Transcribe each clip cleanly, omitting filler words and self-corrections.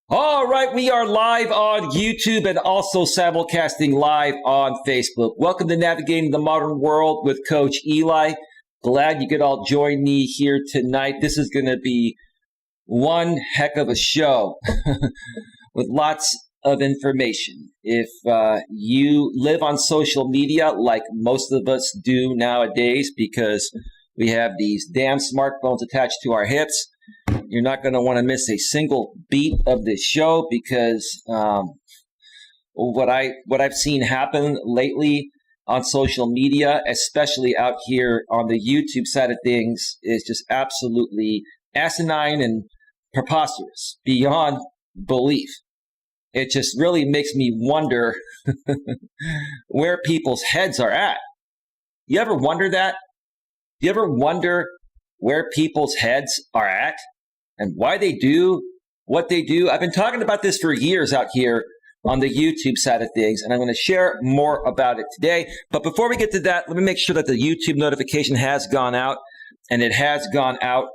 All right, we are live on YouTube and also simulcasting live on Facebook. Welcome to Navigating the Modern World with Coach Eli. Glad you could all join me here tonight. This is going to be one heck of a show with lots of information. If you live on social media like most of us do nowadays because we have these damn smartphones attached to our hips, you're not going to want to miss a single beat of this show because what I've seen happen lately on social media, especially out here on the YouTube side of things, is just absolutely asinine and preposterous beyond belief. It just really makes me wonder where people's heads are at. You ever wonder that? You ever wonder where people's heads are at and why they do what they do? I've been talking about this for years out here on the YouTube side of things, and I'm going to share more about it today. But before we get to that, let me make sure that the YouTube notification has gone out, and it has gone out.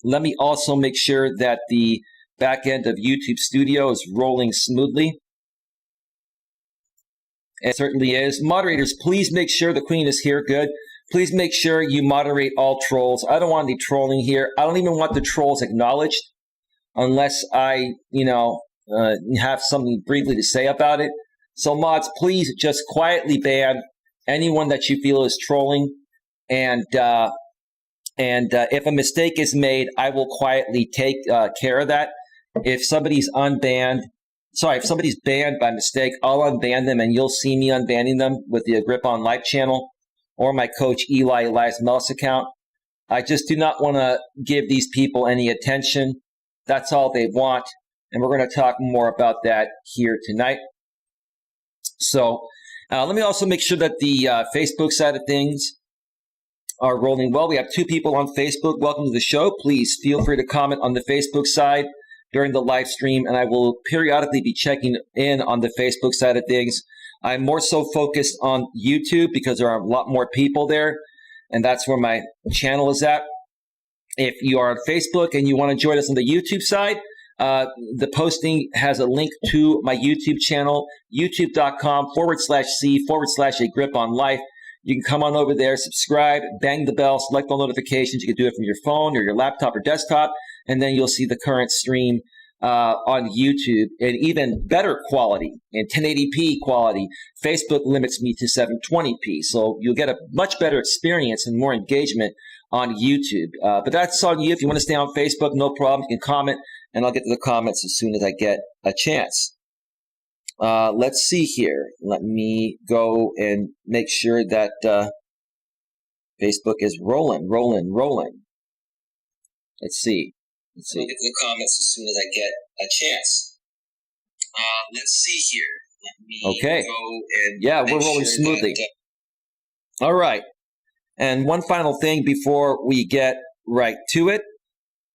Let me also make sure that the back end of YouTube Studio is rolling smoothly. It certainly is. Moderators, please make sure the Queen is here. Good. Please make sure you moderate all trolls. I don't want any trolling here. I don't even want the trolls acknowledged unless I, have something briefly to say about it. So mods, please just quietly ban anyone that you feel is trolling. And if a mistake is made, I will quietly take care of that. If somebody's banned by mistake, I'll unban them, and you'll see me unbanning them with the Grip on Life channel or my Coach Eli, Elias Melas account. I just do not want to give these people any attention. That's all they want. And we're going to talk more about that here tonight. So let me also make sure that the Facebook side of things are rolling well. We have 2 people on Facebook. Welcome to the show. Please feel free to comment on the Facebook side during the live stream, and I will periodically be checking in on the Facebook side of things. I'm more so focused on YouTube because there are a lot more people there, and that's where my channel is at. If you are on Facebook and you want to join us on the YouTube side, the posting has a link to my YouTube channel, youtube.com/C/A Grip on Life. You can come on over there, subscribe, bang the bell, select all notifications. You can do it from your phone or your laptop or desktop, and then you'll see the current stream on YouTube in even better quality, in 1080p quality. Facebook limits me to 720p, so you'll get a much better experience and more engagement on YouTube. But that's on you. If you want to stay on Facebook, no problem. You can comment, and I'll get to the comments as soon as I get a chance. Let's see here. Let me go and make sure that Facebook is rolling. Let's see. I'll get to the comments as soon as I get a chance. Let's see here. Let me go and we're rolling smoothly. All right. And one final thing before we get right to it.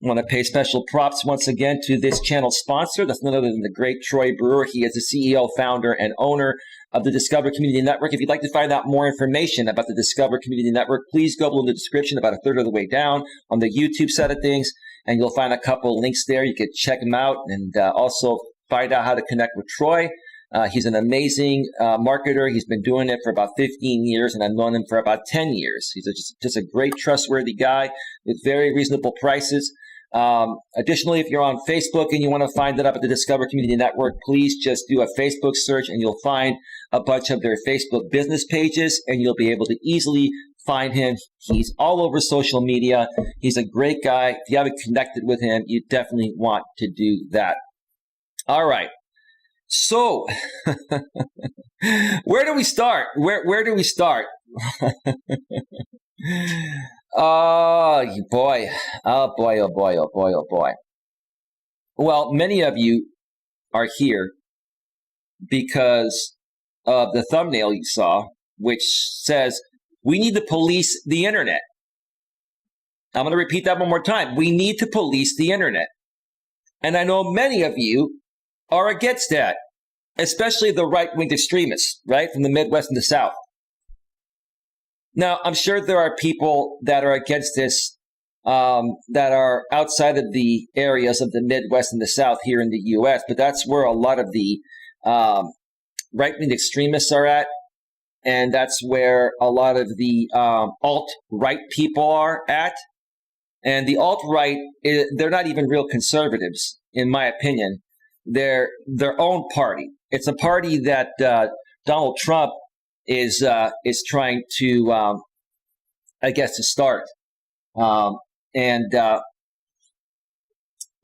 I want to pay special props once again to this channel sponsor. That's none other than the great Troy Brewer. He is the CEO, founder, and owner of the Discover Community Network. If you'd like to find out more information about the Discover Community Network, please go below in the description about a third of the way down on the YouTube side of things, and you'll find a couple links there. You can check them out and also find out how to connect with Troy. He's an amazing marketer. He's been doing it for about 15 years, and I've known him for about 10 years. He's just a great, trustworthy guy with very reasonable prices. Additionally, if you're on Facebook and you want to find it up at the Discover Community Network, please just do a Facebook search and you'll find a bunch of their Facebook business pages, and you'll be able to easily find him. He's all over social media. He's a great guy. If you haven't connected with him, you definitely want to do that. All right. So, where do we start? Where do we start? Oh boy. Well, many of you are here because of the thumbnail you saw, which says, we need to police the internet. I'm going to repeat that one more time. We need to police the internet. And I know many of you are against that, especially the right-wing extremists, right, from the Midwest and the South. Now, I'm sure there are people that are against this that are outside of the areas of the Midwest and the South here in the U.S., but that's where a lot of the right-wing extremists are at, and that's where a lot of the alt-right people are at. And the alt-right, they're not even real conservatives, in my opinion. They're their own party. It's a party that Donald Trump is trying to, to start. And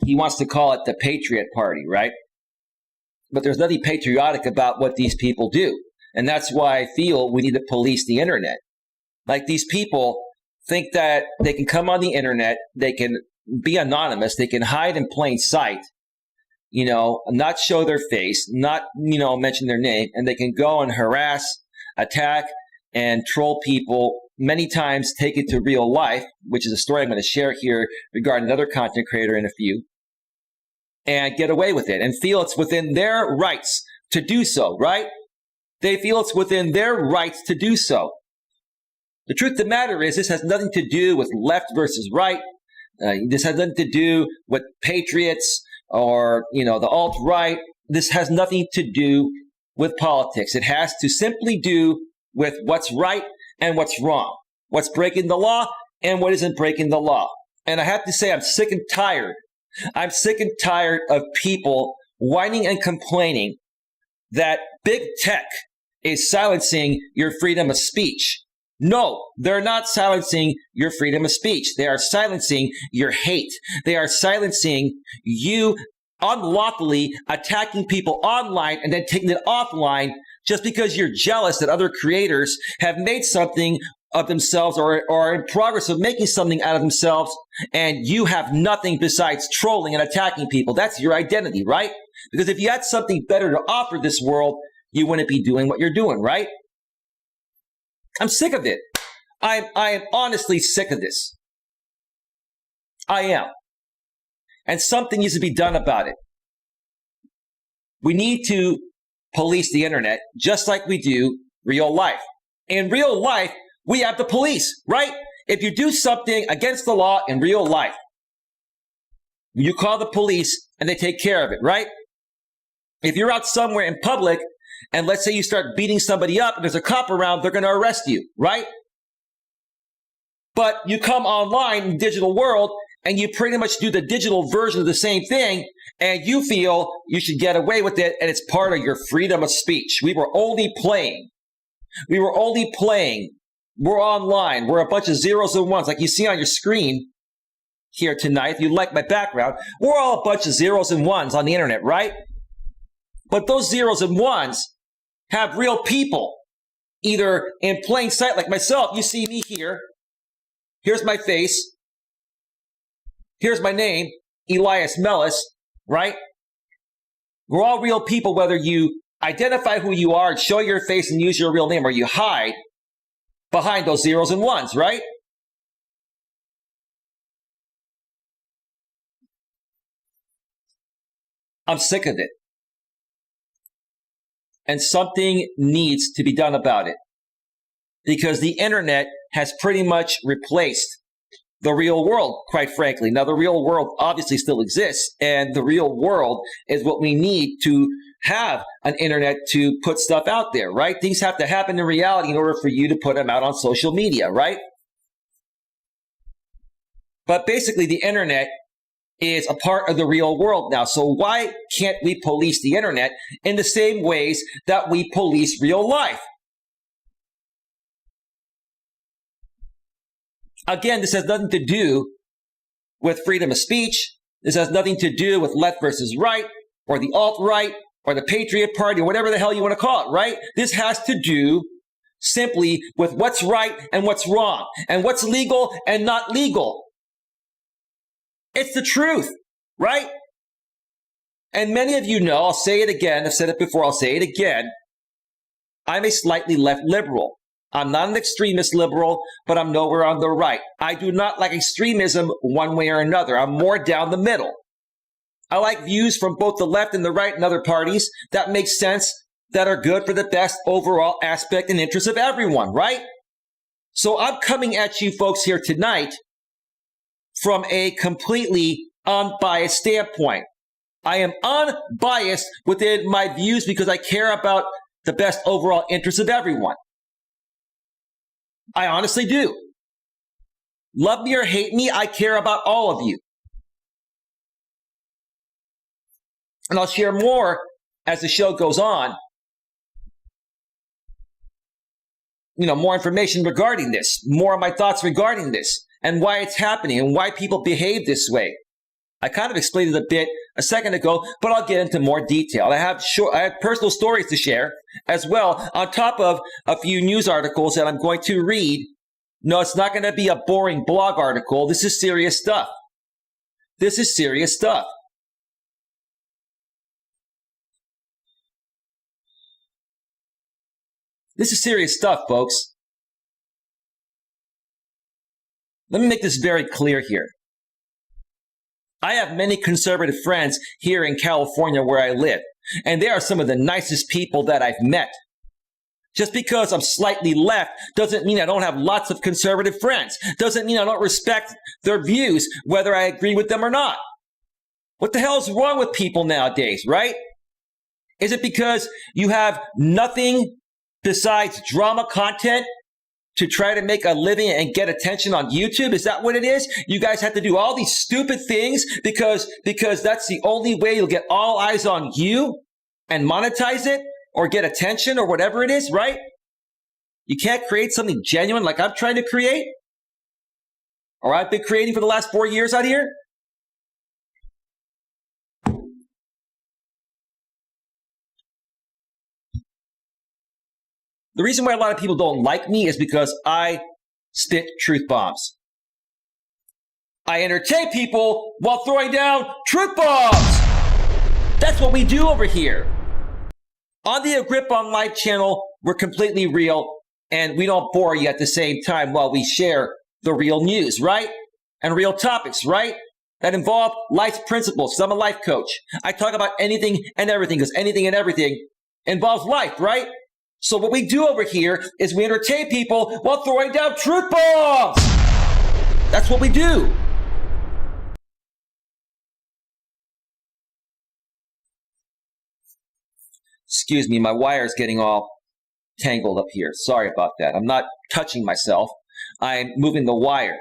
he wants to call it the Patriot Party, right? But there's nothing patriotic about what these people do. And that's why I feel we need to police the internet. Like, these people think that they can come on the internet, they can be anonymous, they can hide in plain sight, not show their face, not, mention their name, and they can go and harass, attack, and troll people, many times take it to real life, which is a story I'm going to share here regarding another content creator in a few, and get away with it and feel it's within their rights to do so, right? They feel it's within their rights to do so. The truth of the matter is, this has nothing to do with left versus right. This has nothing to do with patriots or, the alt-right. This has nothing to do with politics. It has to simply do with what's right and what's wrong, what's breaking the law and what isn't breaking the law. And I have to say, I'm sick and tired. I'm sick and tired of people whining and complaining that big tech is silencing your freedom of speech. No, they're not silencing your freedom of speech. They are silencing your hate. They are silencing you unlawfully attacking people online and then taking it offline just because you're jealous that other creators have made something of themselves or are in progress of making something out of themselves, and you have nothing besides trolling and attacking people. That's your identity, right? Because if you had something better to offer this world, you wouldn't be doing what you're doing, right? I'm sick of it. I am honestly sick of this. I am. And something needs to be done about it. We need to police the internet just like we do real life. In real life, we have the police, right? If you do something against the law in real life, you call the police and they take care of it, right? If you're out somewhere in public and let's say you start beating somebody up and there's a cop around, they're going to arrest you, right? But you come online in the digital world and you pretty much do the digital version of the same thing and you feel you should get away with it and it's part of your freedom of speech. We were only playing. We're online. We're a bunch of zeros and ones like you see on your screen here tonight. If you like my background, we're all a bunch of zeros and ones on the internet, right? But those zeros and ones have real people, either in plain sight like myself. You see me here. Here's my face. Here's my name, Elias Melas, right? We're all real people, whether you identify who you are and show your face and use your real name or you hide behind those zeros and ones, right? I'm sick of it. And something needs to be done about it. Because the internet has pretty much replaced the real world, quite frankly. Now, the real world obviously still exists, and the real world is what we need to have an internet to put stuff out there, right? Things have to happen in reality in order for you to put them out on social media, right? But basically, the internet is a part of the real world now. So why can't we police the internet in the same ways that we police real life? Again, this has nothing to do with freedom of speech. This has nothing to do with left versus right, or the alt-right, or the Patriot Party, or whatever the hell you want to call it, right? This has to do simply with what's right and what's wrong, and what's legal and not legal. It's the truth, right? And many of you know, I'll say it again, I've said it before, I'll say it again, I'm a slightly left liberal. I'm not an extremist liberal, but I'm nowhere on the right. I do not like extremism one way or another. I'm more down the middle. I like views from both the left and the right and other parties that make sense, that are good for the best overall aspect and interest of everyone, right? So I'm coming at you folks here tonight from a completely unbiased standpoint. I am unbiased within my views because I care about the best overall interest of everyone. I honestly do. Love me or hate me, I care about all of you. And I'll share more as the show goes on. More information regarding this, more of my thoughts regarding this, and why it's happening, and why people behave this way. I kind of explained it a bit a second ago, but I'll get into more detail. I have personal stories to share as well, on top of a few news articles that I'm going to read. No, it's not going to be a boring blog article. This is serious stuff. This is serious stuff. This is serious stuff, folks. Let me make this very clear here. I have many conservative friends here in California where I live, and they are some of the nicest people that I've met. Just because I'm slightly left doesn't mean I don't have lots of conservative friends. Doesn't mean I don't respect their views, whether I agree with them or not. What the hell is wrong with people nowadays, right? Is it because you have nothing besides drama content to try to make a living and get attention on YouTube? Is that what it is? You guys have to do all these stupid things because that's the only way you'll get all eyes on you and monetize it or get attention or whatever it is, right? You can't create something genuine like I'm trying to create, or I've been creating for the last 4 years out here. The reason why a lot of people don't like me is because I spit truth bombs. I entertain people while throwing down truth bombs. That's what we do over here. On the Grip on Life channel, we're completely real, and we don't bore you at the same time while we share the real news, right? And real topics, right? That involve life principles. So I'm a life coach. I talk about anything and everything because anything and everything involves life, right? So what we do over here is we entertain people while throwing down truth bombs. That's what we do. Excuse me, my wire's getting all tangled up here. Sorry about that. I'm not touching myself. I'm moving the wire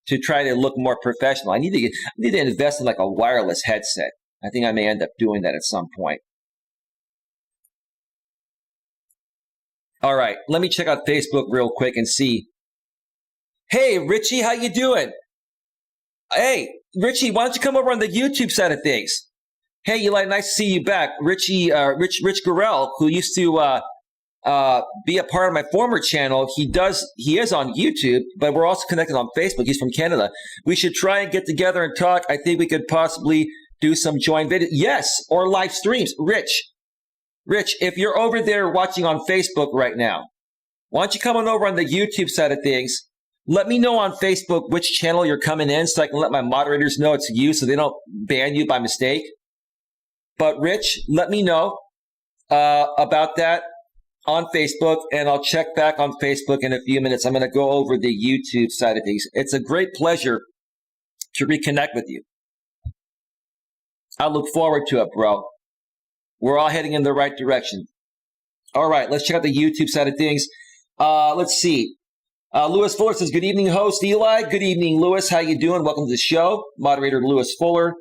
to try to look more professional. I need to invest in like a wireless headset. I think I may end up doing that at some point. All right, let me check out Facebook real quick and see. Hey, Richie, how you doing? Hey, Richie, why don't you come over on the YouTube side of things? Hey, Eli, nice to see you back. Richie, Rich Gurrell, who used to be a part of my former channel, he is on YouTube, but we're also connected on Facebook. He's from Canada. We should try and get together and talk. I think we could possibly do some joint videos. Yes, or live streams. Rich, if you're over there watching on Facebook right now, why don't you come on over on the YouTube side of things? Let me know on Facebook which channel you're coming in so I can let my moderators know it's you so they don't ban you by mistake. But Rich, let me know about that on Facebook, and I'll check back on Facebook in a few minutes. I'm going to go over the YouTube side of things. It's a great pleasure to reconnect with you. I look forward to it, bro. We're all heading in the right direction. All right, let's check out the YouTube side of things. Let's see. Lewis Fuller says, good evening, host Eli. Good evening, Lewis. How you doing? Welcome to the show. Moderator Lewis Fuller.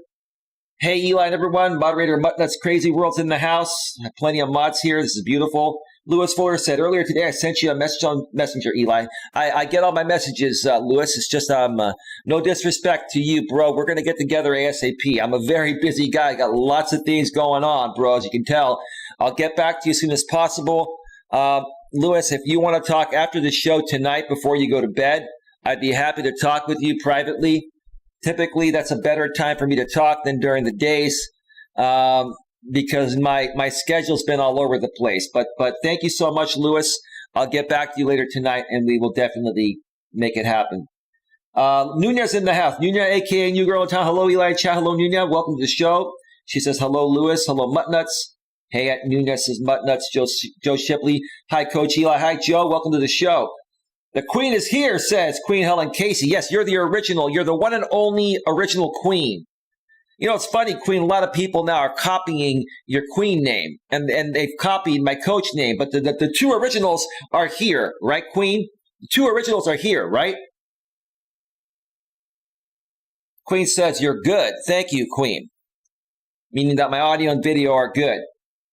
Hey, Eli and everyone. Moderator Nuts Crazy World's in the house. I have plenty of mods here. This is beautiful. Lewis Fuller said, earlier today, I sent you a message on Messenger, Eli. I get all my messages, Lewis. It's just no disrespect to you, bro. We're going to get together ASAP. I'm a very busy guy. I got lots of things going on, bro, as you can tell. I'll get back to you as soon as possible. Lewis, if you want to talk after the show tonight before you go to bed, I'd be happy to talk with you privately. Typically, that's a better time for me to talk than during the days. Because my schedule's been all over the place. But thank you so much, Lewis. I'll get back to you later tonight, and we will definitely make it happen. Nunez in the house. Nunya, a.k.a. New Girl in Town. Hello, Eli and Chat. Hello, Nunya. Welcome to the show. She says, hello, Lewis. Hello, Muttnuts. Hey, Nunez says Muttnuts. Joe Shipley. Hi, Coach Eli. Hi, Joe. Welcome to the show. The queen is here, says Queen Helen Casey. Yes, you're the original. You're the one and only original queen. You know, it's funny, Queen, a lot of people now are copying your queen name, and they've copied my coach name, but the two originals are here, right, Queen? The two originals are here, right? Queen says, you're good. Thank you, Queen. Meaning that my audio and video are good.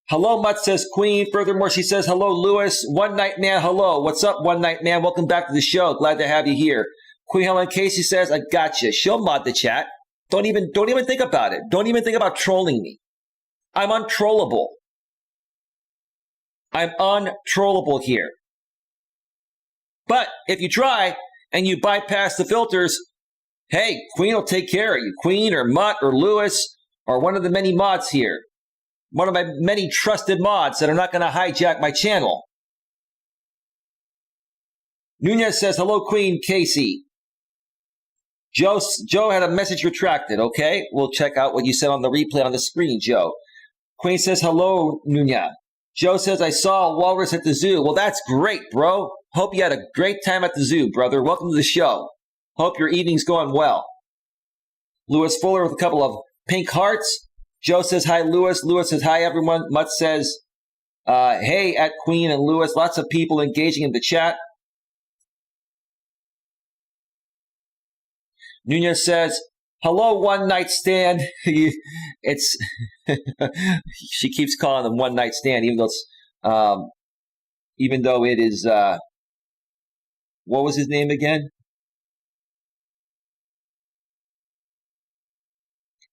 Hello, Mutt, says Queen. Furthermore, she says, hello, Lewis. One Night Man, hello. What's up, One Night Man? Welcome back to the show. Glad to have you here. Queen Helen Casey says, I got you. She'll mod the chat. Don't even think about it. Don't even think about trolling me. I'm untrollable. I'm untrollable here. But if you try and you bypass the filters, hey, Queen will take care of you. Queen or Mutt or Lewis or one of the many mods here. One of my many trusted mods that are not going to hijack my channel. Nunez says, hello, Queen Casey. Joe had a message retracted, okay? We'll check out what you said on the replay on the screen, Joe. Queen says, hello, Nunya. Joe says, I saw a walrus at the zoo. Well, that's great, bro. Hope you had a great time at the zoo, brother. Welcome to the show. Hope your evening's going well. Lewis Fuller with a couple of pink hearts. Joe says, hi, Lewis. Lewis says, hi, everyone. Mutt says, hey, at Queen and Lewis. Lots of people engaging in the chat. Nunez says, hello, one night stand. It's she keeps calling them one night stand, even though it is what was his name again?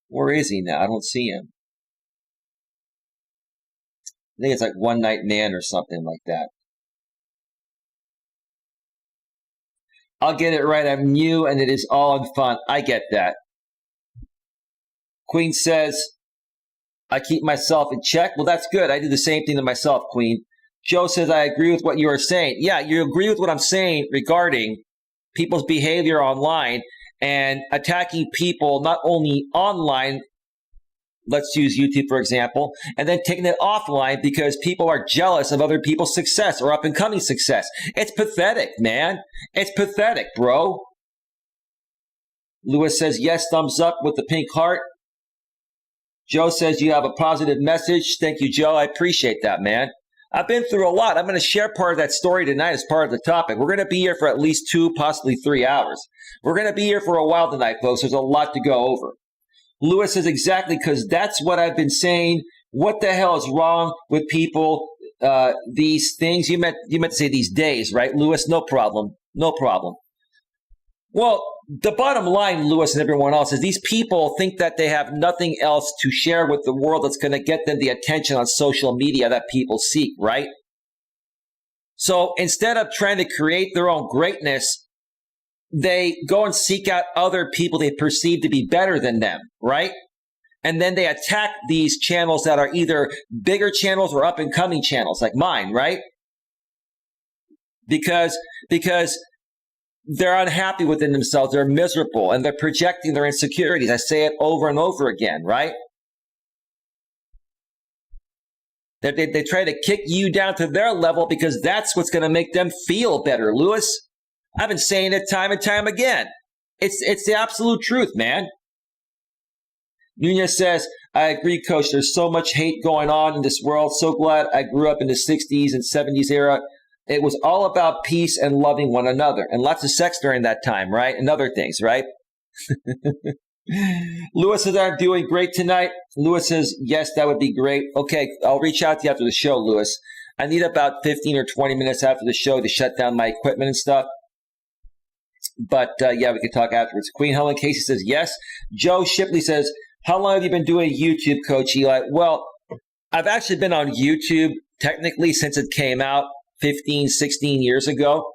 Where is he now? I don't see him. I think it's like One Night Man or something like that. I'll get it right. I'm new and it is all in fun. I get that. Queen says, I keep myself in check. Well, that's good. I do the same thing to myself, Queen. Joe says, I agree with what you are saying. Yeah, you agree with what I'm saying regarding people's behavior online and attacking people not only online, let's use YouTube, for example, and then taking it offline because people are jealous of other people's success or up-and-coming success. It's pathetic, man. It's pathetic, bro. Lewis says, yes, thumbs up with the pink heart. Joe says, you have a positive message. Thank you, Joe. I appreciate that, man. I've been through a lot. I'm going to share part of that story tonight as part of the topic. We're going to be here for at least 2, possibly 3 hours. We're going to be here for a while tonight, folks. There's a lot to go over. Lewis says, exactly, because that's what I've been saying. What the hell is wrong with people? These things, you meant to say these days, right, Lewis? No problem. No problem. Well, the bottom line, Lewis and everyone else, is these people think that they have nothing else to share with the world that's going to get them the attention on social media that people seek, right? So instead of trying to create their own greatness, they go and seek out other people they perceive to be better than them, right? And then they attack these channels that are either bigger channels or up-and-coming channels like mine, right? Because they're unhappy within themselves, they're miserable, and they're projecting their insecurities. I say it over and over again, right? They try to kick you down to their level because that's what's going to make them feel better, Lewis. I've been saying it time and time again. It's the absolute truth, man. Nunez says, I agree, Coach. There's so much hate going on in this world. So glad I grew up in the 60s and 70s era. It was all about peace and loving one another. And lots of sex during that time, right? And other things, right? Lewis says, I'm doing great tonight. Lewis says, yes, that would be great. Okay, I'll reach out to you after the show, Lewis. I need about 15 or 20 minutes after the show to shut down my equipment and stuff. But, yeah, we can talk afterwards. Queen Helen Casey says, yes. Joe Shipley says, how long have you been doing YouTube, Coach Eli? Well, I've actually been on YouTube technically since it came out 15, 16 years ago.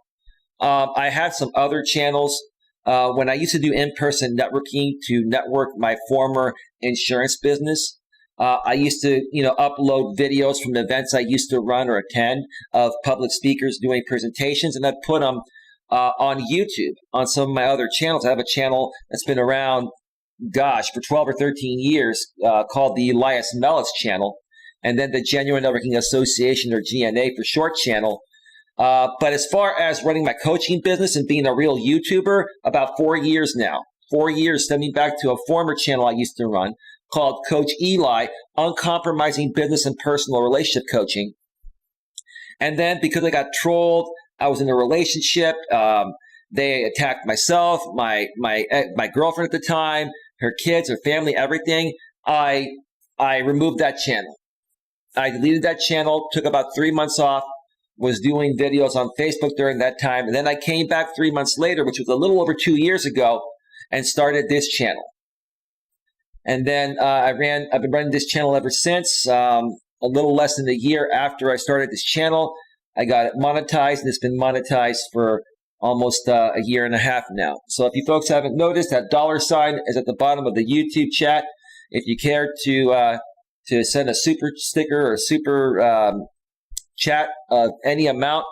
I had some other channels when I used to do in-person networking to network my former insurance business. I used to, upload videos from events I used to run or attend of public speakers doing presentations, and I'd put them on YouTube on some of my other channels. I have a channel that's been around, for 12 or 13 years called the Elias Melas channel. And then the Genuine Networking Association, or GNA for short channel, But as far as running my coaching business and being a real YouTuber, about 4 years now. 4 years stemming back to a former channel I used to run called Coach Eli, Uncompromising Business and Personal Relationship Coaching. And then because I got trolled, I was in a relationship. They attacked myself, my girlfriend at the time, her kids, her family, everything. I removed that channel. I deleted that channel, took about 3 months off, was doing videos on Facebook during that time. And then I came back 3 months later, which was a little over 2 years ago, and started this channel. And then I've been running this channel ever since. A little less than a year after I started this channel, I got it monetized, and it's been monetized for almost a year and a half now. So if you folks haven't noticed, that $ is at the bottom of the YouTube chat. If you care to send a super sticker or super chat of any amount,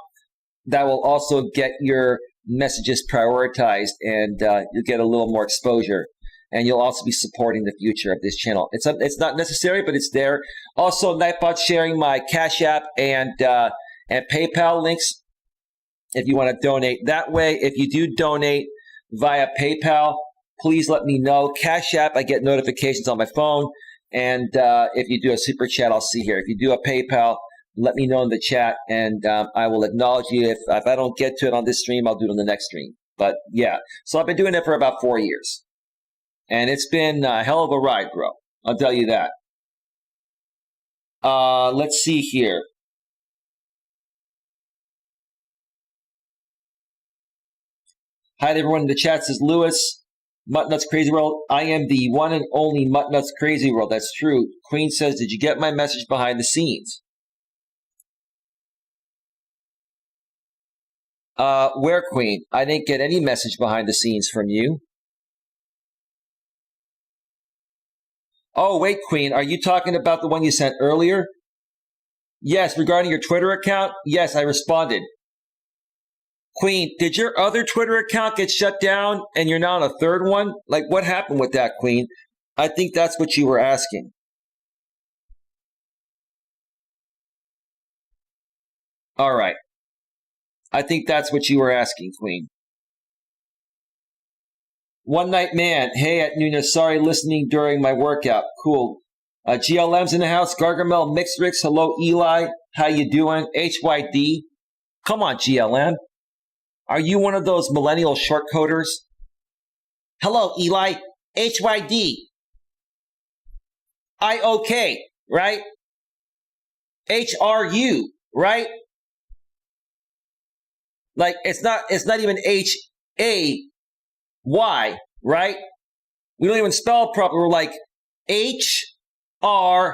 that will also get your messages prioritized, and you'll get a little more exposure. And you'll also be supporting the future of this channel. It's not necessary, but it's there. Also, Nightbot sharing my Cash App and PayPal links if you want to donate that way. If you do donate via PayPal, please let me know. Cash App, I get notifications on my phone. And if you do a super chat, I'll see here. If you do a PayPal, let me know in the chat, and I will acknowledge you. If I don't get to it on this stream, I'll do it on the next stream. But yeah, so I've been doing it for about 4 years. And it's been a hell of a ride, bro. I'll tell you that. Let's see here. Hi to everyone in the chat, says Lewis. Muttnuts Crazy World. I am the one and only Muttnuts Crazy World. That's true. Queen says, did you get my message behind the scenes? Where, Queen? I didn't get any message behind the scenes from you. Oh, wait, Queen. Are you talking about the one you sent earlier? Yes, regarding your Twitter account? Yes, I responded. Queen, did your other Twitter account get shut down and you're now on a third one? Like, what happened with that, Queen? I think that's what you were asking. All right. I think that's what you were asking, Queen. One Night Man. Hey, at Nuna. Sorry, listening during my workout. Cool. GLM's in the house. Gargamel, Mixrix. Hello, Eli. How you doing? HYD. Come on, GLM. Are you one of those millennial shortcoders? Hello, Eli. HYD. IOK, right? HRU, right? Like, it's not even HAY, right? We don't even spell it properly. We're like HRU.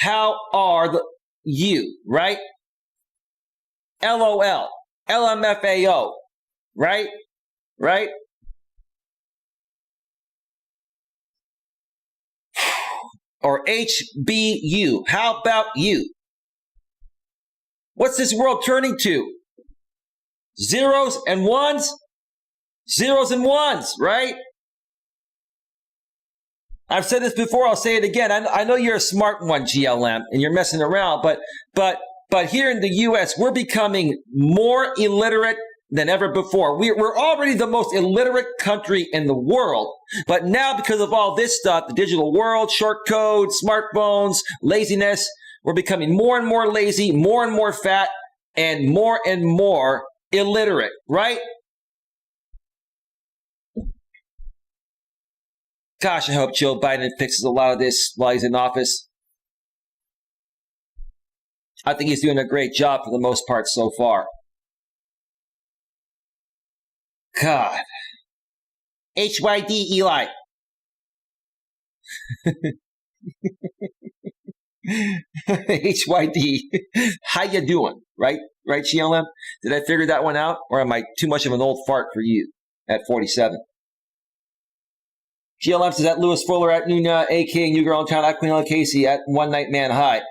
How are the you, right? LOL. LMFAO, right? Right? Or HBU. How about you? What's this world turning to? Zeros and ones? Zeros and ones, right? I've said this before, I'll say it again. I know you're a smart one, GLM, and you're messing around, but here in the U.S., we're becoming more illiterate than ever before. We're already the most illiterate country in the world. But now, because of all this stuff, the digital world, short code, smartphones, laziness, we're becoming more and more lazy, more and more fat, and more illiterate, right? Gosh, I hope Joe Biden fixes a lot of this while he's in office. I think he's doing a great job for the most part so far. God. HYD, Eli. HYD. How you doing? Right, GLM? Did I figure that one out? Or am I too much of an old fart for you at 47? GLM says at Lewis Fuller, at Nuna, AK, New Girl in Town, at Queen Casey, at One Night Man. Hi.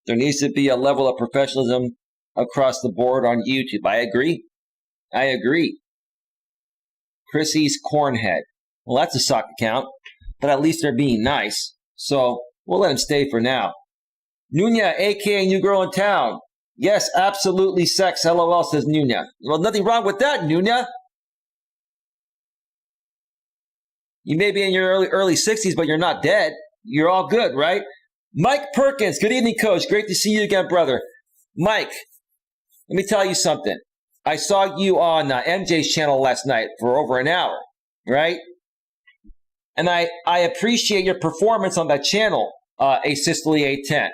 There needs to be a level of professionalism across the board on YouTube. I agree. Chrissy's Cornhead. Well, that's a sock account, but at least they're being nice. So we'll let him stay for now. Nunya, a.k.a. New Girl in Town. Yes, absolutely sex, LOL, says Nunya. Well, nothing wrong with that, Nunya. You may be in your early 60s, but you're not dead. You're all good, right? Mike Perkins, good evening, Coach. Great to see you again, brother. Mike, let me tell you something. I saw you on MJ's channel last night for over an hour, right? And I appreciate your performance on that channel, Asystole 810.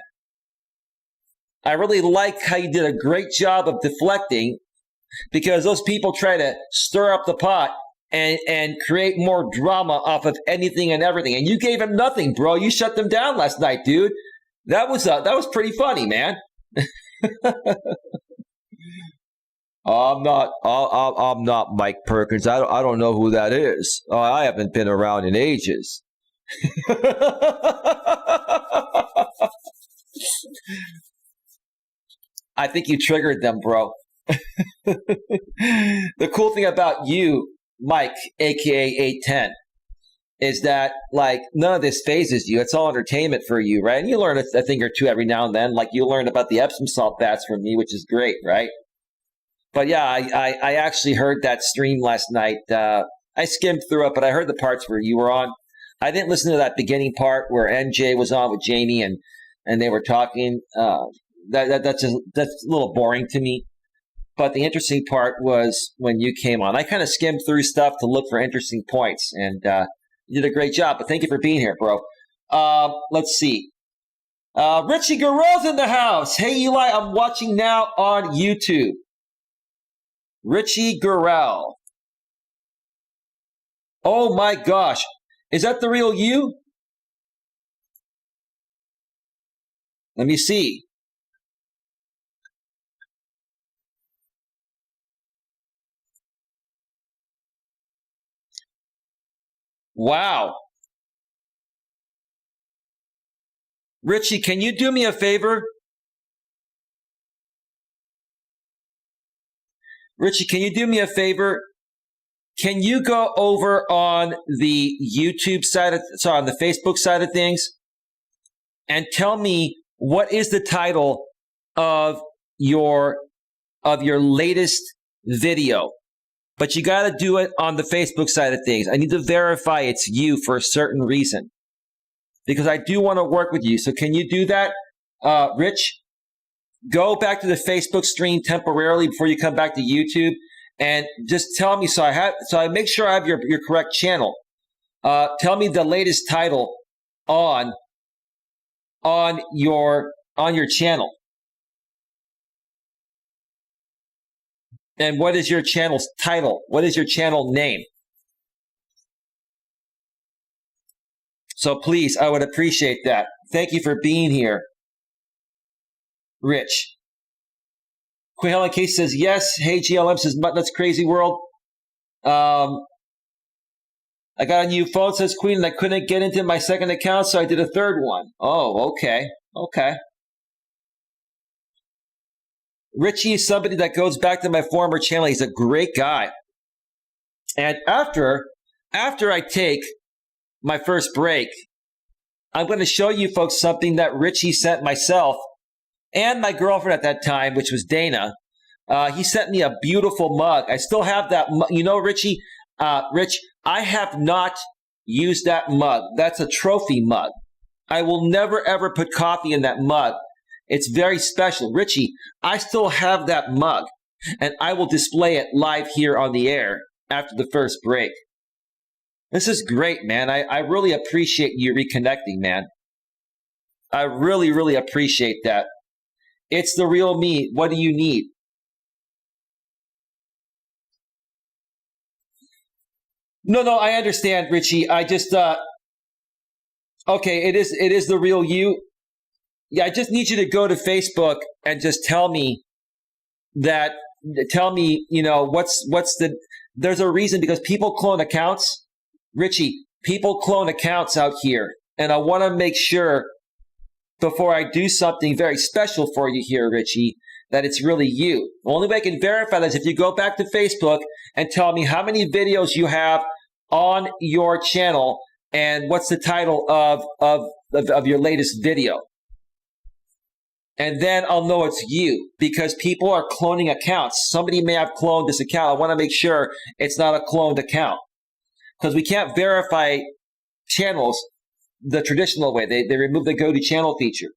I really like how you did a great job of deflecting, because those people try to stir up the pot and create more drama off of anything and everything. And you gave them nothing, bro. You shut them down last night, dude. That was pretty funny, man. I'm not Mike Perkins. I don't know who that is. I haven't been around in ages. I think you triggered them, bro. The cool thing about you, Mike, aka 810, is that like none of this phases you. It's all entertainment for you, right? And you learn a thing or two every now and then. Like you learned about the Epsom salt baths from me, which is great, right? But yeah, I actually heard that stream last night. I skimmed through it, but I heard the parts where you were on. I didn't listen to that beginning part where NJ was on with Jamie and they were talking. That's a little boring to me. But the interesting part was when you came on. I kind of skimmed through stuff to look for interesting points, and you did a great job. But thank you for being here, bro. Let's see. Richie Guerrero's in the house. Hey, Eli, I'm watching now on YouTube. Richie Guerrero. Oh, my gosh. Is that the real you? Let me see. Wow. Richie, can you do me a favor? Richie, can you do me a favor? Can you go over on the YouTube side on the Facebook side of things and tell me what is the title of your latest video? But you got to do it on the Facebook side of things. I need to verify it's you for a certain reason, because I do want to work with you. So can you do that, Rich? Go back to the Facebook stream temporarily before you come back to YouTube, and just tell me so I make sure I have your correct channel. Tell me the latest title on your channel. And what is your channel's title? What is your channel name? So please, I would appreciate that. Thank you for being here, Rich. Queen Helen Case says yes. Hey, GLM says, that's crazy world. I got a new phone, says Queen, and I couldn't get into my second account, so I did a third one. Oh, okay. Okay. Richie is somebody that goes back to my former channel. He's a great guy. And after I take my first break, I'm going to show you folks something that Richie sent myself and my girlfriend at that time, which was Dana. He sent me a beautiful mug. I still have that mug. You know, Richie, Rich, I have not used that mug. That's a trophy mug. I will never, ever put coffee in that mug. It's very special. Richie, I still have that mug, and I will display it live here on the air after the first break. This is great, man. I really appreciate you reconnecting, man. I really, really appreciate that. It's the real me. What do you need? No, I understand, Richie. I just, okay, it is the real you. Yeah, I just need you to go to Facebook and just tell me, you know, there's a reason, because people clone accounts. Richie, people clone accounts out here. And I want to make sure before I do something very special for you here, Richie, that it's really you. The only way I can verify that is if you go back to Facebook and tell me how many videos you have on your channel and what's the title of your latest video. And then I'll know it's you, because people are cloning accounts. Somebody may have cloned this account. I want to make sure it's not a cloned account, because we can't verify channels the traditional way. They remove the go to channel feature.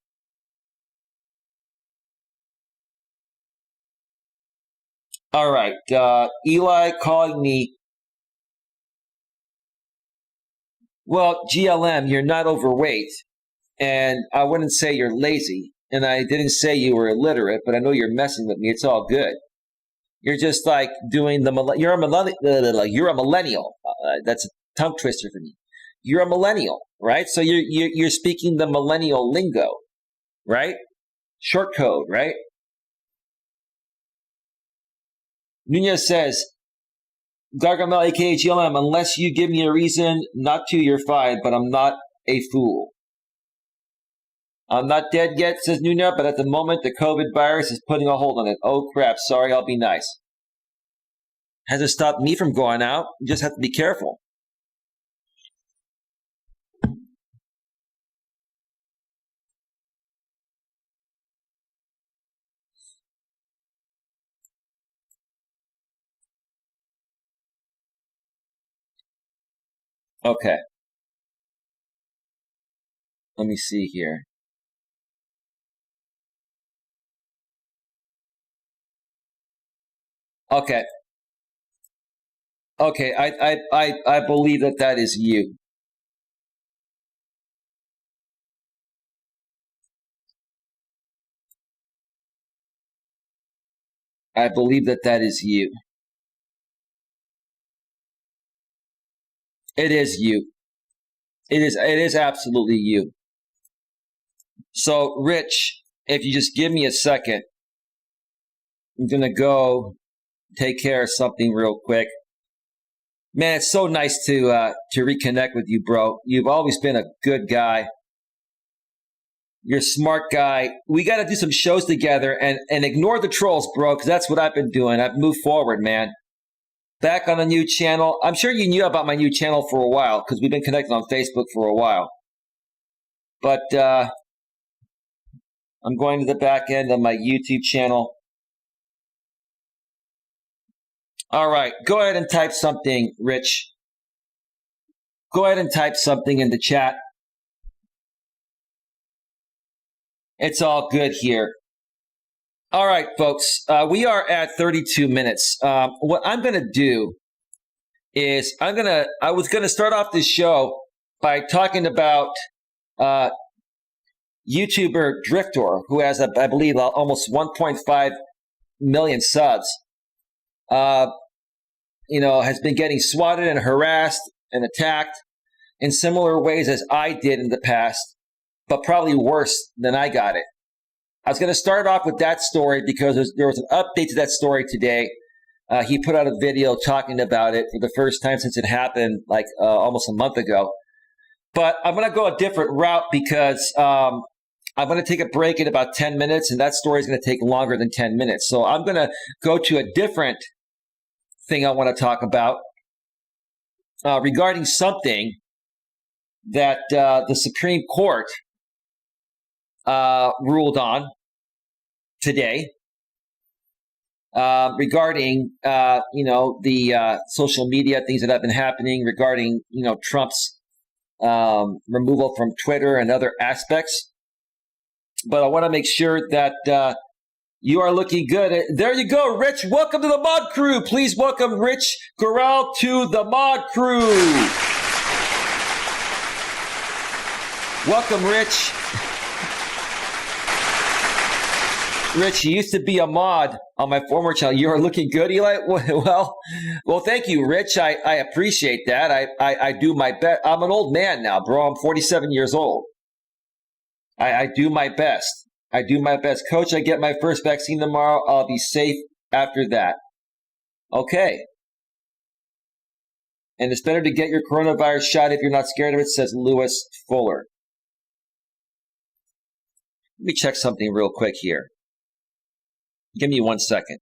All right. Eli calling me. Well, GLM, you're not overweight, and I wouldn't say you're lazy, and I didn't say you were illiterate, but I know you're messing with me. It's all good. You're just like doing you're a millennial. That's a tongue twister for me. You're a millennial, right? So you're speaking the millennial lingo, right? Short code, right? Nunez says, Gargamel, aka GLM, unless you give me a reason not to, you're fine, but I'm not a fool. I'm not dead yet, says Nunez, but at the moment the COVID virus is putting a hold on it. Oh crap, sorry, I'll be nice. Hasn't stopped me from going out. You just have to be careful. Okay. Let me see here. Okay. Okay, I believe that is you. I believe that is you. It is you. It is absolutely you. So, Rich, if you just give me a second, I'm going to go take care of something real quick. Man, it's so nice to reconnect with you, bro. You've always been a good guy. You're a smart guy. We got to do some shows together and ignore the trolls, bro, because that's what I've been doing. I've moved forward, man. Back on a new channel. I'm sure you knew about my new channel for a while because we've been connected on Facebook for a while. But I'm going to the back end of my YouTube channel. All right, go ahead and type something, Rich. Go ahead and type something in the chat. It's all good here. All right, folks, we are at 32 minutes. What I'm going to do is I was going to start off this show by talking about YouTuber Driftor, who has, I believe, almost 1.5 million subs. Has been getting swatted and harassed and attacked in similar ways as I did in the past, but probably worse than I got it. I was going to start off with that story because there was an update to that story today. He put out a video talking about it for the first time since it happened like almost a month ago. But I'm going to go a different route because I'm going to take a break in about 10 minutes, and that story is going to take longer than 10 minutes. So I'm going to go to a different thing I want to talk about regarding something that the Supreme Court ruled on today regarding the social media things that have been happening regarding Trump's removal from Twitter and other aspects. But I want to make sure that you are looking good. There you go, Rich. Welcome to the Mod Crew. Please welcome Rich Corral to the Mod Crew. Welcome, Rich. Rich, you used to be a mod on my former channel. You are looking good, Eli. Well, thank you, Rich. I appreciate that. I do my best. I'm an old man now, bro. I'm 47 years old. I do my best. I do my best. Coach, I get my first vaccine tomorrow. I'll be safe after that. Okay. And it's better to get your coronavirus shot if you're not scared of it, says Lewis Fuller. Let me check something real quick here. Give me 1 second.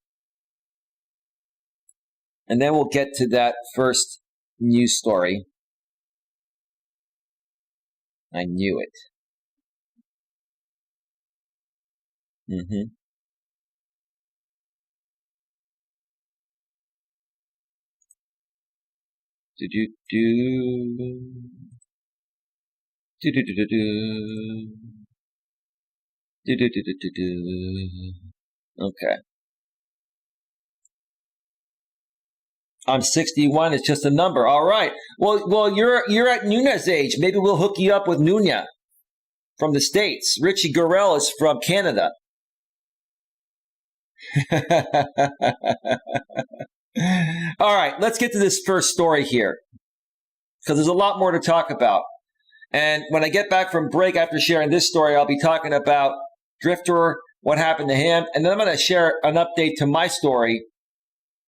And then we'll get to that first news story. I knew it. Okay. I'm 61. It's just a number. All right. Well, you're at Nuna's age. Maybe we'll hook you up with Nuna from the States. Richie Gorell is from Canada. All right. Let's get to this first story here, because there's a lot more to talk about. And when I get back from break after sharing this story, I'll be talking about Drifter, what happened to him, and then I'm going to share an update to my story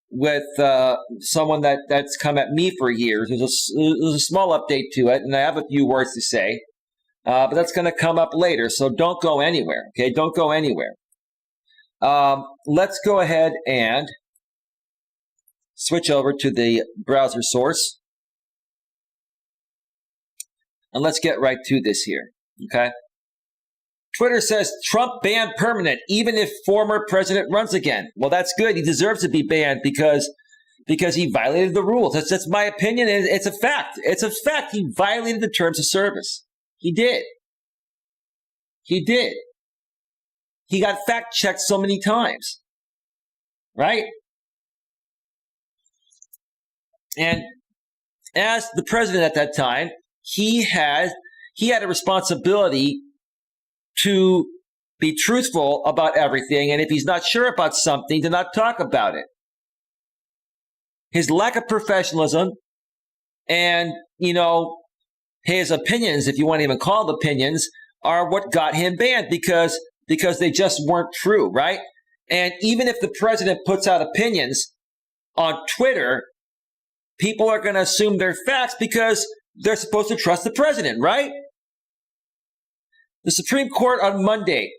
with someone that's come at me for years. There's a small update to it, and I have a few words to say, but that's going to come up later, so don't go anywhere, okay? Don't go anywhere. Let's go ahead and switch over to the browser source, and let's get right to this here, okay? Twitter says Trump banned permanent, even if former president runs again. Well, that's good. He deserves to be banned because he violated the rules. That's my opinion. And it's a fact. It's a fact. He violated the terms of service. He did. He did. He got fact checked so many times, right? And as the president at that time, he had a responsibility to be truthful about everything, and if he's not sure about something, to not talk about it. His lack of professionalism and, his opinions, if you want to even call them opinions, are what got him banned because they just weren't true, right? And even if the president puts out opinions on Twitter, people are going to assume they're facts because they're supposed to trust the president, right? The Supreme Court on Monday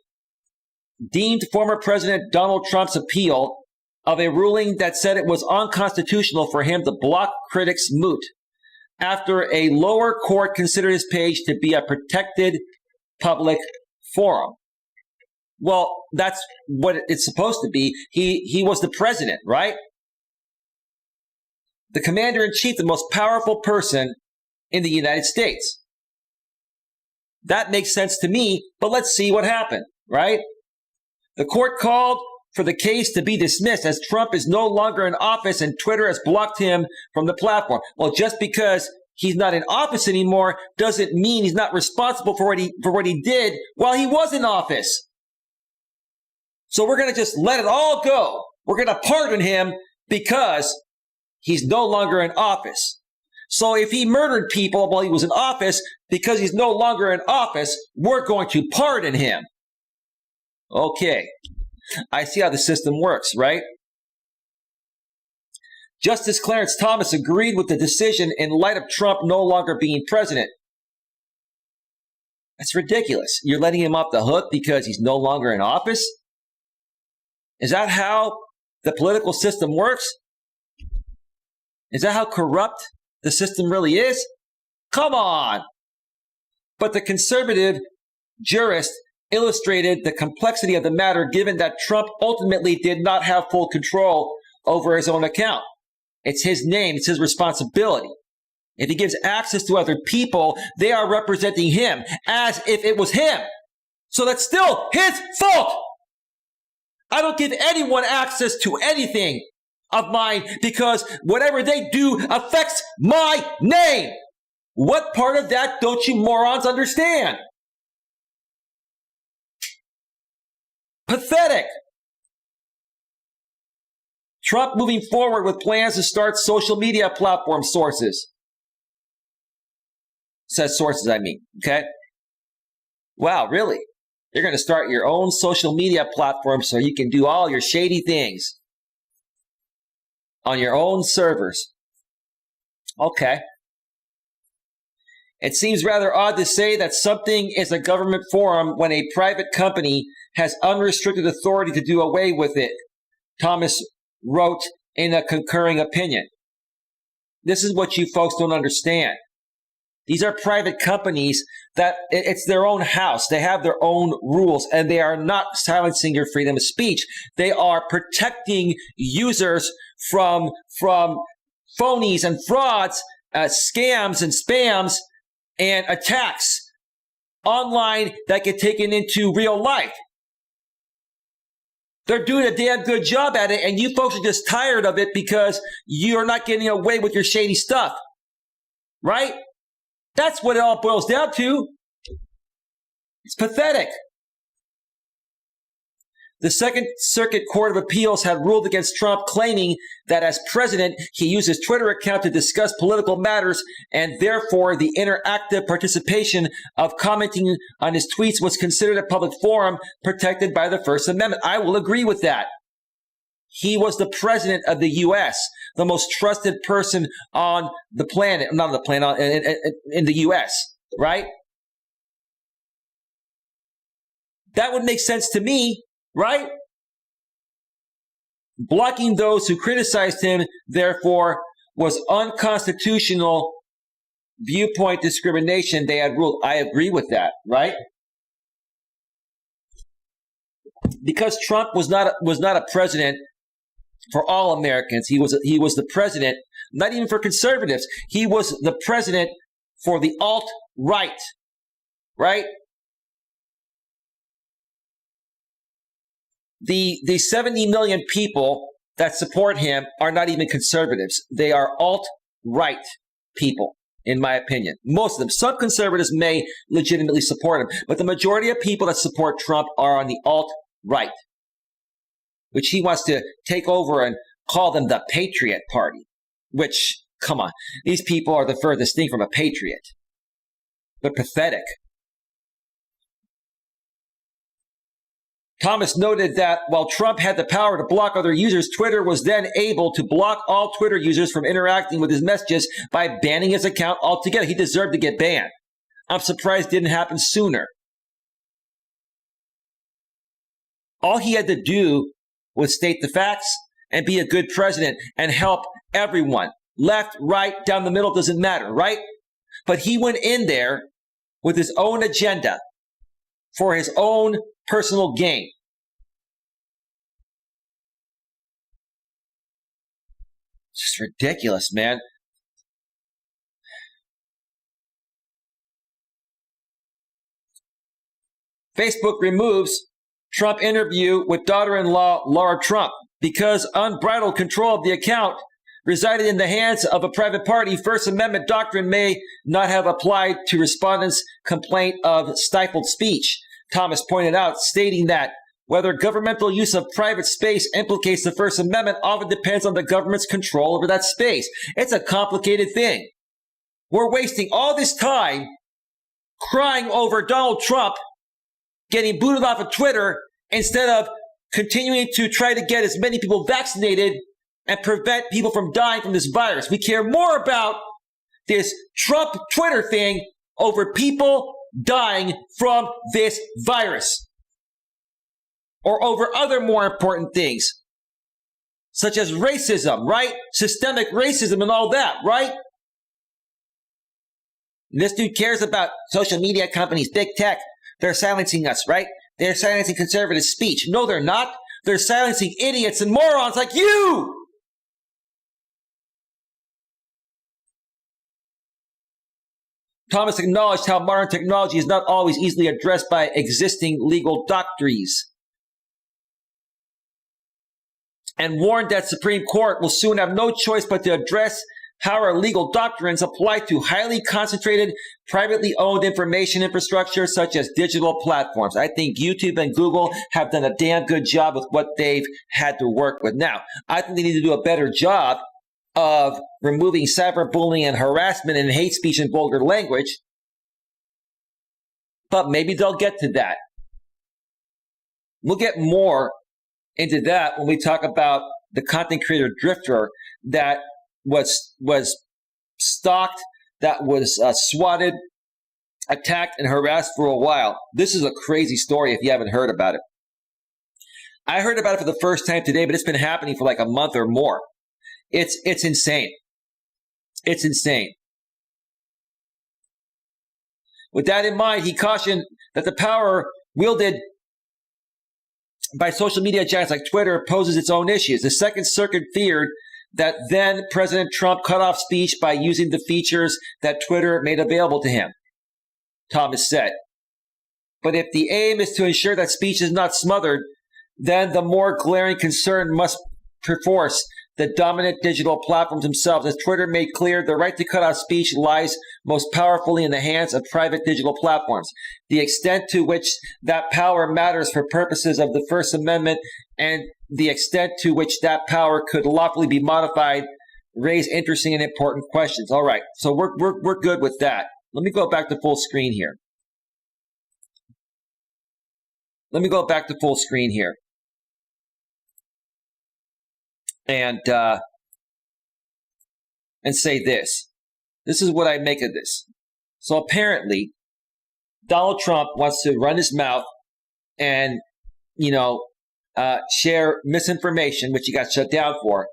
deemed former President Donald Trump's appeal of a ruling that said it was unconstitutional for him to block critics moot after a lower court considered his page to be a protected public forum. Well, that's what it's supposed to be. He was the president, right? The commander-in-chief, the most powerful person in the United States. That makes sense to me, but let's see what happened, right? The court called for the case to be dismissed as Trump is no longer in office and Twitter has blocked him from the platform. Well, just because he's not in office anymore doesn't mean he's not responsible for what he did while he was in office. So we're going to just let it all go. We're going to pardon him because he's no longer in office. So if he murdered people while he was in office, because he's no longer in office, we're going to pardon him. Okay. I see how the system works, right? Justice Clarence Thomas agreed with the decision in light of Trump no longer being president. That's ridiculous. You're letting him off the hook because he's no longer in office? Is that how the political system works? Is that how corrupt the system really is? Come on. But the conservative jurist illustrated the complexity of the matter given that Trump ultimately did not have full control over his own account. It's his name. It's his responsibility. If he gives access to other people, they are representing him as if it was him. So that's still his fault. I don't give anyone access to anything of mine because whatever they do affects my name. What part of that don't you morons understand? Pathetic. Trump moving forward with plans to start social media platform sources. Says sources, I mean, okay? Wow, really? You're going to start your own social media platform so you can do all your shady things on your own servers. Okay. It seems rather odd to say that something is a government forum when a private company has unrestricted authority to do away with it, Thomas wrote in a concurring opinion. This is what you folks don't understand. These are private companies that it's their own house. They have their own rules, and they are not silencing your freedom of speech. They are protecting users from phonies and frauds, scams and spams, and attacks online that get taken into real life. They're doing a damn good job at it, and you folks are just tired of it because you're not getting away with your shady stuff. Right? That's what it all boils down to. It's pathetic. The Second Circuit Court of Appeals had ruled against Trump, claiming that as president, he used his Twitter account to discuss political matters, and therefore the interactive participation of commenting on his tweets was considered a public forum protected by the First Amendment. I will agree with that. He was the president of the U.S., the most trusted person on the planet, not on the planet, in the U.S., right? That would make sense to me, right? Blocking those who criticized him, therefore, was unconstitutional viewpoint discrimination. They had ruled. I agree with that, right? Because Trump was not a president for all Americans. He was the president, not even for conservatives. He was the president for the alt-right, right? The 70 million people that support him are not even conservatives. They are alt-right people, in my opinion. Most of them. Some conservatives may legitimately support him, but the majority of people that support Trump are on the alt-right, which he wants to take over and call them the Patriot Party, which, come on, these people are the furthest thing from a patriot. They're pathetic. Thomas noted that while Trump had the power to block other users, Twitter was then able to block all Twitter users from interacting with his messages by banning his account altogether. He deserved to get banned. I'm surprised it didn't happen sooner. All he had to do was state the facts and be a good president and help everyone. Left, right, down the middle, doesn't matter, right? But he went in there with his own agenda for his own personal gain. It's just ridiculous, man. Facebook removes Trump interview with daughter-in-law Laura Trump because unbridled control of the account resided in the hands of a private party. First Amendment doctrine may not have applied to respondents' complaint of stifled speech, Thomas pointed out, stating that whether governmental use of private space implicates the First Amendment often depends on the government's control over that space. It's a complicated thing. We're wasting all this time crying over Donald Trump getting booted off of Twitter instead of continuing to try to get as many people vaccinated and prevent people from dying from this virus. We care more about this Trump Twitter thing over people dying from this virus, or over other more important things, such as racism, right? Systemic racism and all that, right? This dude cares about social media companies, big tech. They're silencing us, right? They're silencing conservative speech. No, they're not. They're silencing idiots and morons like you. Thomas acknowledged how modern technology is not always easily addressed by existing legal doctrines, and warned that Supreme Court will soon have no choice but to address how our legal doctrines apply to highly concentrated, privately owned information infrastructure such as digital platforms. I think YouTube and Google have done a damn good job with what they've had to work with. Now, I think they need to do a better job of removing cyberbullying and harassment and hate speech and vulgar language, but maybe they'll get to that. We'll get more into that when we talk about the content creator Drifter that was stalked that was swatted, attacked, and harassed for a while. This is a crazy story if you haven't heard about it. I heard about it for the first time today, but it's been happening for like a month or more. It's insane. It's insane. With that in mind, he cautioned that the power wielded by social media giants like Twitter poses its own issues. The Second Circuit feared that then President Trump cut off speech by using the features that Twitter made available to him, Thomas said. But if the aim is to ensure that speech is not smothered, then the more glaring concern must perforce the dominant digital platforms themselves. As Twitter made clear, the right to cut off speech lies most powerfully in the hands of private digital platforms. The extent to which that power matters for purposes of the First Amendment and the extent to which that power could lawfully be modified raise interesting and important questions. All right, so we're good with that. Let me go back to full screen here. And say this. This is what I make of this. So apparently, Donald Trump wants to run his mouth and, share misinformation, which he got shut down for.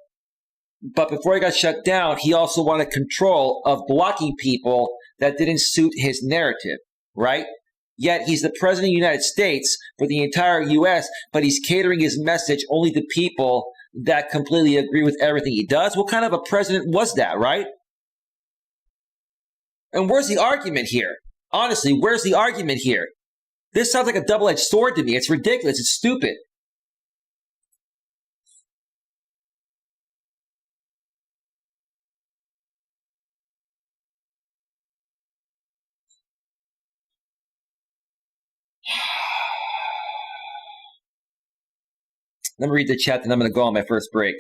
But before he got shut down, he also wanted control of blocking people that didn't suit his narrative, right? Yet he's the president of the United States for the entire U.S., but he's catering his message only to people that completely agree with everything he does. What kind of a president was that, right? And where's the argument here? Honestly, where's the argument here? This sounds like a double-edged sword to me. It's ridiculous. It's stupid. Let me read the chat, then I'm going to go on my first break.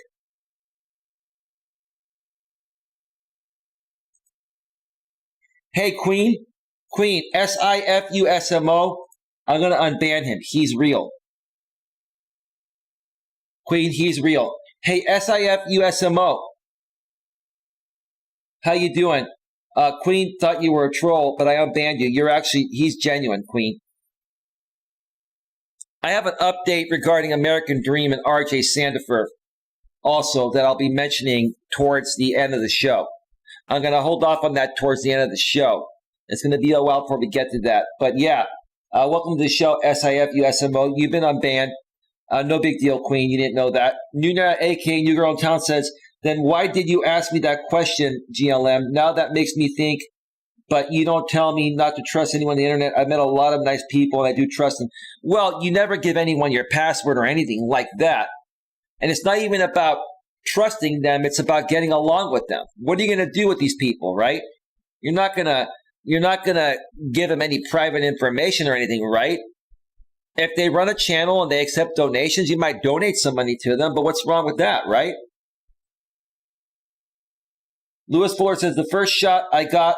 Hey, Queen, SIFUSMO, I'm going to unban him. He's real. Queen, he's real. Hey, SIFUSMO, how you doing? Queen thought you were a troll, but I unbanned you. He's genuine, Queen. I have an update regarding American Dream and RJ Sandifer also that I'll be mentioning towards the end of the show. I'm going to hold off on that towards the end of the show. It's going to be a while before we get to that. But yeah, welcome to the show, SIFUSMO. You've been unbanned. No big deal, Queen. You didn't know that. Nuna, a.k.a. New Girl in Town, says, then why did you ask me that question, GLM? Now that makes me think, but you don't tell me not to trust anyone on the internet. I've met a lot of nice people, and I do trust them. Well, you never give anyone your password or anything like that. And it's not even about trusting them. It's about getting along with them. What are you going to do with these people, right? You're not going to give them any private information or anything, right? If they run a channel and they accept donations, you might donate some money to them, but what's wrong with that, right? Lewis Fuller says, the first shot I got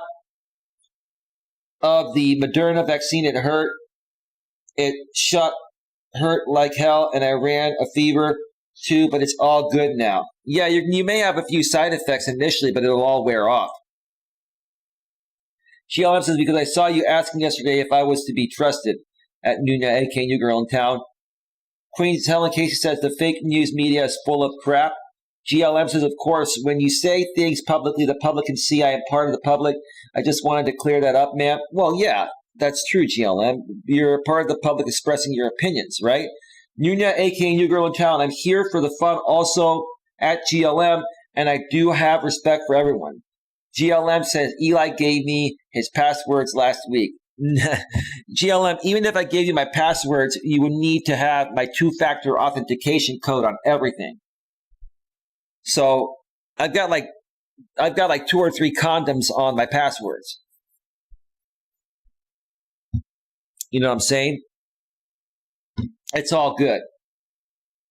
of the Moderna vaccine, it hurt. It hurt like hell, and I ran a fever too, but it's all good now. Yeah, you may have a few side effects initially, but it'll all wear off. GLM says, because I saw you asking yesterday if I was to be trusted at Nuna, a.k.a. New Girl in Town. Queen's Helen Casey says, the fake news media is full of crap. GLM says, of course, when you say things publicly, the public can see I am part of the public. I just wanted to clear that up, ma'am. Well, yeah, that's true, GLM. You're a part of the public expressing your opinions, right? Nuna, a.k.a. New Girl in Town, I'm here for the fun also at GLM, and I do have respect for everyone. GLM says, Eli gave me his passwords last week. GLM, even if I gave you my passwords, you would need to have my two-factor authentication code on everything. So I've got like 2 or 3 condoms on my passwords. You know what I'm saying? It's all good.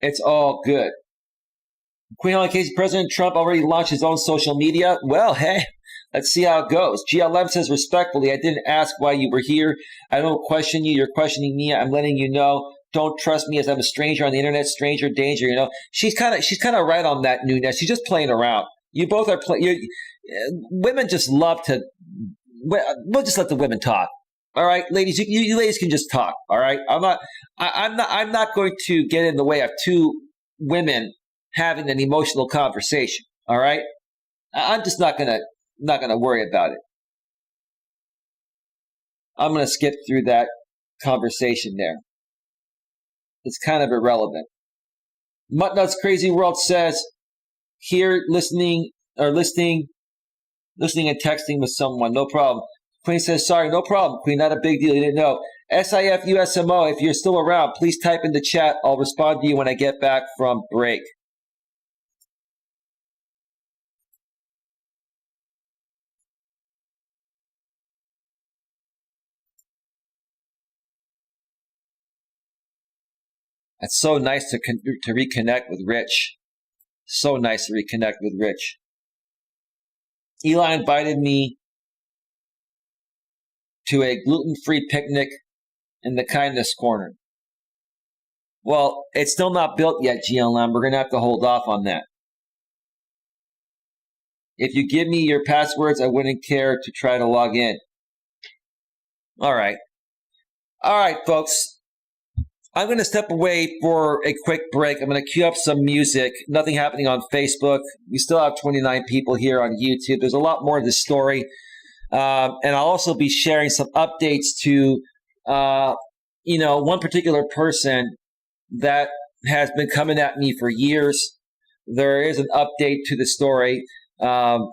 It's all good. Queen Helen Casey, President Trump already launched his own social media. Well, hey, let's see how it goes. GLM says, respectfully, I didn't ask why you were here. I don't question you. You're questioning me. I'm letting you know. Don't trust me as I'm a stranger on the internet. Stranger danger. You know, she's kind of right on that, Nunes. She's just playing around. You both are women just love to. We'll just let the women talk. All right, ladies, you ladies can just talk. All right, I'm not going to get in the way of two women having an emotional conversation. All right, I'm just not gonna worry about it. I'm gonna skip through that conversation there. It's kind of irrelevant. Muttnuts Crazy World says, here listening and texting with someone, no problem. Queen says, sorry, no problem, Queen, not a big deal, you didn't know. SIFUSMO, if you're still around, please type in the chat. I'll respond to you when I get back from break. It's so nice to reconnect with Rich. So nice to reconnect with Rich. Eli invited me to a gluten-free picnic in the Kindness Corner. Well, it's still not built yet, GLM. We're going to have to hold off on that. If you give me your passwords, I wouldn't care to try to log in. All right. All right, folks. I'm going to step away for a quick break. I'm going to cue up some music. Nothing happening on Facebook. We still have 29 people here on YouTube. There's a lot more to this story. And I'll also be sharing some updates to, one particular person that has been coming at me for years. There is an update to the story. So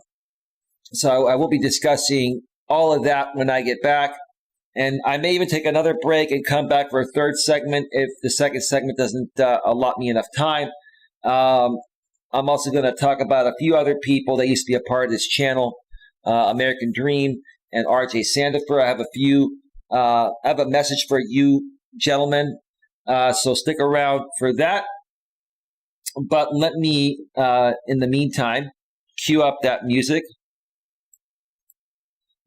I will be discussing all of that when I get back. And I may even take another break and come back for a third segment if the second segment doesn't allot me enough time. I'm also going to talk about a few other people that used to be a part of this channel, American Dream and RJ Sandifer. I have a message for you, gentlemen. So stick around for that. But let me, in the meantime, cue up that music.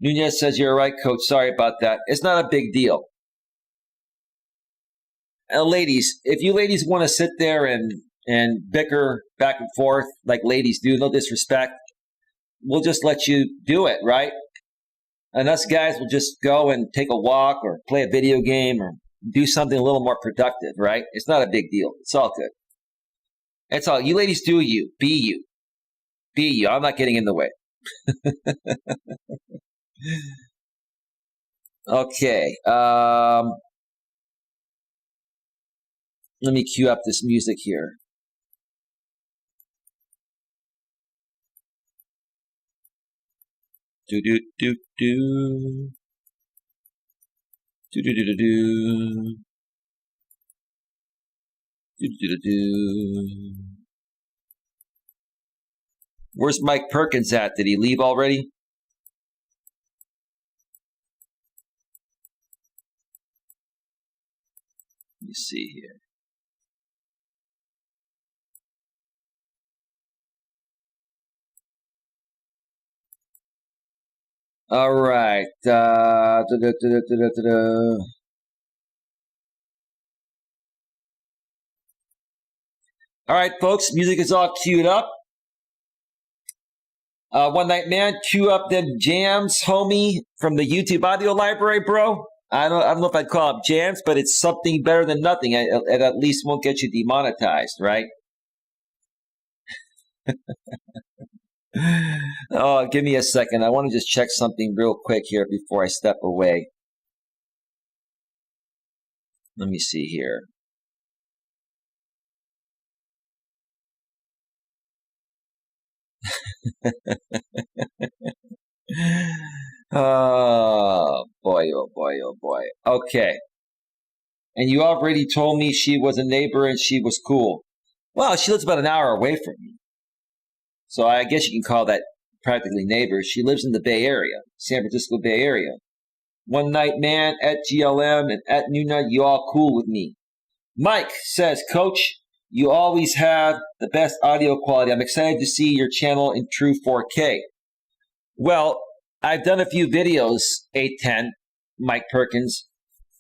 Nunez says, you're right, Coach. Sorry about that. It's not a big deal. Ladies, if you ladies want to sit there and bicker back and forth like ladies do, no disrespect, we'll just let you do it, right? And us guys will just go and take a walk or play a video game or do something a little more productive, right? It's not a big deal. It's all good. It's all. You ladies do you. Be you. Be you. I'm not getting in the way. Okay. Let me cue up this music here. Do do do do. Do do do do do. Do do do do. Where's Mike Perkins at? Did he leave already? Let me see here. All right. All right, folks. Music is all queued up. One Night Man, cue up them jams, homie, from the YouTube audio library, bro. I don't know if I'd call it jams, but it's something better than nothing. It at least won't get you demonetized, right? Oh, give me a second. I want to just check something real quick here before I step away. Let me see here. Oh, boy, oh, boy, oh, boy. Okay. And you already told me she was a neighbor and she was cool. Well, she lives about an hour away from me. So I guess you can call that practically neighbors. She lives in the Bay Area, San Francisco Bay Area. One Night Man at GLM and at Nuna, you all cool with me. Mike says, Coach, you always have the best audio quality. I'm excited to see your channel in true 4K. Well, I've done a few videos, 810, Mike Perkins,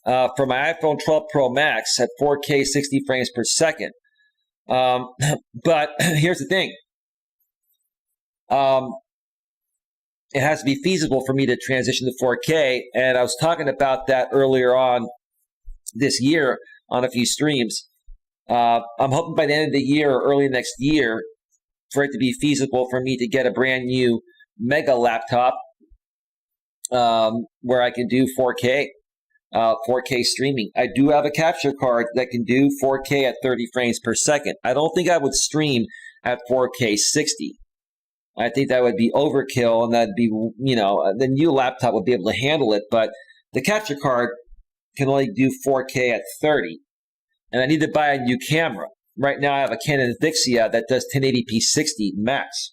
for my iPhone 12 Pro Max at 4K 60 frames per second. But here's the thing. it has to be feasible for me to transition to 4K. And I was talking about that earlier on this year on a few streams. I'm hoping by the end of the year or early next year for it to be feasible for me to get a brand new mega laptop where I can do 4K streaming. I do have a capture card that can do 4K at 30 frames per second. I don't think I would stream at 4K 60. I think that would be overkill, and that'd be, the new laptop would be able to handle it, but the capture card can only do 4K at 30. And I need to buy a new camera. Right now I have a Canon Vixia that does 1080p 60 max.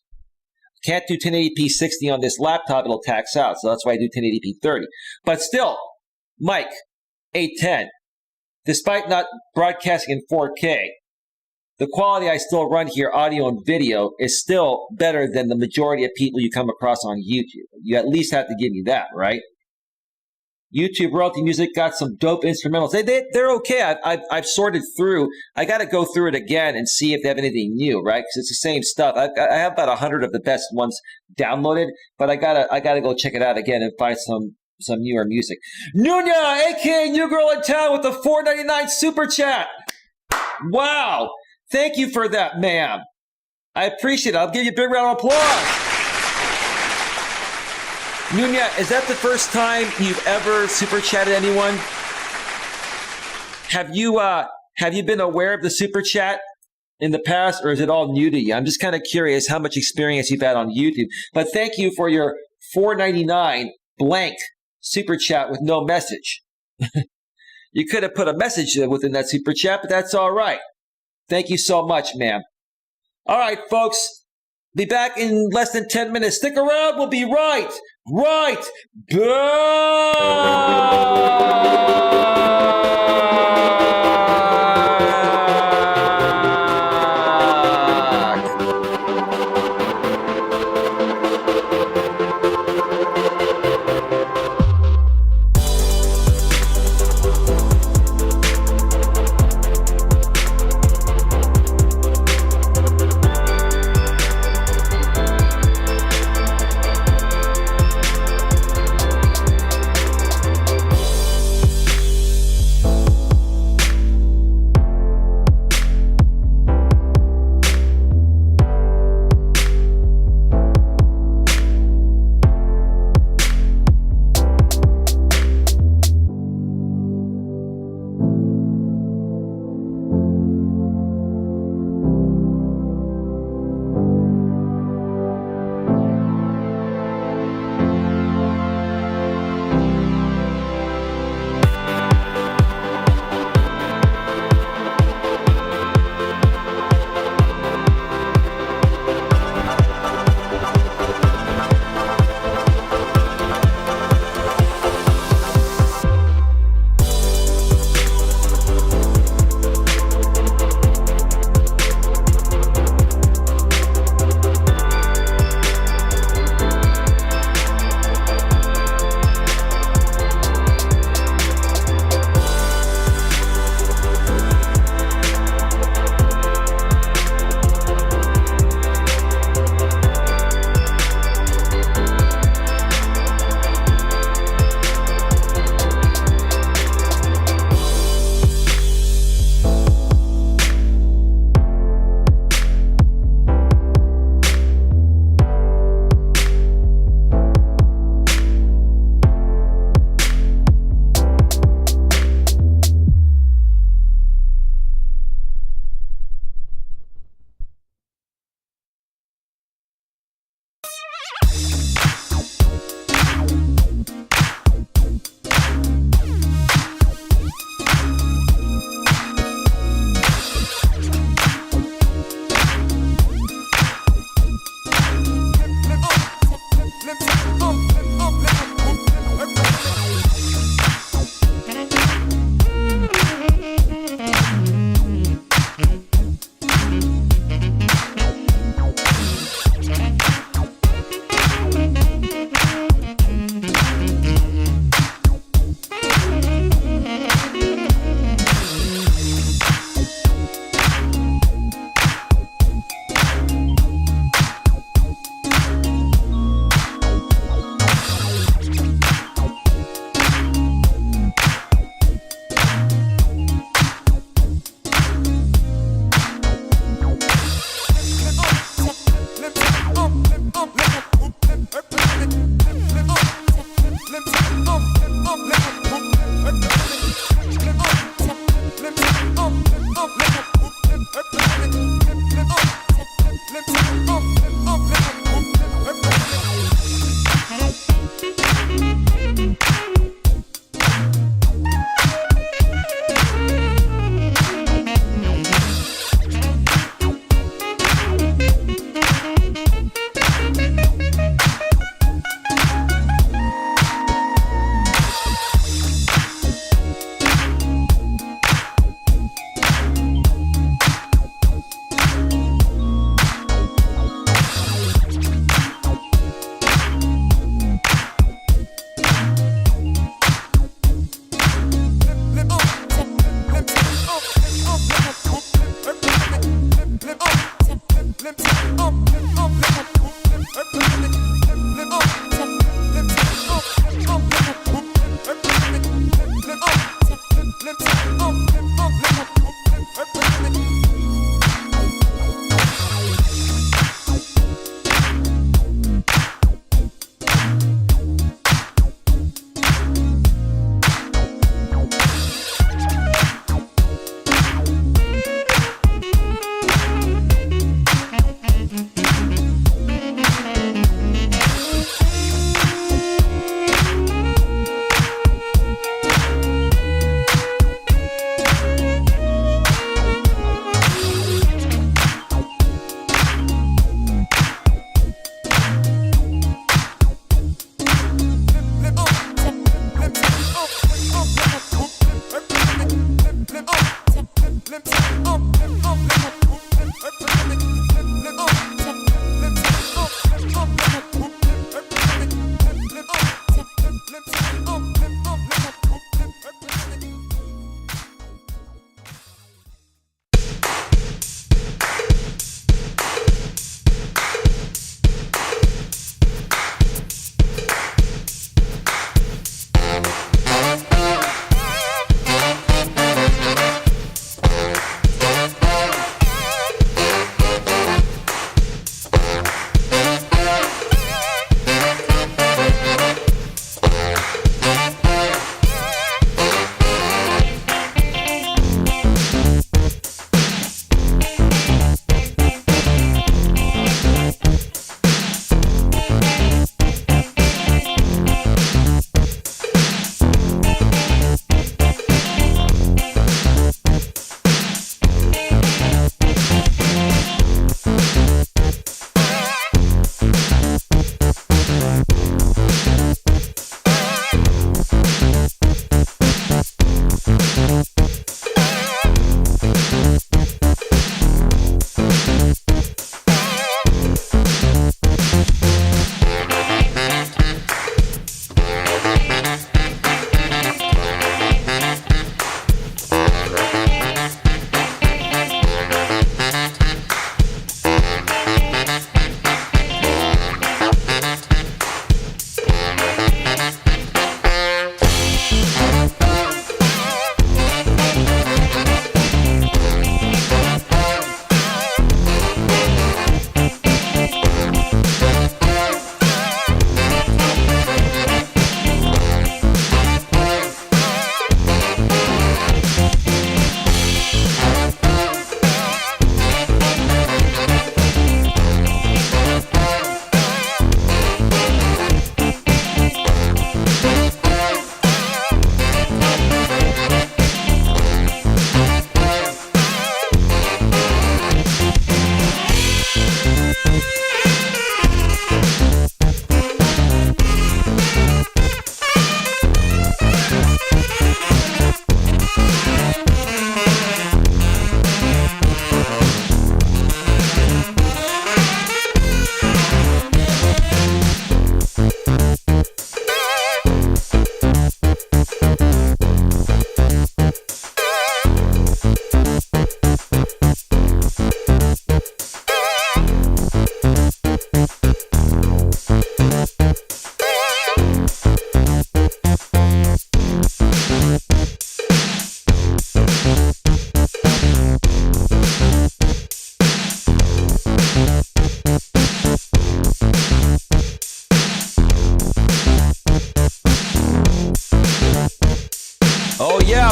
Can't do 1080p 60 on this laptop, it'll tax out, so that's why I do 1080p 30. But still, Mike, 810, despite not broadcasting in 4K, the quality I still run here, audio and video, is still better than the majority of people you come across on YouTube. You at least have to give me that, right? YouTube Royalty Music got some dope instrumentals. They're okay. I've sorted through. I got to go through it again and see if they have anything new, right? Because it's the same stuff. I have about 100 of the best ones downloaded, but I gotta go check it out again and find some newer music. Nunya, aka New Girl in Town, with the $4.99 super chat. Wow. Thank you for that, ma'am. I appreciate it. I'll give you a big round of applause. Nunya, is that the first time you've ever super chatted anyone? Have you been aware of the super chat in the past, or is it all new to you? I'm just kind of curious how much experience you've had on YouTube. But thank you for your $4.99 blank super chat with no message. You could have put a message within that super chat, but that's all right. Thank you so much, ma'am. All right, folks. Be back in less than 10 minutes. Stick around. We'll be right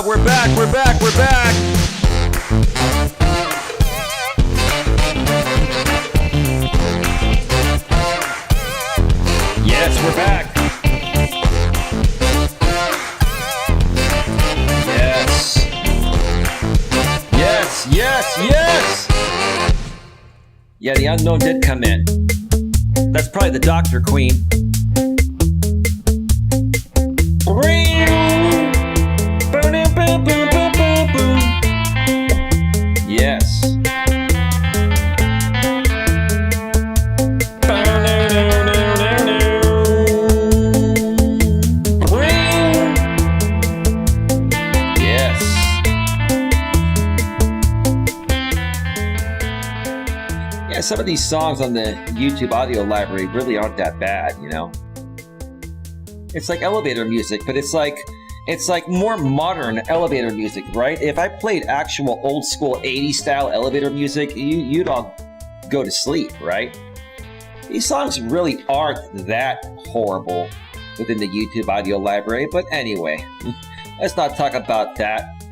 We're back. Yes, we're back. Yes. Yeah, the unknown did come in. That's probably the doctor, Queen. Yes. Yeah, some of these songs on the YouTube audio library really aren't that bad, you know? It's like elevator music, but it's like more modern elevator music, right? If I played actual old school 80s style elevator music, you'd all go to sleep, right? These songs really aren't that horrible within the YouTube audio library, but anyway, let's not talk about that.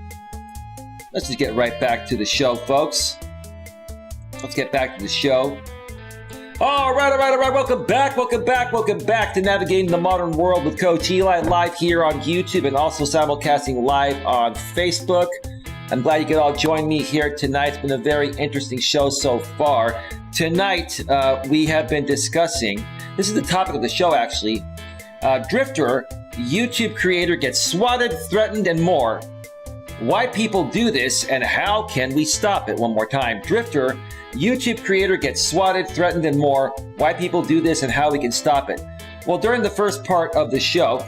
Let's just get right back to the show, folks. Let's get back to the show. All right. Welcome back to Navigating the Modern World with Coach Eli, live here on YouTube and also simulcasting live on Facebook. I'm glad you could all join me here tonight. It's been a very interesting show so far. Tonight, we have been discussing, this is the topic of the show actually, Drifter, YouTube creator gets swatted, threatened, and more. Why people do this and how can we stop it? One more time. Drifter, YouTube creator gets swatted, threatened, and more. Why people do this and how we can stop it. Well, during the first part of the show,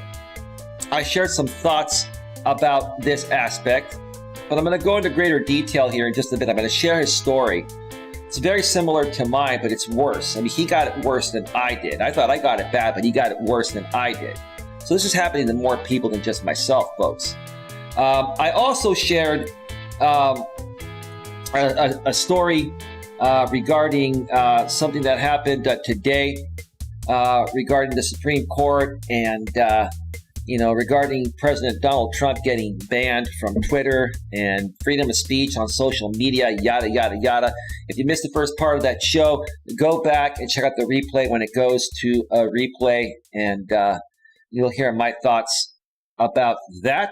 I shared some thoughts about this aspect, but I'm going to go into greater detail here in just a bit. I'm going to share his story. It's very similar to mine, but it's worse. I mean, he got it worse than I did. I thought I got it bad, but he got it worse than I did. So this is happening to more people than just myself, folks. I also shared a story regarding something that happened today regarding the Supreme Court and, regarding President Donald Trump getting banned from Twitter and freedom of speech on social media, yada, yada, yada. If you missed the first part of that show, go back and check out the replay when it goes to a replay, and you'll hear my thoughts about that.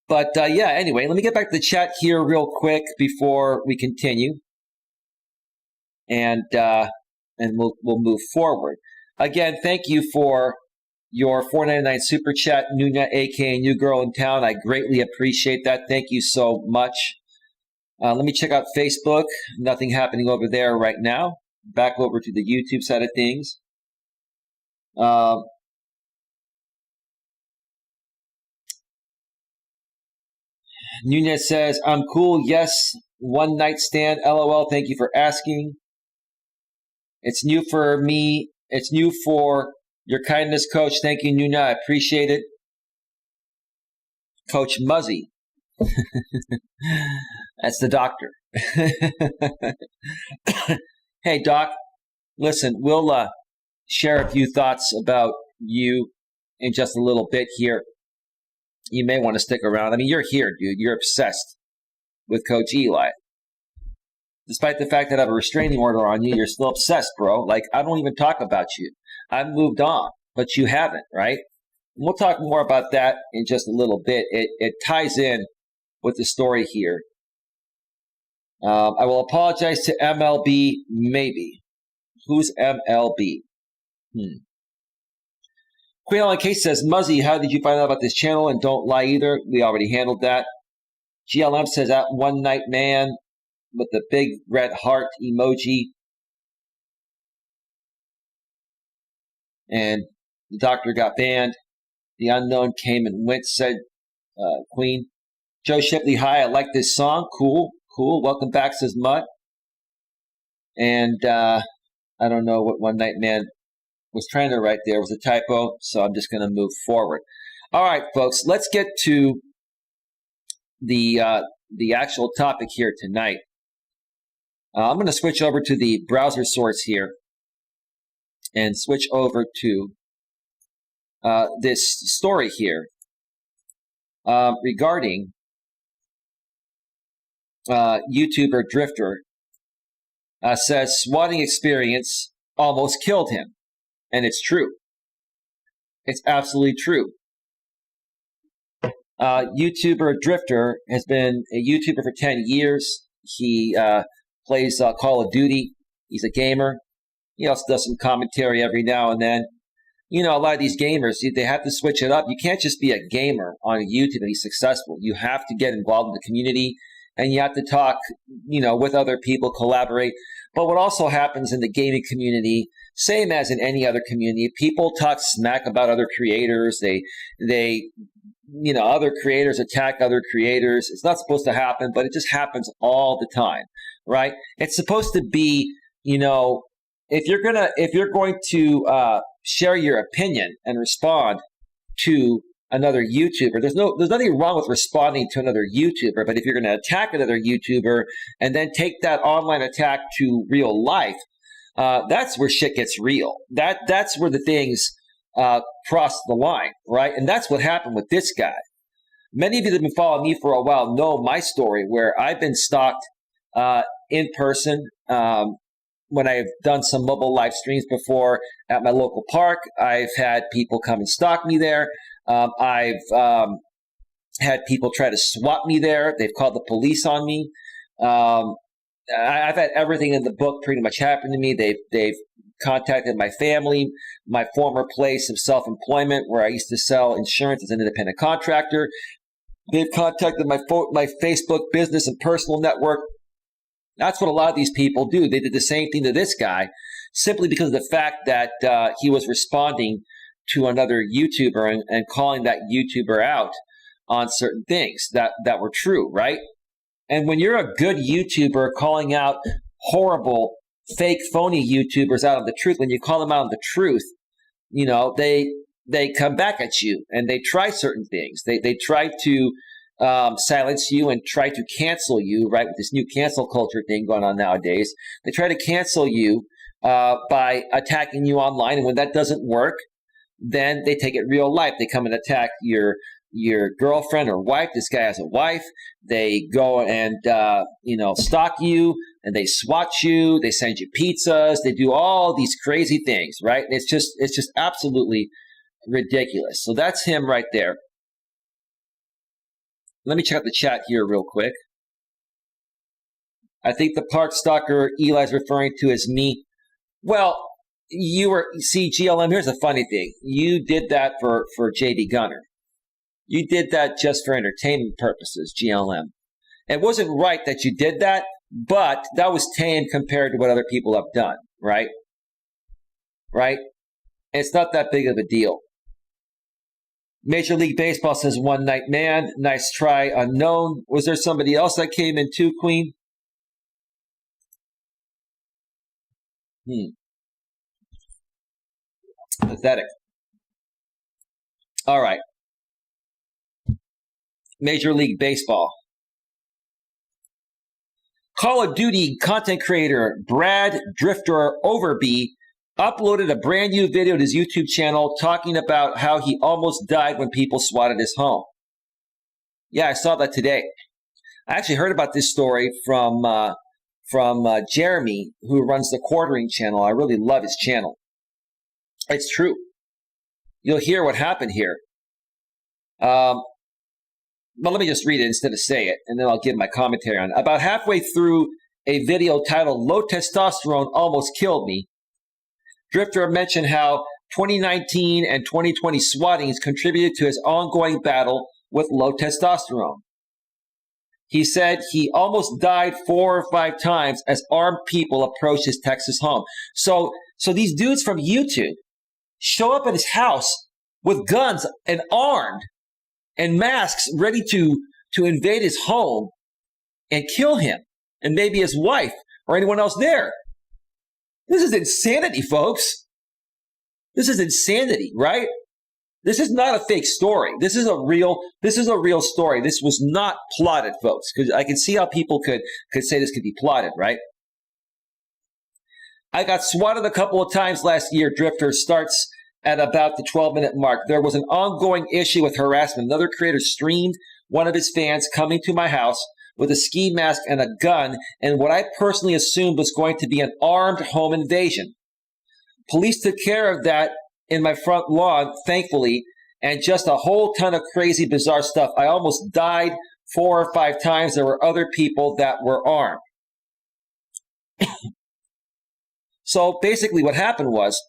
But anyway, let me get back to the chat here real quick before we continue, and we'll move forward. Again, thank you for your $4.99 super chat, Nuna, aka New Girl in Town. I greatly appreciate that. Thank you so much. Let me check out Facebook. Nothing happening over there right now. Back over to the YouTube side of things. Nunez says, I'm cool. Yes. One night stand. LOL. Thank you for asking. It's new for me. It's new for your kindness, Coach. Thank you, Nuna. I appreciate it. Coach Muzzy. That's the doctor. Hey, Doc. Listen, we'll share a few thoughts about you in just a little bit here. You may want to stick around. I mean, you're here, dude. You're obsessed with Coach Eli. Despite the fact that I have a restraining order on you, you're still obsessed, bro. Like, I don't even talk about you. I've moved on, but you haven't, right? And we'll talk more about that in just a little bit. It ties in with the story here. I will apologize to MLB, maybe. Who's MLB? Queen Ellen Case says, Muzzy, how did you find out about this channel? And don't lie either. We already handled that. GLM says, that one night man with the big red heart emoji. And the doctor got banned. The unknown came and went, said Queen. Joe Shipley, hi, I like this song. Cool. Welcome back, says Mutt. And I don't know what one night man was trying to write there. It was a typo, so I'm just going to move forward. All right, folks, let's get to the actual topic here tonight. I'm going to switch over to the browser source here and switch over to this story here. regarding YouTuber Drifter. Says swatting experience almost killed him. And it's true. It's absolutely true. YouTuber Drifter has been a YouTuber for 10 years. He plays Call of Duty. He's a gamer. He also does some commentary every now and then. You know, a lot of these gamers, they have to switch it up. You can't just be a gamer on YouTube and be successful. You have to get involved in the community, and you have to talk, you know, with other people, collaborate. But what also happens in the gaming community, same as in any other community, people talk smack about other creators. They you know, other creators attack other creators. It's not supposed to happen, but it just happens all the time, right? It's supposed to be, you know, if you're going to share your opinion and respond to another YouTuber, there's nothing wrong with responding to another YouTuber, but if you're going to attack another YouTuber and then take that online attack to real life, that's where shit gets real. That's where the things cross the line, right? And that's what happened with this guy. Many of you that have been following me for a while know my story, where I've been stalked in person when I've done some mobile live streams before at my local park. I've had people come and stalk me there. I've had people try to swat me there. They've called the police on me. I've had everything in the book pretty much happen to me. They've contacted my family, my former place of self-employment where I used to sell insurance as an independent contractor. They've contacted my Facebook business and personal network. That's what a lot of these people do. They did the same thing to this guy simply because of the fact that he was responding to another YouTuber and calling that YouTuber out on certain things that were true, right? And when you're a good YouTuber calling out horrible, fake, phony YouTubers out on the truth, when you call them out on the truth, you know, they come back at you and they try certain things. They try to silence you and try to cancel you, right? With this new cancel culture thing going on nowadays, they try to cancel you by attacking you online. And when that doesn't work, then they take it real life. They come and attack your girlfriend or wife. This guy has a wife. They go and stalk you, and they swat you. They send you pizzas. They do all these crazy things, right? And it's just absolutely ridiculous. So that's him right there. Let me check out the chat here real quick. I think the park stalker Eli is referring to as me. Well, GLM, here's the funny thing. You did that for JD Gunner. You did that just for entertainment purposes, GLM. It wasn't right that you did that, but that was tame compared to what other people have done, right? Right? It's not that big of a deal. Major League Baseball says one night man. Nice try, unknown. Was there somebody else that came in too, Queen? Pathetic. All right. Major League Baseball. Call of Duty content creator Brad Drifter Overby uploaded a brand new video to his YouTube channel talking about how he almost died when people swatted his home. Yeah, I saw that today. I actually heard about this story from Jeremy, who runs the Quartering channel. I really love his channel. It's true. You'll hear what happened here. But let me just read it instead of say it, and then I'll give my commentary on it. About halfway through a video titled Low Testosterone Almost Killed Me, Drifter mentioned how 2019 and 2020 swattings contributed to his ongoing battle with low testosterone. He said he almost died 4 or 5 times as armed people approached his Texas home. So these dudes from YouTube show up at his house with guns and armed and masks ready to invade his home and kill him and maybe his wife or anyone else there. This is insanity, folks. This is insanity, right? This is not a fake story. This is a real story. This was not plotted, folks, because I can see how people could say this could be plotted, right? I got swatted a couple of times last year. Drifter starts at about the 12-minute mark. There was an ongoing issue with harassment. Another creator streamed one of his fans coming to my house with a ski mask and a gun and what I personally assumed was going to be an armed home invasion. Police took care of that in my front lawn, thankfully, and just a whole ton of crazy, bizarre stuff. I almost died 4 or 5 times. There were other people that were armed. So basically what happened was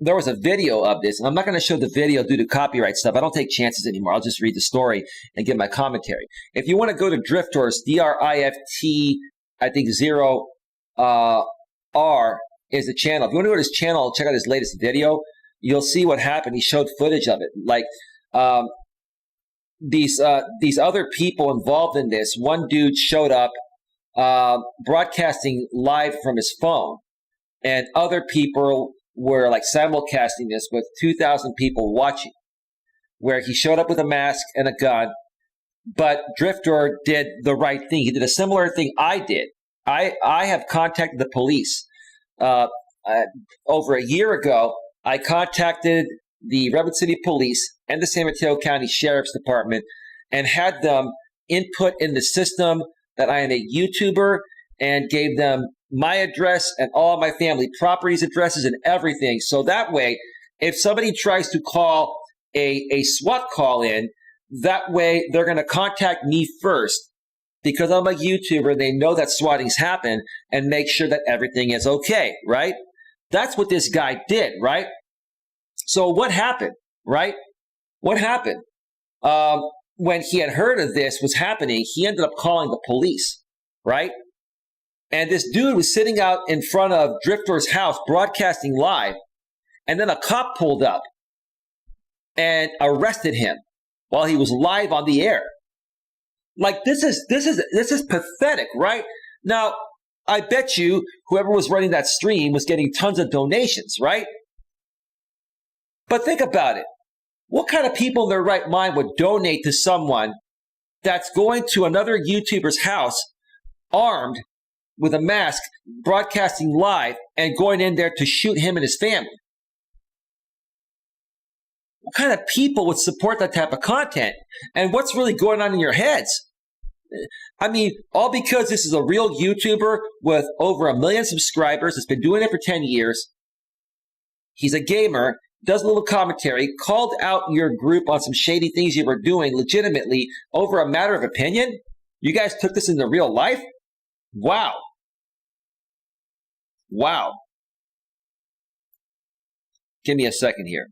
there was a video of this, and I'm not going to show the video due to copyright stuff. I don't take chances anymore. I'll just read the story and give my commentary. If you want to go to Driftors, D-R-I-F-T, I think 0 R is the channel. If you want to go to his channel, check out his latest video. You'll see what happened. He showed footage of it. Like these other people involved in this. One dude showed up broadcasting live from his phone, and other people were like simulcasting this with 2,000 people watching, where he showed up with a mask and a gun. But Drifter did the right thing. He did a similar thing I did. I have contacted the police. Over a year ago, I contacted the Redwood City Police and the San Mateo County Sheriff's Department and had them input in the system that I am a YouTuber and gave them my address and all my family properties, addresses, and everything. So that way, if somebody tries to call a SWAT call in, that way they're going to contact me first because I'm a YouTuber. They know that swatting's happened and make sure that everything is okay, right? That's what this guy did, right? So what happened, right? What happened? When he had heard of this was happening, he ended up calling the police, right? And this dude was sitting out in front of Drifter's house broadcasting live, and then a cop pulled up and arrested him while he was live on the air. Like this is pathetic, right? Now, I bet you whoever was running that stream was getting tons of donations, right? But think about it. What kind of people in their right mind would donate to someone that's going to another YouTuber's house armed with a mask, broadcasting live, and going in there to shoot him and his family? What kind of people would support that type of content? And what's really going on in your heads? I mean, all because this is a real YouTuber with over 1 million subscribers that's been doing it for 10 years. He's a gamer, does a little commentary, called out your group on some shady things you were doing legitimately over a matter of opinion? You guys took this into real life? Wow. Wow. Give me a second here.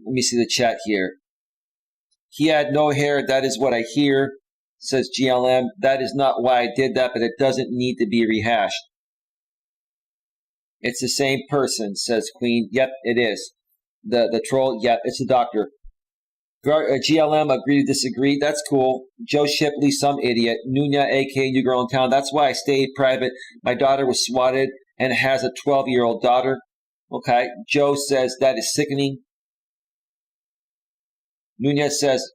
Let me see the chat here. He had no hair. That is what I hear, says GLM. That is not why I did that, but it doesn't need to be rehashed. It's the same person, says Queen. Yep, it is. The troll, yep, it's the doctor. GLM, agree to disagree. That's cool. Joe Shipley, some idiot. Nunya, a.k.a. New Girl in Town. That's why I stayed private. My daughter was swatted and has a 12-year-old daughter. Okay. Joe says that is sickening. Nunez says,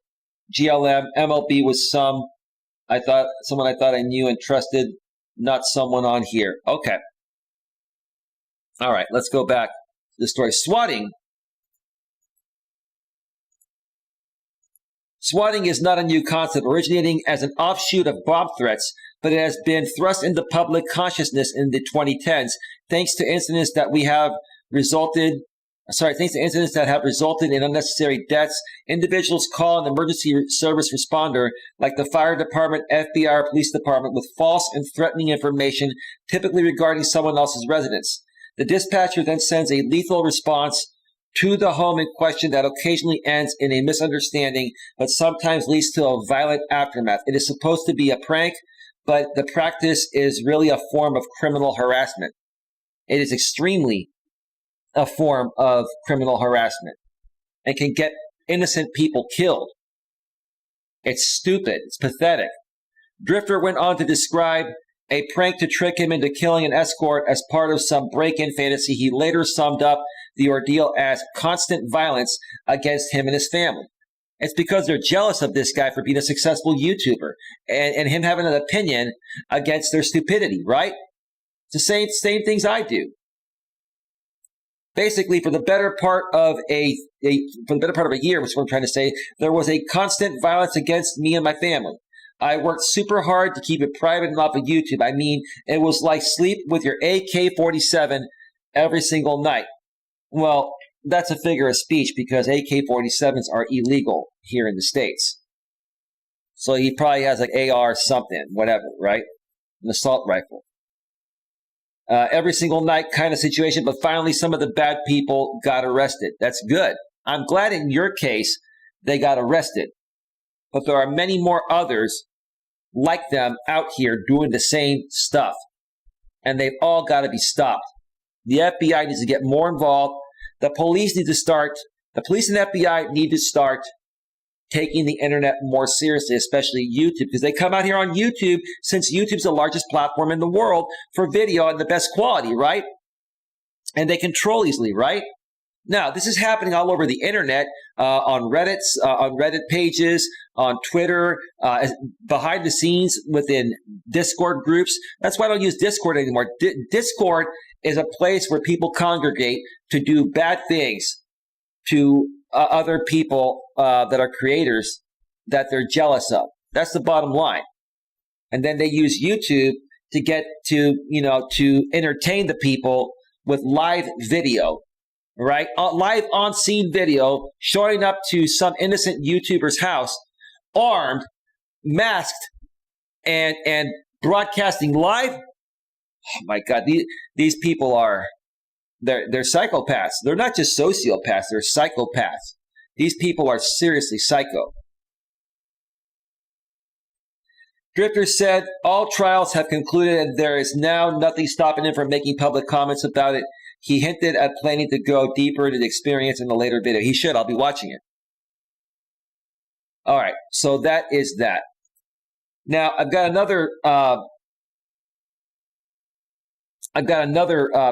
GLM, MLB was someone I thought I knew and trusted, not someone on here. Okay. All right, let's go back to the story. Swatting is not a new concept originating as an offshoot of bomb threats, but it has been thrust into public consciousness in the 2010s thanks to incidents that have resulted in unnecessary deaths. Individuals call an emergency service responder, like the fire department, FBI, or police department, with false and threatening information, typically regarding someone else's residence. The dispatcher then sends a lethal response to the home in question that occasionally ends in a misunderstanding, but sometimes leads to a violent aftermath. It is supposed to be a prank, but the practice is really a form of criminal harassment. It is extremely a form of criminal harassment and can get innocent people killed. It's stupid. It's pathetic. Drifter went on to describe a prank to trick him into killing an escort as part of some break-in fantasy. He later summed up the ordeal as constant violence against him and his family. It's because they're jealous of this guy for being a successful YouTuber and him having an opinion against their stupidity, right? It's the same things I do. Basically, for the better part of a year, which is what I'm trying to say, there was a constant violence against me and my family. I worked super hard to keep it private and off of YouTube. I mean, it was like sleep with your AK-47 every single night. Well, that's a figure of speech because AK-47s are illegal here in the States. So he probably has like AR something, whatever, right? An assault rifle. Every single night kind of situation, but finally some of the bad people got arrested. That's good. I'm glad in your case they got arrested. But there are many more others like them out here doing the same stuff. And they've all got to be stopped. The FBI needs to get more involved. The police and FBI need to start taking the internet more seriously, especially YouTube, because they come out here on YouTube since YouTube's the largest platform in the world for video and the best quality, right? And they control easily, right? Now, this is happening all over the internet, on Reddit pages, on Twitter, behind the scenes within Discord groups. That's why I don't use Discord anymore. Discord is a place where people congregate to do bad things to other people that are creators that they're jealous of. That's the bottom line. And then they use YouTube to get to entertain the people with live video, right? Live on-scene video showing up to some innocent YouTuber's house, armed, masked, and broadcasting live. Oh my God, these people are... They're psychopaths. They're not just sociopaths. They're psychopaths. These people are seriously psycho. Drifter said, all trials have concluded and there is now nothing stopping him from making public comments about it. He hinted at planning to go deeper into the experience in a later video. He should. I'll be watching it. All right. So that is that. Now, I've got another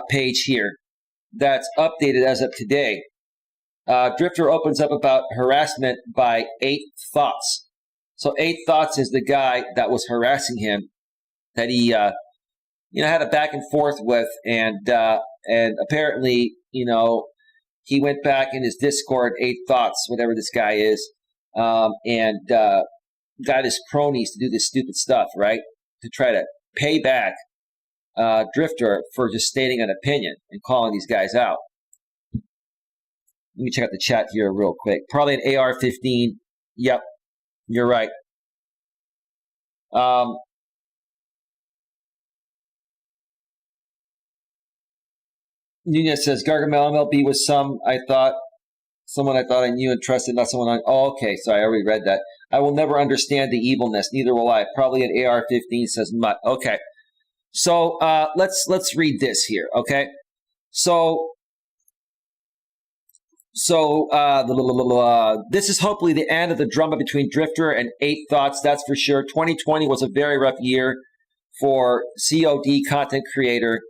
page here that's updated as of today. Drifter opens up about harassment by 8 Thoughts. So 8 Thoughts is the guy that was harassing him, that he had a back and forth with, and apparently he went back in his Discord, 8 Thoughts, whatever this guy is, and got his cronies to do this stupid stuff, right? To try to pay back Drifter for just stating an opinion and calling these guys out. Let me check out the chat here real quick. Probably an AR-15. Yep, you're right. Nunez says, Gargamel MLB was someone I thought I knew and trusted, not someone okay, sorry, I already read that. I will never understand the evilness, neither will I. Probably an AR-15, says Mutt. Okay. So let's read this here, okay? So this is hopefully the end of the drama between Drifter and 8 Thoughts, that's for sure. 2020 was a very rough year for COD content creator,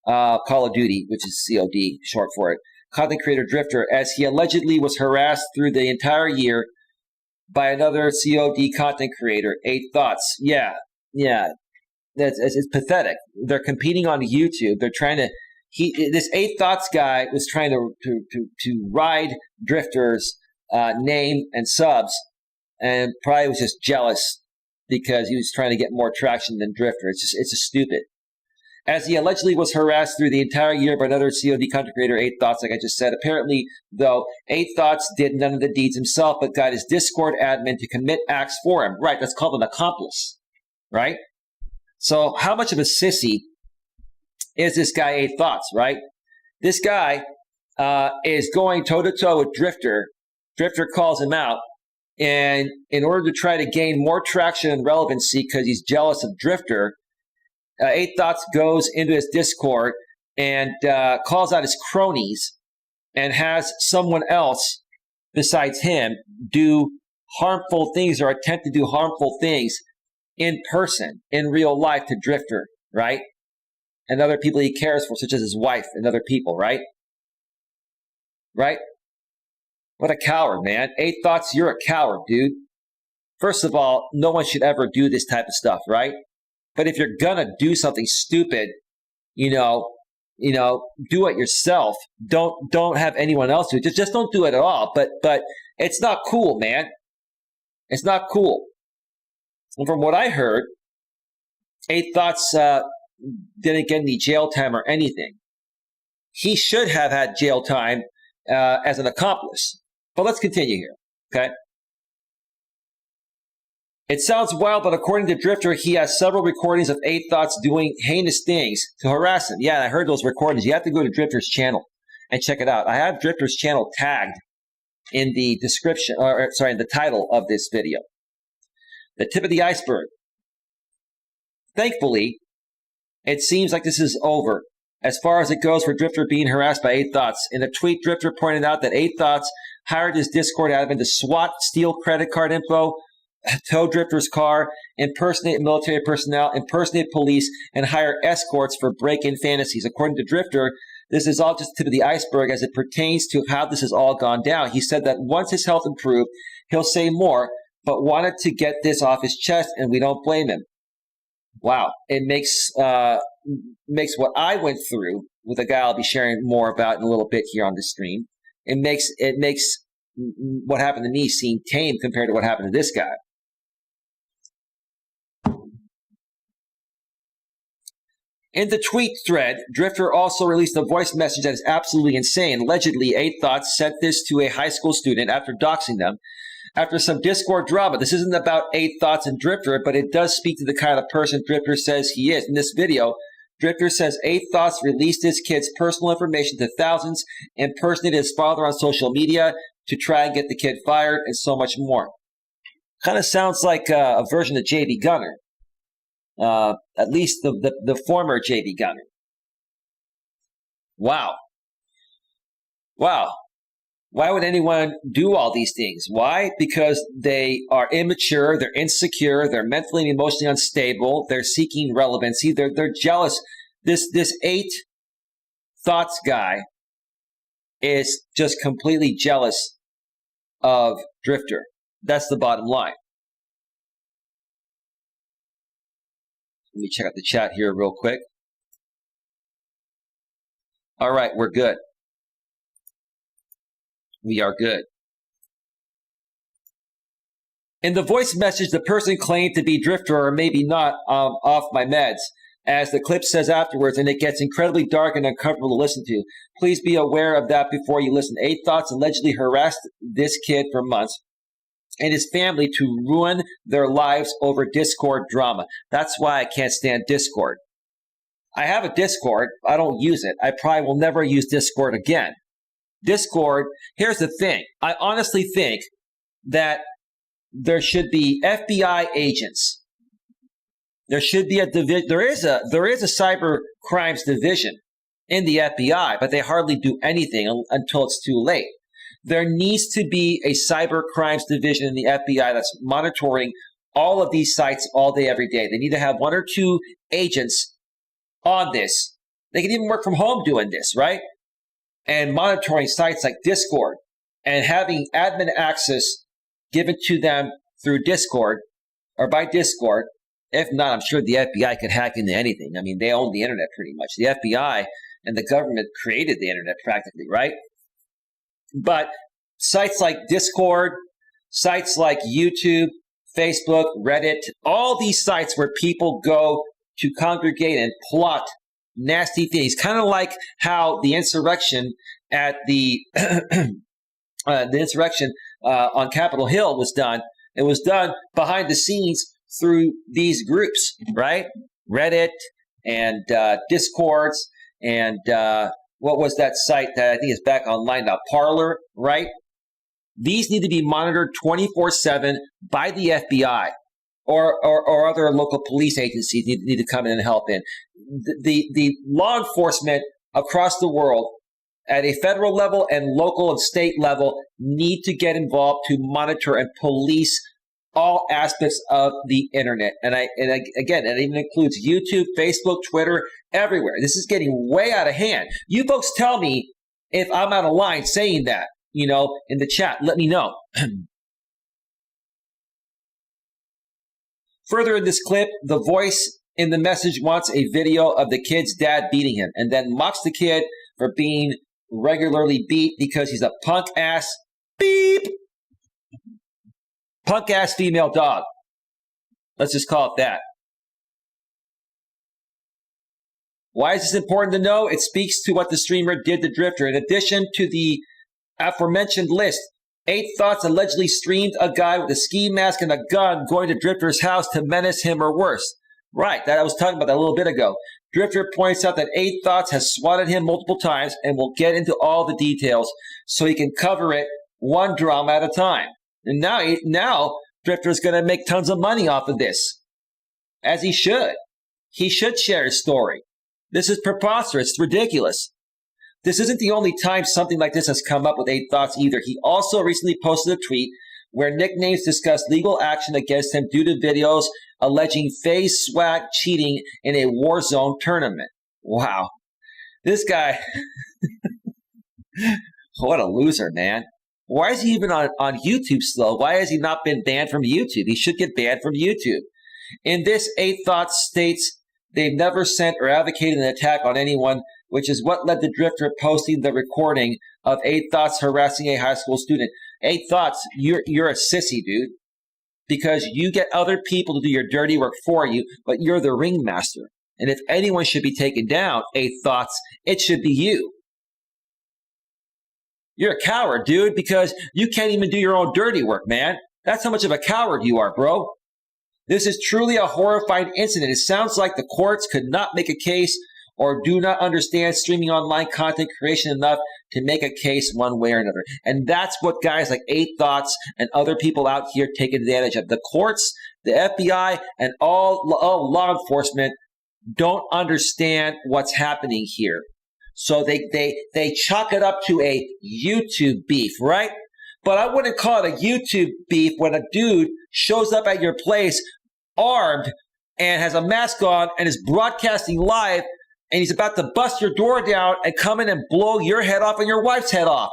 Call of Duty, which is COD, short for it. Content creator Drifter, as he allegedly was harassed through the entire year by another COD content creator, 8 Thoughts. Yeah. It's pathetic. They're competing on YouTube. They're trying to. This 8 Thoughts guy was trying to ride Drifter's name and subs, and probably was just jealous because he was trying to get more traction than Drifter. It's just stupid. As he allegedly was harassed through the entire year by another COD content creator, 8 Thoughts, like I just said. Apparently, though, 8 Thoughts did none of the deeds himself, but got his Discord admin to commit acts for him. Right? That's called an accomplice. Right? So how much of a sissy is this guy 8 Thoughts, right? This guy is going toe-to-toe with Drifter. Drifter calls him out. And in order to try to gain more traction and relevancy because he's jealous of Drifter, 8 Thoughts goes into his Discord and calls out his cronies and has someone else besides him do harmful things or attempt to do harmful things in person, in real life to Drifter, right? And other people he cares for, such as his wife and other people, right? Right? What a coward, man. 8 Thoughts, you're a coward, dude. First of all, no one should ever do this type of stuff, right? But if you're gonna do something stupid, you know, do it yourself. Don't have anyone else do it. Just don't do it at all. But it's not cool, man. It's not cool. And from what I heard, 8 Thoughts didn't get any jail time or anything. He should have had jail time as an accomplice. But let's continue here, okay? It sounds wild, but according to Drifter, he has several recordings of 8 Thoughts doing heinous things to harass him. Yeah, I heard those recordings. You have to go to Drifter's channel and check it out. I have Drifter's channel tagged in the description, in the title of this video. The tip of the iceberg. Thankfully, it seems like this is over as far as it goes for Drifter being harassed by 8 Thoughts. In a tweet, Drifter pointed out that 8 Thoughts hired his Discord admin to SWAT, steal credit card info, tow Drifter's car, impersonate military personnel, impersonate police, and hire escorts for break-in fantasies. According to Drifter, this is all just the tip of the iceberg as it pertains to how this has all gone down. He said that once his health improved, he'll say more, but wanted to get this off his chest, and we don't blame him. Wow. It makes what I went through with a guy I'll be sharing more about in a little bit here on the stream. It makes what happened to me seem tame compared to what happened to this guy. In the tweet thread, Drifter also released a voice message that is absolutely insane. Allegedly, 8 Thoughts sent this to a high school student after doxing them. After some Discord drama, this isn't about 8 Thoughts and Drifter, but it does speak to the kind of person Drifter says he is. In this video, Drifter says 8 Thoughts released his kid's personal information to thousands, impersonated his father on social media to try and get the kid fired, and so much more. Kind of sounds like a version of J.B. Gunner. At least the former J.B. Gunner. Wow. Wow. Why would anyone do all these things? Why? Because they are immature, they're insecure, they're mentally and emotionally unstable, they're seeking relevancy, they're jealous. This 8 Thoughts guy is just completely jealous of Drifter. That's the bottom line. Let me check out the chat here real quick. All right, we're good. We are good. In the voice message, the person claimed to be Drifter or maybe not off my meds, as the clip says afterwards, and it gets incredibly dark and uncomfortable to listen to. Please be aware of that before you listen. 8 Thoughts allegedly harassed this kid for months and his family to ruin their lives over Discord drama. That's why I can't stand Discord. I have a Discord. I don't use it. I probably will never use Discord again. Discord, here's the thing. I honestly think that there should be FBI agents. There should be a division. There is a cyber crimes division in the FBI, but they hardly do anything until it's too late. There needs to be a cyber crimes division in the FBI that's monitoring all of these sites all day, every day. They need to have 1 or 2 agents on this. They can even work from home doing this, right? And monitoring sites like Discord and having admin access given to them through Discord or by Discord. If not, I'm sure the FBI could hack into anything. I mean, they own the internet pretty much. The FBI and the government created the internet practically, right? But sites like Discord, sites like YouTube, Facebook, Reddit, all these sites where people go to congregate and plot nasty things, kind of like how the insurrection at the insurrection on Capitol Hill was done. It was done behind the scenes through these groups, right? Reddit and Discords and what was that site that I think is back online now? Parler, right? These need to be monitored 24/7 by the FBI or other local police agencies need to come in and help in. The law enforcement across the world at a federal level and local and state level need to get involved to monitor and police all aspects of the internet. And again, it even includes YouTube, Facebook, Twitter, everywhere. This is getting way out of hand. You folks tell me if I'm out of line saying that. in the chat. Let me know. Further in this clip, the voice in the message wants a video of the kid's dad beating him and then mocks the kid for being regularly beat because he's a punk-ass beep. Punk-ass female dog. Let's just call it that. Why is this important to know? It speaks to what the streamer did to Drifter. In addition to the aforementioned list, 8 Thoughts allegedly streamed a guy with a ski mask and a gun going to Drifter's house to menace him or worse. Right, that I was talking about that a little bit ago. Drifter points out that 8 Thoughts has swatted him multiple times and will get into all the details so he can cover it one drama at a time. And now Drifter's going to make tons of money off of this, as he should. He should share his story. This is preposterous. It's ridiculous. This isn't the only time something like this has come up with 8 Thoughts either. He also recently posted a tweet where nicknames discussed legal action against him due to videos alleging FaZe Swag cheating in a Warzone tournament. Wow. This guy, what a loser, man. Why is he even on YouTube still? Why has he not been banned from YouTube? He should get banned from YouTube. In this, 8 Thoughts states they've never sent or advocated an attack on anyone, which is what led the Drifter posting the recording of 8 Thoughts harassing a high school student. 8 Thoughts, you're a sissy, dude, because you get other people to do your dirty work for you, but you're the ringmaster. And if anyone should be taken down, 8 Thoughts, it should be you. You're a coward, dude, because you can't even do your own dirty work, man. That's how much of a coward you are, bro. This is truly a horrifying incident. It sounds like the courts could not make a case or do not understand streaming online content creation enough to make a case one way or another. And that's what guys like 8 Thoughts and other people out here take advantage of. The courts, the FBI, and all law enforcement don't understand what's happening here. So they chalk it up to a YouTube beef, right? But I wouldn't call it a YouTube beef when a dude shows up at your place armed and has a mask on and is broadcasting live and he's about to bust your door down and come in and blow your head off and your wife's head off.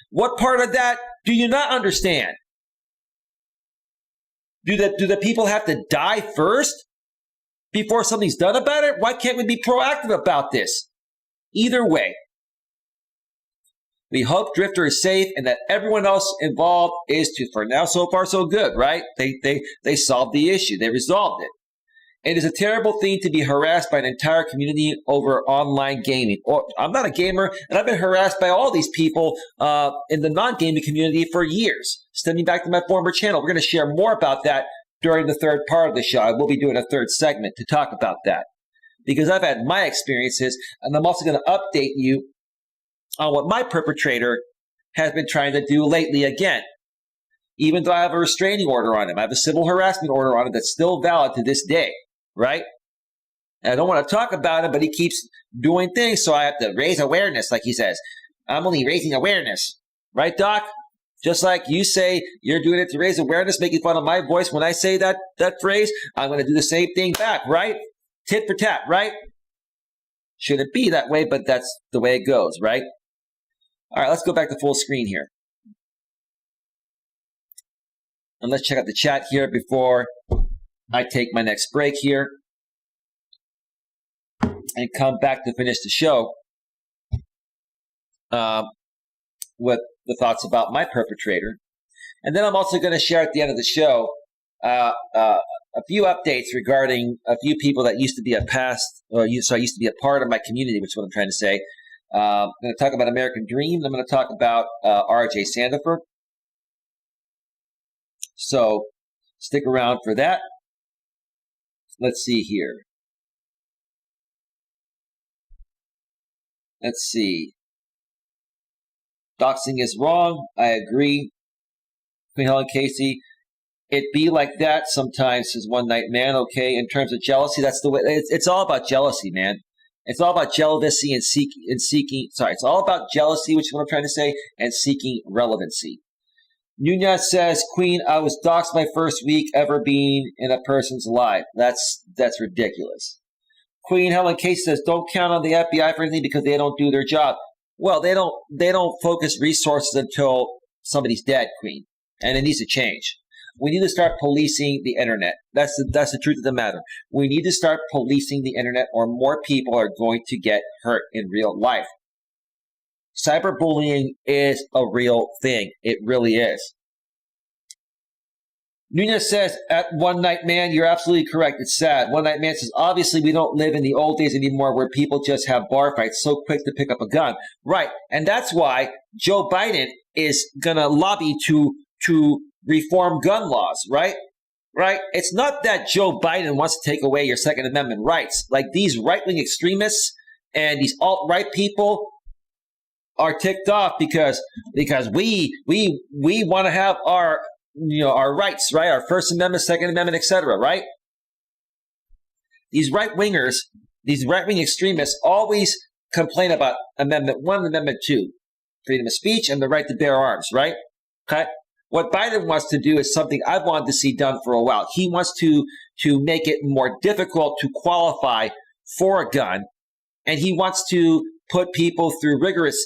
What part of that do you not understand? Do the people have to die first before something's done about it? Why can't we be proactive about this? Either way, we hope Drifter is safe and that everyone else involved is too. For now, so far, so good, right? They solved the issue. They resolved it. It is a terrible thing to be harassed by an entire community over online gaming. I'm not a gamer, and I've been harassed by all these people in the non-gaming community for years. Stemming back to my former channel, we're going to share more about that during the third part of the show. I will be doing a third segment to talk about that, because I've had my experiences, and I'm also going to update you on what my perpetrator has been trying to do lately again. Even though I have a restraining order on him, I have a civil harassment order on him that's still valid to this day, right? And I don't want to talk about him, but he keeps doing things, so I have to raise awareness, like he says. I'm only raising awareness. Right, Doc? Just like you say you're doing it to raise awareness, making fun of my voice when I say that phrase, I'm going to do the same thing back, right? Tit for tat, right? Shouldn't be that way, but that's the way it goes, right? All right, let's go back to full screen here. And let's check out the chat here before I take my next break here and come back to finish the show with the thoughts about my perpetrator. And then I'm also going to share at the end of the show a few updates regarding a few people that used to be I used to be a part of my community, which is what I'm trying to say. I'm going to talk about American Dream. I'm going to talk about R.J. Sandiford. So stick around for that. Let's see here. Let's see. Doxing is wrong. I agree. Queen Helen Casey. It be like that sometimes, says One Night Man. Okay, in terms of jealousy, that's the way. It's all about jealousy, man. It's all about jealousy and seeking. Sorry, it's all about jealousy, which is what I'm trying to say, and seeking relevancy. Nunez says, Queen, I was doxxed my first week ever being in a person's life. That's ridiculous. Queen Helen Casey says, don't count on the FBI for anything because they don't do their job. Well, they don't focus resources until somebody's dead, Queen, and it needs to change. We need to start policing the internet. That's the truth of the matter. We need to start policing the internet, or more people are going to get hurt in real life. Cyberbullying is a real thing. It really is. Nunez says, at One Night Man, you're absolutely correct. It's sad. One Night Man says, obviously we don't live in the old days anymore where people just have bar fights so quick to pick up a gun. Right. And that's why Joe Biden is going to lobby to reform gun laws, right? Right? It's not that Joe Biden wants to take away your Second Amendment rights. Like, these right-wing extremists and these alt-right people are ticked off because we want to have our rights, right? Our First Amendment, Second Amendment, etc., right? These right-wingers, these right-wing extremists always complain about Amendment 1 and Amendment 2, freedom of speech and the right to bear arms, right? Okay? What Biden wants to do is something I've wanted to see done for a while. He wants to make it more difficult to qualify for a gun, and he wants to put people through rigorous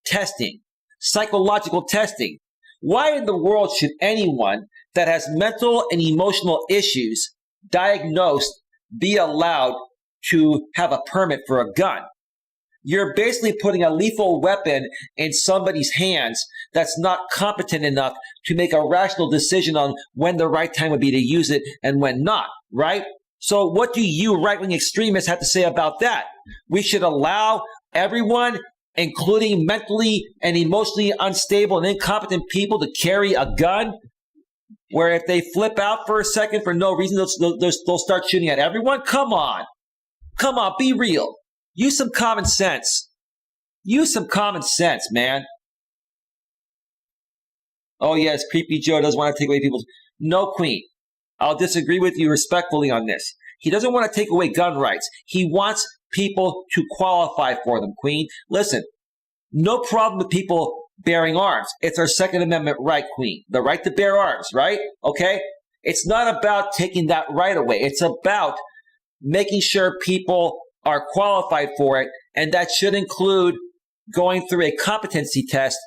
testing, psychological testing. Why in the world should anyone that has mental and emotional issues diagnosed be allowed to have a permit for a gun? You're basically putting a lethal weapon in somebody's hands that's not competent enough to make a rational decision on when the right time would be to use it and when not, right? So what do you right-wing extremists have to say about that? We should allow everyone, including mentally and emotionally unstable and incompetent people, to carry a gun, where if they flip out for a second for no reason, they'll start shooting at everyone? Come on, be real. Use some common sense. Use some common sense, man. Oh yes, Creepy Joe doesn't want to take away people's... No, Queen. I'll disagree with you respectfully on this. He doesn't want to take away gun rights. He wants people to qualify for them, Queen. Listen, no problem with people bearing arms. It's our Second Amendment right, Queen. The right to bear arms, right? Okay? It's not about taking that right away. It's about making sure people are qualified for it, and that should include going through a competency test,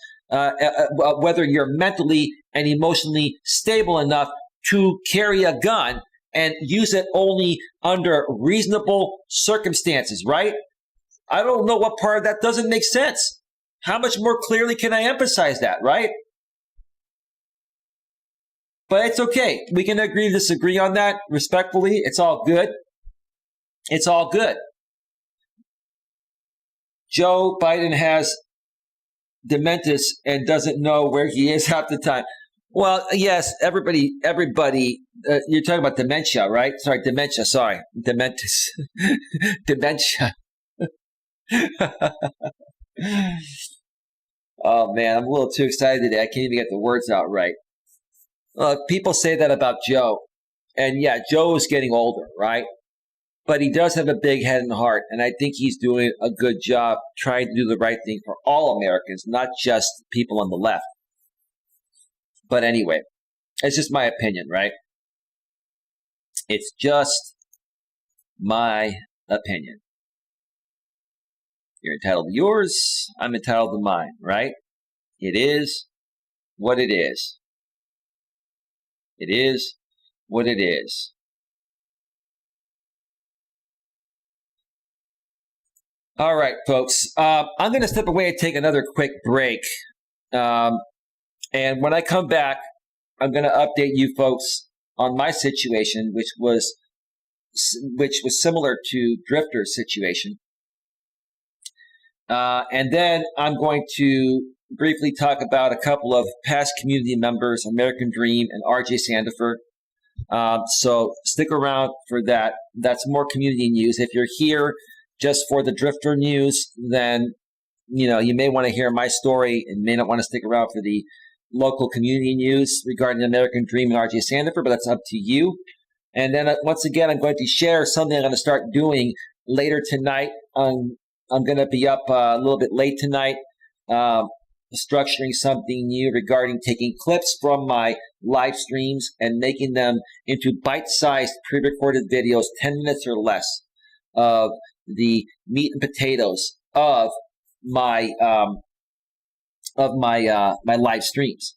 whether you're mentally and emotionally stable enough to carry a gun and use it only under reasonable circumstances, right? I don't know what part of that doesn't make sense. How much more clearly can I emphasize that, right? But it's okay. We can agree to disagree on that respectfully. It's all good. It's all good. Joe Biden has dementis and doesn't know where he is half the time. Well, yes, everybody, you're talking about dementia, right? Sorry, dementia, dementis. Dementia. Oh, man, I'm a little too excited today. I can't even get the words out right. People say that about Joe. And yeah, Joe is getting older, right? But he does have a big head and heart, and I think he's doing a good job trying to do the right thing for all Americans, not just people on the left. But anyway, it's just my opinion, right? It's just my opinion. You're entitled to yours. I'm entitled to mine, right? It is what it is. It is what it is. All right, folks. I'm going to step away and take another quick break. And when I come back, I'm going to update you folks on my situation, which was similar to Drifter's situation. And then I'm going to briefly talk about a couple of past community members, American Dream and RJ Sandiford. So stick around for that. That's more community news. If you're here just for the Drifter news, then you may want to hear my story and may not want to stick around for the local community news regarding American Dream and RJ Sandiford, but that's up to you. And then once again, I'm going to share something I'm going to start doing later tonight. I'm going to be up a little bit late tonight, structuring something new regarding taking clips from my live streams and making them into bite-sized pre-recorded videos, 10 minutes or less, of the meat and potatoes of my my live streams,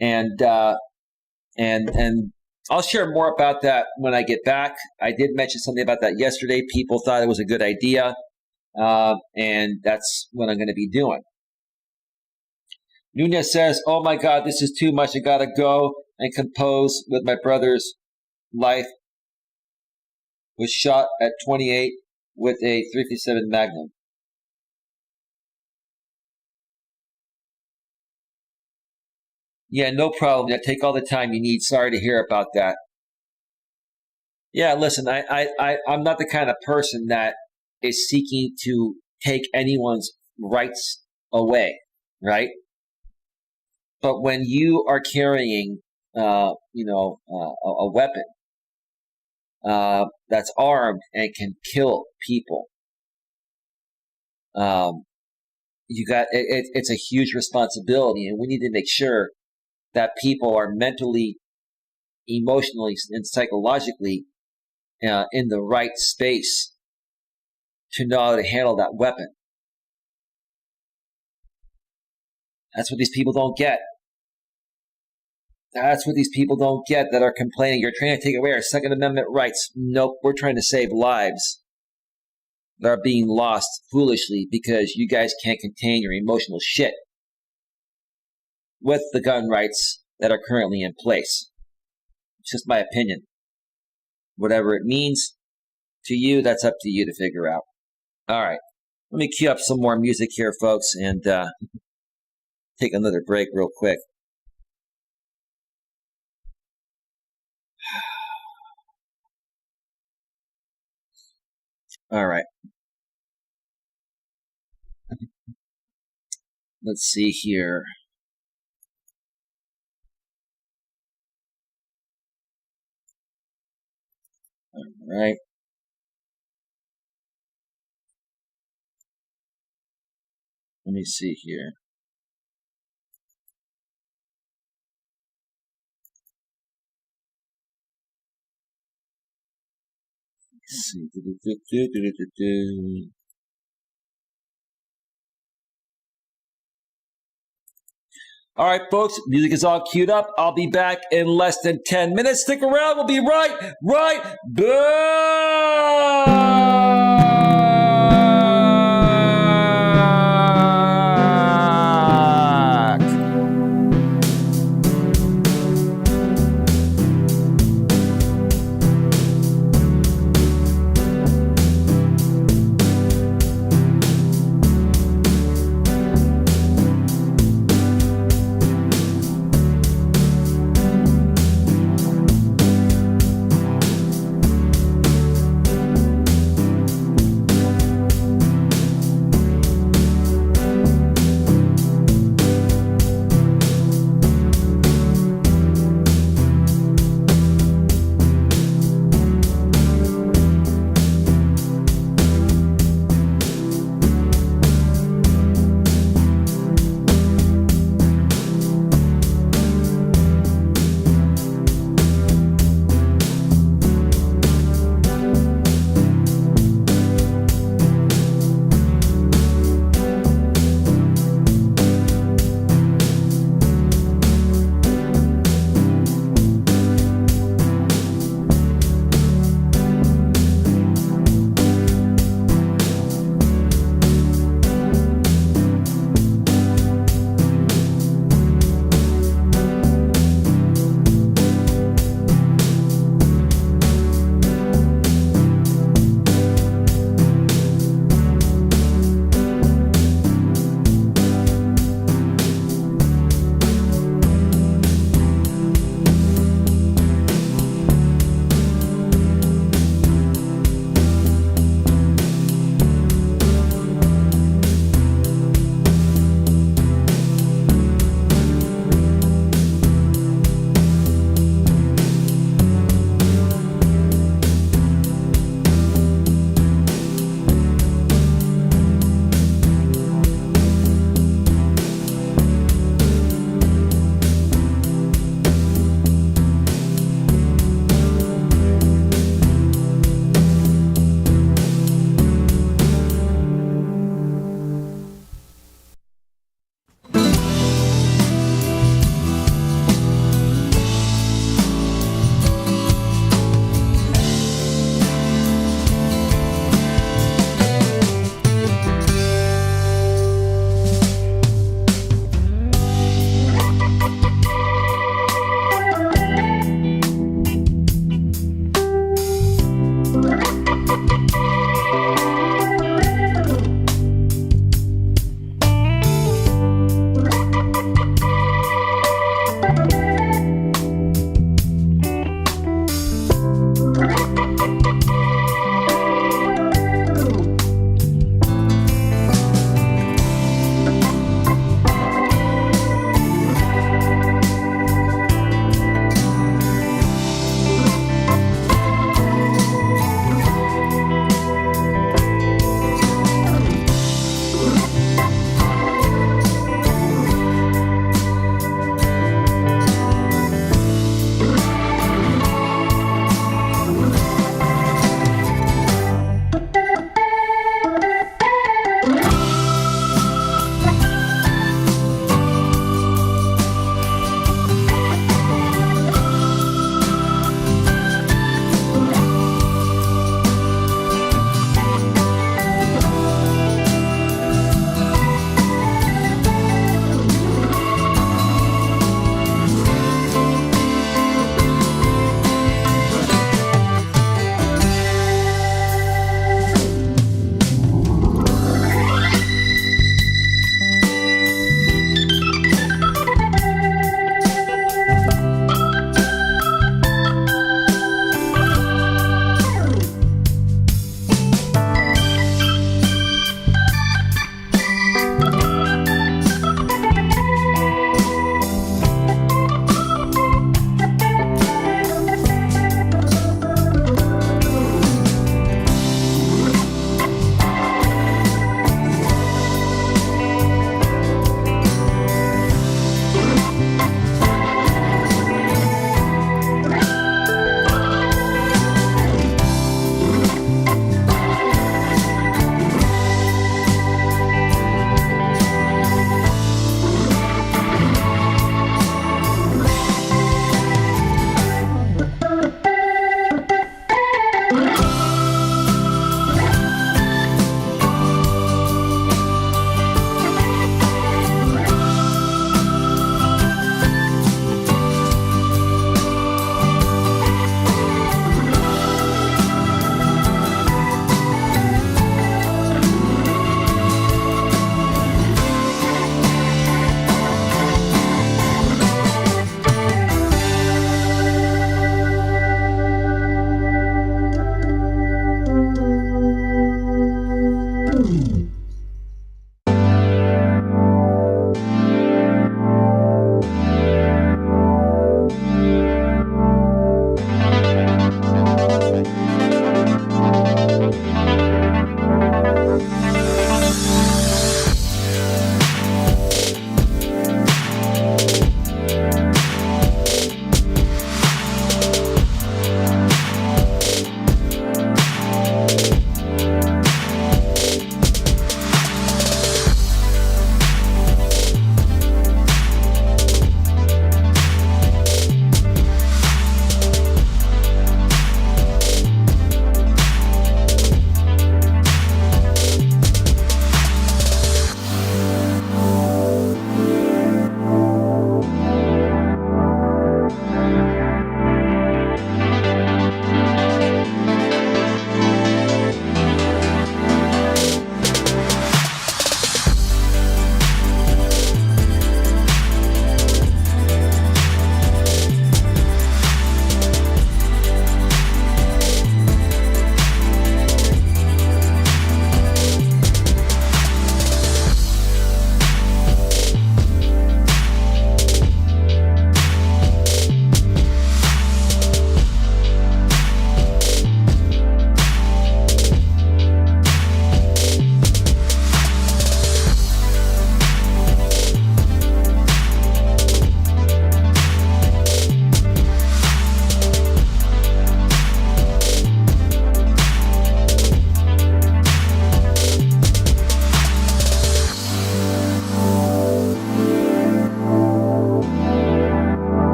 and I'll share more about that when I get back. I did mention something about that yesterday. People thought it was a good idea, and that's what I'm going to be doing. Nunez says, "Oh my God, this is too much. I gotta go and compose with my brother's life. Was shot at 28 with a .357 Magnum." Yeah, no problem. Yeah, take all the time you need. Sorry to hear about that. Yeah, listen, I'm not the kind of person that is seeking to take anyone's rights away, right? But when you are carrying, a weapon that's armed and can kill people, it's a huge responsibility, and we need to make sure that people are mentally, emotionally, and psychologically in the right space to know how to handle that weapon. That's what these people don't get. That's what these people don't get that are complaining. You're trying to take away our Second Amendment rights. Nope, we're trying to save lives that are being lost foolishly because you guys can't contain your emotional shit with the gun rights that are currently in place. It's just my opinion. Whatever it means to you, that's up to you to figure out. All right, let me cue up some more music here, folks, and take another break real quick. All right. Let's see here. All right. Let me see here. Let's see. All right, folks, music is all queued up. I'll be back in less than 10 minutes. Stick around. We'll be right back.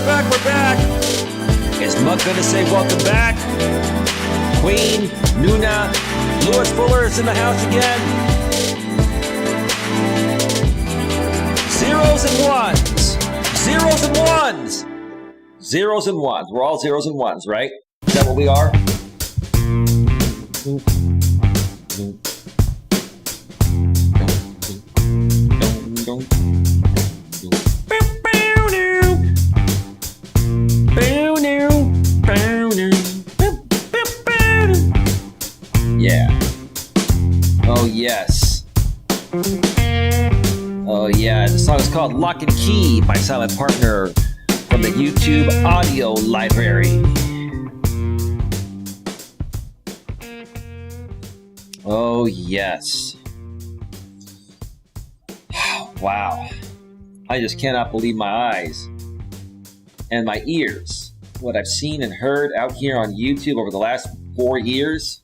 We're back. Is Mutt going to say welcome back? Queen, Nuna, Lewis Fuller is in the house again. Zeros and ones. Zeros and ones. Zeros and ones. We're all zeros and ones, right? Is that what we are? Yeah. Oh, yes. Oh, yeah. The song is called Lock and Key by Silent Partner from the YouTube audio library. Oh, yes. Wow. I just cannot believe my eyes and my ears. What I've seen and heard out here on YouTube over the last 4 years.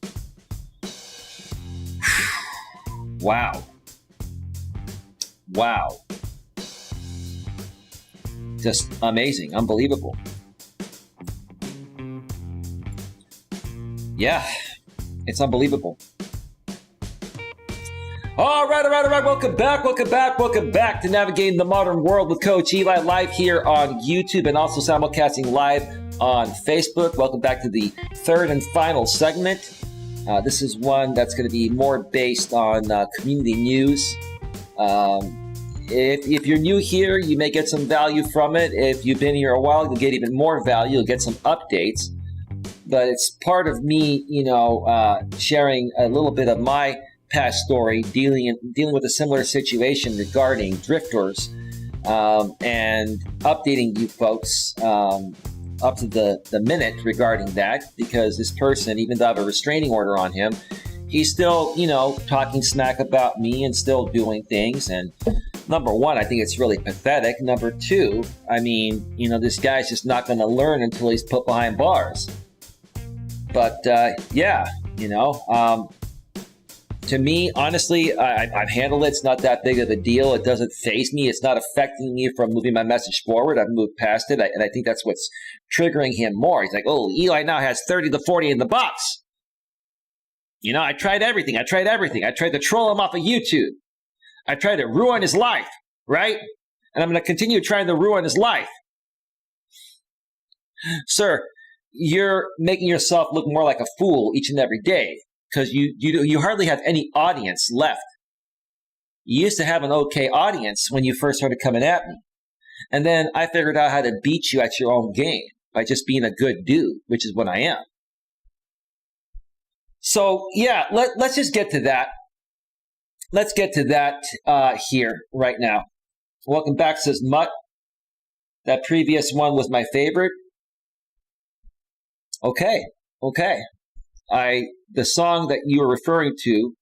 Wow. Wow. Just amazing. Unbelievable. Yeah. It's unbelievable. All right. Welcome back to Navigating the Modern World with Coach Eli, live here on YouTube and also simulcasting live on Facebook. Welcome back to the third and final segment. This is one that's going to be more based on community news. If you're new here, you may get some value from it. If you've been here a while, you'll get even more value. You'll get some updates. But it's part of me, sharing a little bit of my past story, dealing with a similar situation regarding drifters, and updating you folks up to the minute regarding that, because this person, even though I have a restraining order on him, he's still, talking smack about me and still doing things. And number one, I think it's really pathetic. Number two, this guy's just not going to learn until he's put behind bars. But to me, honestly, I've handled it. It's not that big of a deal. It doesn't faze me. It's not affecting me from moving my message forward. I've moved past it, and I think that's what's triggering him more. He's like, oh, Eli now has 30 to 40 in the box. I tried everything. I tried to troll him off of YouTube. I tried to ruin his life, right? And I'm going to continue trying to ruin his life. Sir, you're making yourself look more like a fool each and every day, because you hardly have any audience left. You used to have an okay audience when you first started coming at me. And then I figured out how to beat you at your own game by just being a good dude, which is what I am. So, yeah, let's just get to that. Let's get to that here right now. Welcome back, says Mutt. That previous one was my favorite. Okay. The song that you were referring to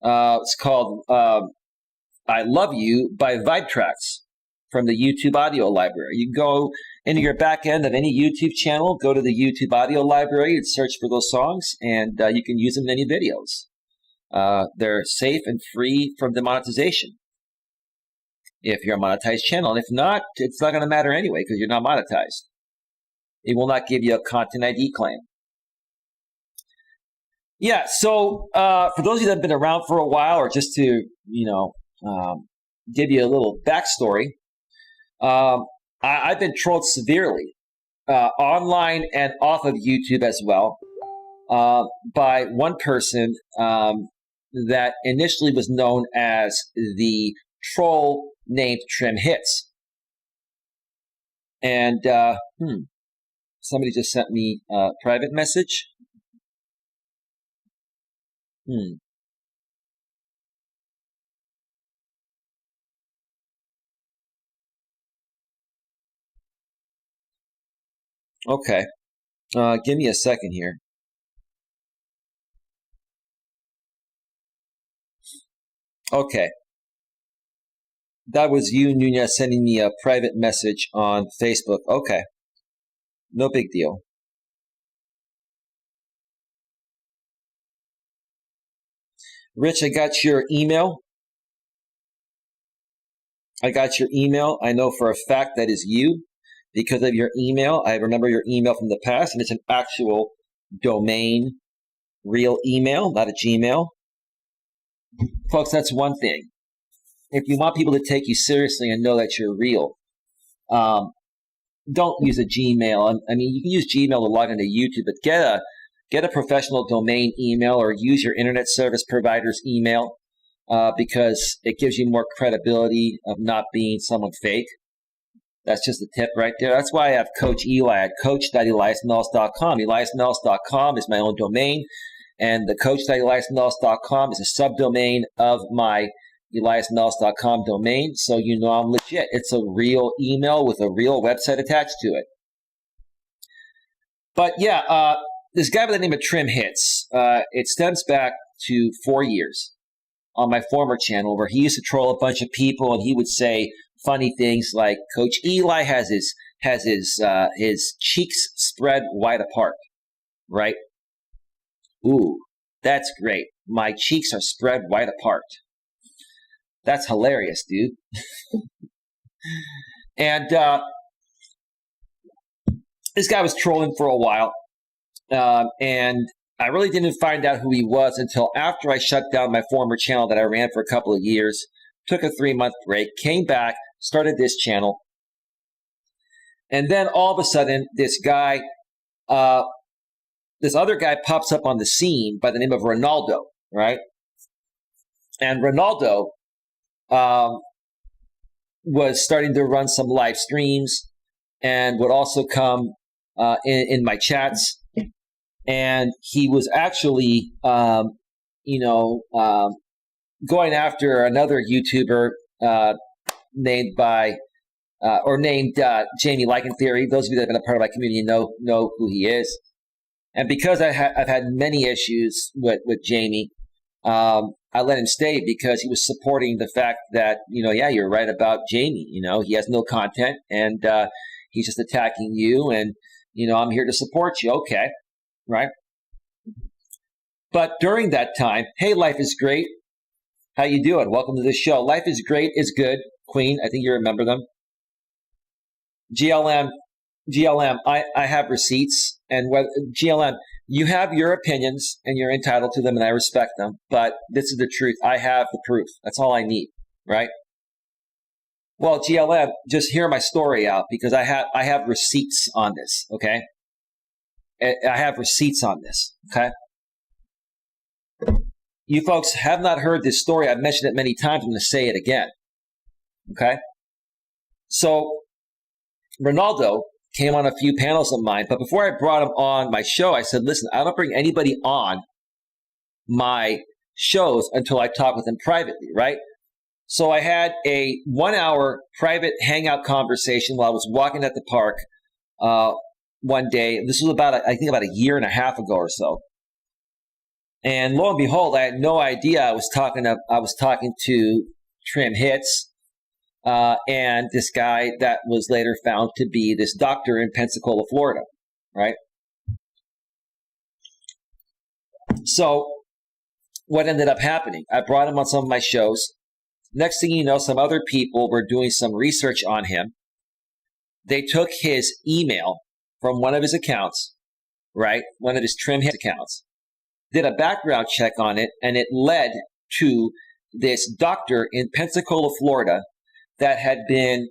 is called I Love You by Vibe Tracks from the YouTube audio library. You can go into your back end of any YouTube channel, go to the YouTube audio library and search for those songs, and you can use them in any videos. They're safe and free from demonetization if you're a monetized channel. And if not, it's not going to matter anyway because you're not monetized. It will not give you a content ID claim. Yeah, so for those of you that have been around for a while, or just to, give you a little backstory, I've been trolled severely, online and off of YouTube as well, by one person that initially was known as the troll named Trim Hits. And somebody just sent me a private message. Okay. Give me a second here. Okay. That was you, Nunez, sending me a private message on Facebook. Okay. No big deal. Rich, I got your email. I know for a fact that is you. because of your email. I remember your email from the past, and it's an actual domain, real email, not a Gmail. Folks, that's one thing. If you want people to take you seriously and know that you're real, don't use a Gmail. I mean, you can use Gmail to log into YouTube, but get a professional domain email, or use your internet service provider's email, because it gives you more credibility of not being someone fake. That's just a tip right there. That's why I have Coach Eli at coach.eliasmelas.com. Eliasmelas.com is my own domain, and the coach.eliasmelas.com is a subdomain of my eliasmelas.com domain, so you know I'm legit. It's a real email with a real website attached to it. But yeah, this guy by the name of Trim Hits, it stems back to 4 years on my former channel, where he used to troll a bunch of people, and he would say funny things like, Coach Eli has his cheeks spread wide apart, right? Ooh, that's great. My cheeks are spread wide apart. That's hilarious, dude. And this guy was trolling for a while, and I really didn't find out who he was until after I shut down my former channel that I ran for a couple of years, took a 3-month break, came back, started this channel, and then all of a sudden, this other guy pops up on the scene by the name of Ronaldo, right? And Ronaldo was starting to run some live streams and would also come in my chats. And he was actually, going after another YouTuber named Jamie Lycan Theory. Those of you that have been a part of my community know who he is. And because I've had many issues with Jamie, I let him stay because he was supporting the fact that, yeah, you're right about Jamie. He has no content, and he's just attacking you, and, I'm here to support you. Okay, right? But during that time, hey, Life is Great. How you doing? Welcome to the show. Life is Great is good. Queen, I think you remember them. GLM, I have receipts, and GLM, you have your opinions and you're entitled to them, and I respect them, but this is the truth. I have the proof. That's all I need, right? Well, GLM, just hear my story out, because I have receipts on this, okay? I have receipts on this, okay? You folks have not heard this story. I've mentioned it many times. I'm going to say it again, okay? So Ronaldo came on a few panels of mine, but before I brought him on my show, I said, listen, I don't bring anybody on my shows until I talk with them privately, right? So I had a 1-hour private hangout conversation while I was walking at the park one day. This was about a year and a half ago or so. And lo and behold, I had no idea I was talking to Trim Hits, and this guy that was later found to be this doctor in Pensacola, Florida, right? So what ended up happening? I brought him on some of my shows. Next thing you know, some other people were doing some research on him. They took his email from one of his accounts, right? One of his Trim Hits accounts, did a background check on it, and it led to this doctor in Pensacola, Florida, that had been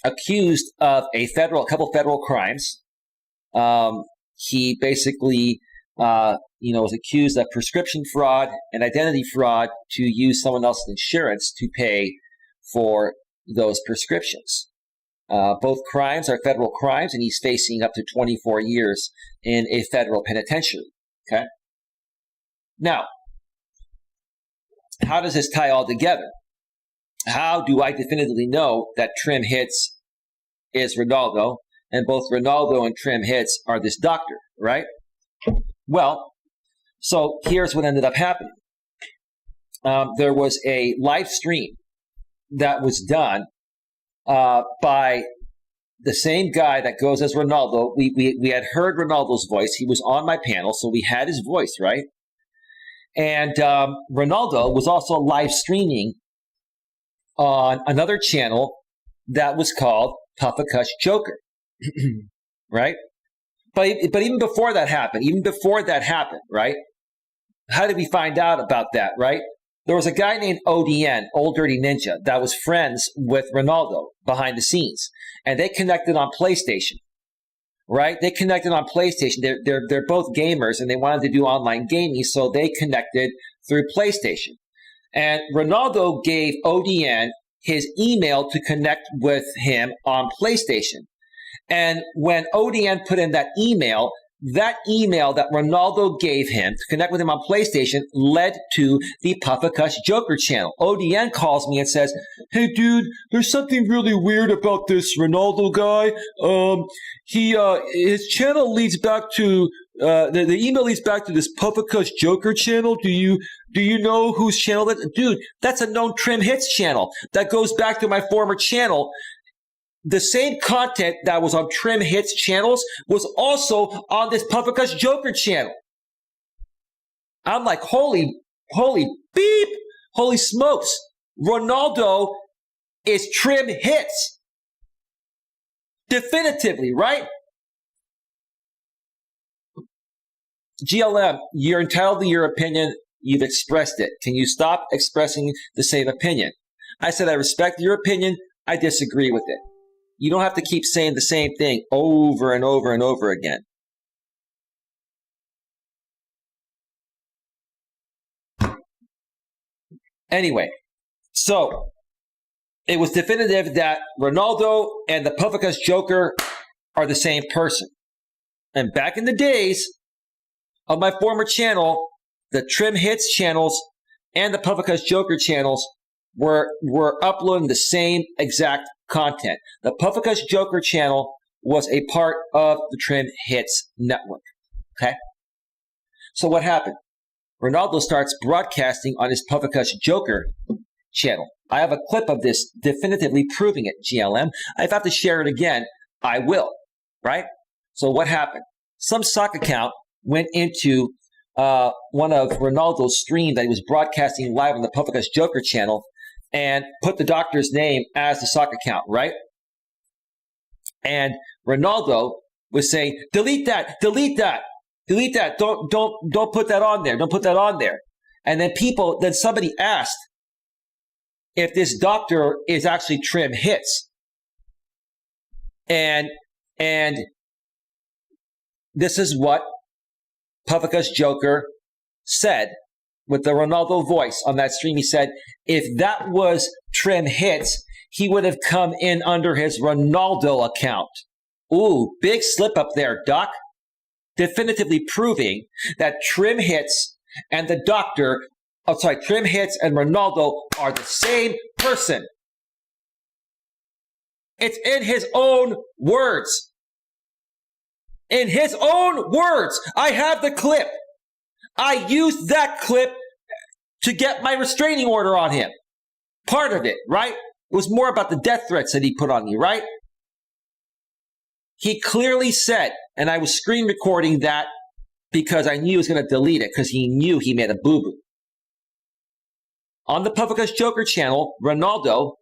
accused of a couple federal crimes. He basically, was accused of prescription fraud and identity fraud to use someone else's insurance to pay for those prescriptions. Both crimes are federal crimes, and he's facing up to 24 years in a federal penitentiary. Okay. Now, how does this tie all together? How do I definitively know that Trim Hits is Ronaldo, and both Ronaldo and Trim Hits are this doctor, right? Well, so here's what ended up happening. There was a live stream that was done by the same guy that goes as Ronaldo. We had heard Ronaldo's voice. He was on my panel, so we had his voice, right? And Ronaldo was also live streaming on another channel that was called Puffacush Joker, right? But even before that happened, right? How did we find out about that, right? There was a guy named ODN, Old Dirty Ninja, that was friends with Ronaldo behind the scenes, and they connected on PlayStation, right? They connected on PlayStation. They're both gamers, and they wanted to do online gaming, so they connected through PlayStation. And Ronaldo gave ODN his email to connect with him on PlayStation. And when ODN put in that email that Ronaldo gave him to connect with him on PlayStation led to the Puffacush Joker channel. ODN calls me and says, "Hey, dude, there's something really weird about this Ronaldo guy. His channel leads back to the email leads back to this Puffacush Joker channel. Do you know whose channel that? Dude, that's a known Trim Hits channel that goes back to my former channel." The same content that was on Trim Hits channels was also on this Puffacush Joker channel. I'm like, holy beep, holy smokes. Ronaldo is Trim Hits. Definitively, right? GLM, you're entitled to your opinion. You've expressed it. Can you stop expressing the same opinion? I said, I respect your opinion. I disagree with it. You don't have to keep saying the same thing over and over and over again. Anyway, so it was definitive that Ronaldo and the Puffacush Joker are the same person. And back in the days of my former channel, the Trim Hits channels and the Puffacush Joker channels were uploading the same exact content. The Puffacush Joker channel was a part of the Trim Hits network. Okay? So what happened? Ronaldo starts broadcasting on his Puffacush Joker channel. I have a clip of this definitively proving it, GLM. If I have to share it again, I will. Right? So what happened? Some sock account went into one of Ronaldo's streams that he was broadcasting live on the Puffacush Joker channel and put the doctor's name as the sock account, right? And Ronaldo was saying, delete that, delete that, delete that. Don't put that on there. Don't put that on there. And then somebody asked if this doctor is actually Trim Hits. And this is what Puffacush Joker said with the Ronaldo voice on that stream. He said, if that was Trim Hits, he would have come in under his Ronaldo account. Ooh, big slip up there, Doc. Definitively proving that Trim Hits and the doctor, Trim Hits and Ronaldo are the same person. It's in his own words. In his own words, I have the clip. I used that clip to get my restraining order on him. Part of it, right? It was more about the death threats that he put on me, right? He clearly said, and I was screen recording that because I knew he was going to delete it because he knew he made a boo-boo. On the Puffacush Joker channel, Ronaldo,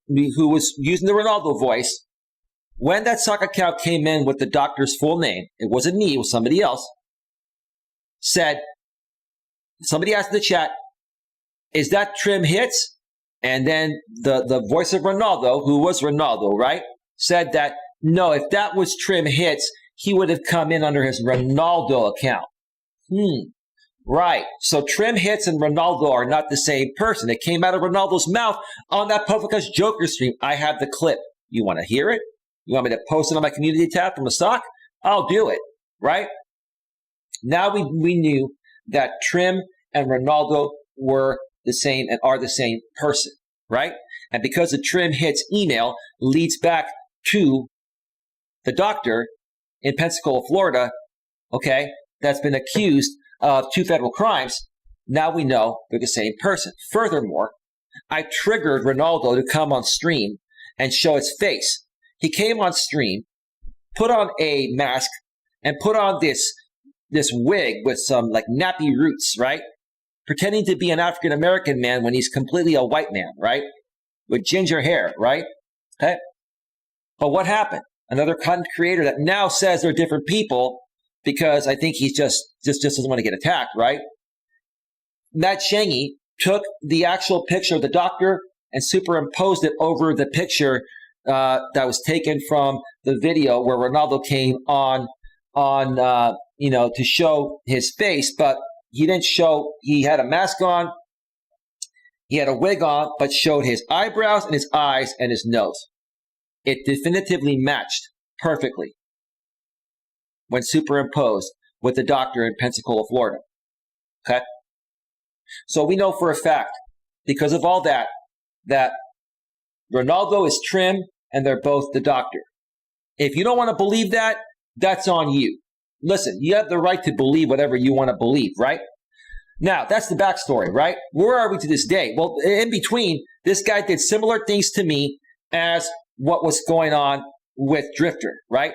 who was using the Ronaldo voice, when that sock account came in with the doctor's full name, it wasn't me, it was somebody else, said, somebody asked in the chat, is that Trim Hits? And then the voice of Ronaldo, who was Ronaldo, right, said that, no, if that was Trim Hits, he would have come in under his Ronaldo account. Right. So Trim Hits and Ronaldo are not the same person. It came out of Ronaldo's mouth on that Puffacush Joker stream. I have the clip. You want to hear it? You want me to post it on my community tab from the sock? I'll do it. Right? Now we knew that Trim and Ronaldo were the same and are the same person. Right? And because the Trim Hits email leads back to the doctor in Pensacola, Florida, okay, that's been accused of 2 federal crimes, now we know they're the same person. Furthermore, I triggered Ronaldo to come on stream and show his face. He came on stream, put on a mask, and put on this wig with some like nappy roots, right? Pretending to be an African-American man when he's completely a white man, right? With ginger hair, right? Okay. But what happened? Another content creator that now says they're different people because I think he's just doesn't want to get attacked, right? Matt Shangy took the actual picture of the doctor and superimposed it over the picture that was taken from the video where Ronaldo came on to show his face, but he didn't show. He had a mask on, he had a wig on, but showed his eyebrows and his eyes and his nose. It definitively matched perfectly when superimposed with the doctor in Pensacola, Florida. Okay? So we know for a fact, because of all that Ronaldo is trim and they're both the doctor. If you don't want to believe that, that's on you. Listen, you have the right to believe whatever you want to believe, right? Now, that's the backstory, right? Where are we to this day? Well, in between, this guy did similar things to me as what was going on with Drifter, right?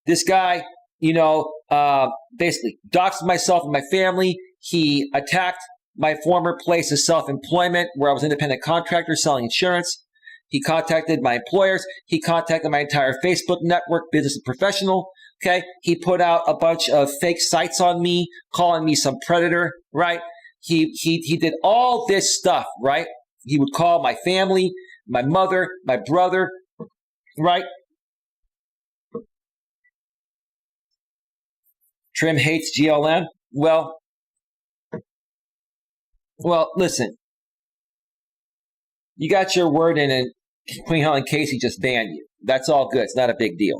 This guy, basically doxed myself and my family. He attacked my former place of self-employment where I was an independent contractor selling insurance. He contacted my employers. He contacted my entire Facebook network, business and professional. Okay. He put out a bunch of fake sites on me, calling me some predator, right? He did all this stuff, right? He would call my family, my mother, my brother, right? Trim hates GLM. Well, listen. You got your word in, and Queen Helen Casey just banned you. That's all good. It's not a big deal.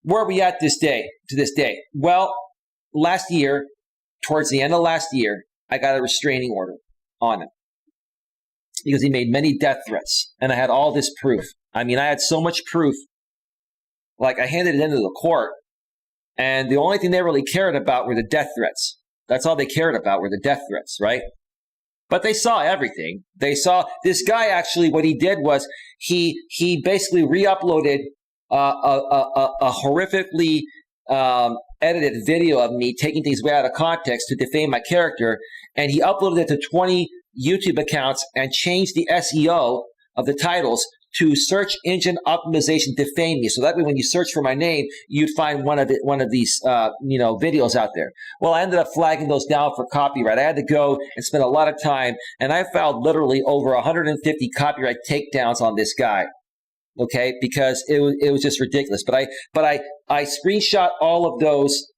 Where are we at to this day? Well, last year, towards the end of last year, I got a restraining order on him because he made many death threats, and I had all this proof. I mean, I had so much proof. Like, I handed it into the court, and the only thing they really cared about were the death threats. That's all they cared about were the death threats, right? But they saw everything. They saw this guy actually, what he did was he basically re-uploaded a horrifically edited video of me taking things way out of context to defame my character, and he uploaded it to 20 YouTube accounts and changed the SEO of the titles to search engine optimization defame me. So that way when you search for my name, you'd find one of these videos out there. Well, I ended up flagging those down for copyright. I had to go and spend a lot of time, and I filed literally over 150 copyright takedowns on this guy. Okay, because it was just ridiculous. But I screenshot all of those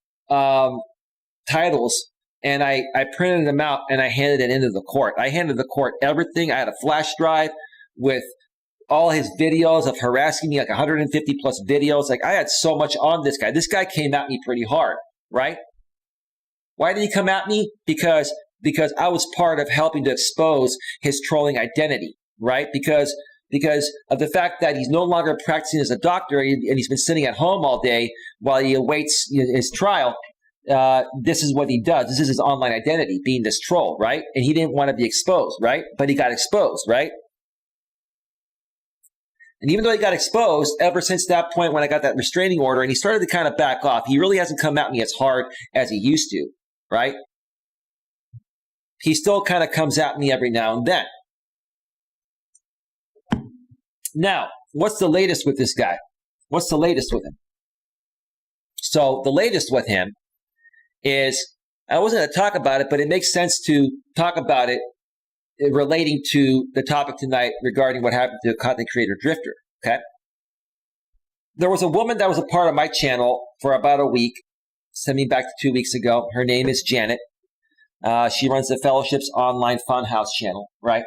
titles, and I printed them out and I handed it into the court. I handed the court everything. I had a flash drive with all his videos of harassing me, like 150 plus videos. Like, I had so much on this guy. This guy came at me pretty hard, right? Why did he come at me? Because I was part of helping to expose his trolling identity, right? Because of the fact that he's no longer practicing as a doctor and he's been sitting at home all day while he awaits his trial. This is what he does. This is his online identity, being this troll, right? And he didn't want to be exposed, right? But he got exposed, right? And even though he got exposed, ever since that point when I got that restraining order and he started to kind of back off, he really hasn't come at me as hard as he used to, right? He still kind of comes at me every now and then. Now, what's the latest with this guy? What's the latest with him? So the latest with him is, I wasn't going to talk about it, but it makes sense to talk about it relating to the topic tonight regarding what happened to content creator Drifter, okay? There was a woman that was a part of my channel for about a week, sent me back to 2 weeks ago. Her name is Janet. She runs the Fellowship's online funhouse channel, right?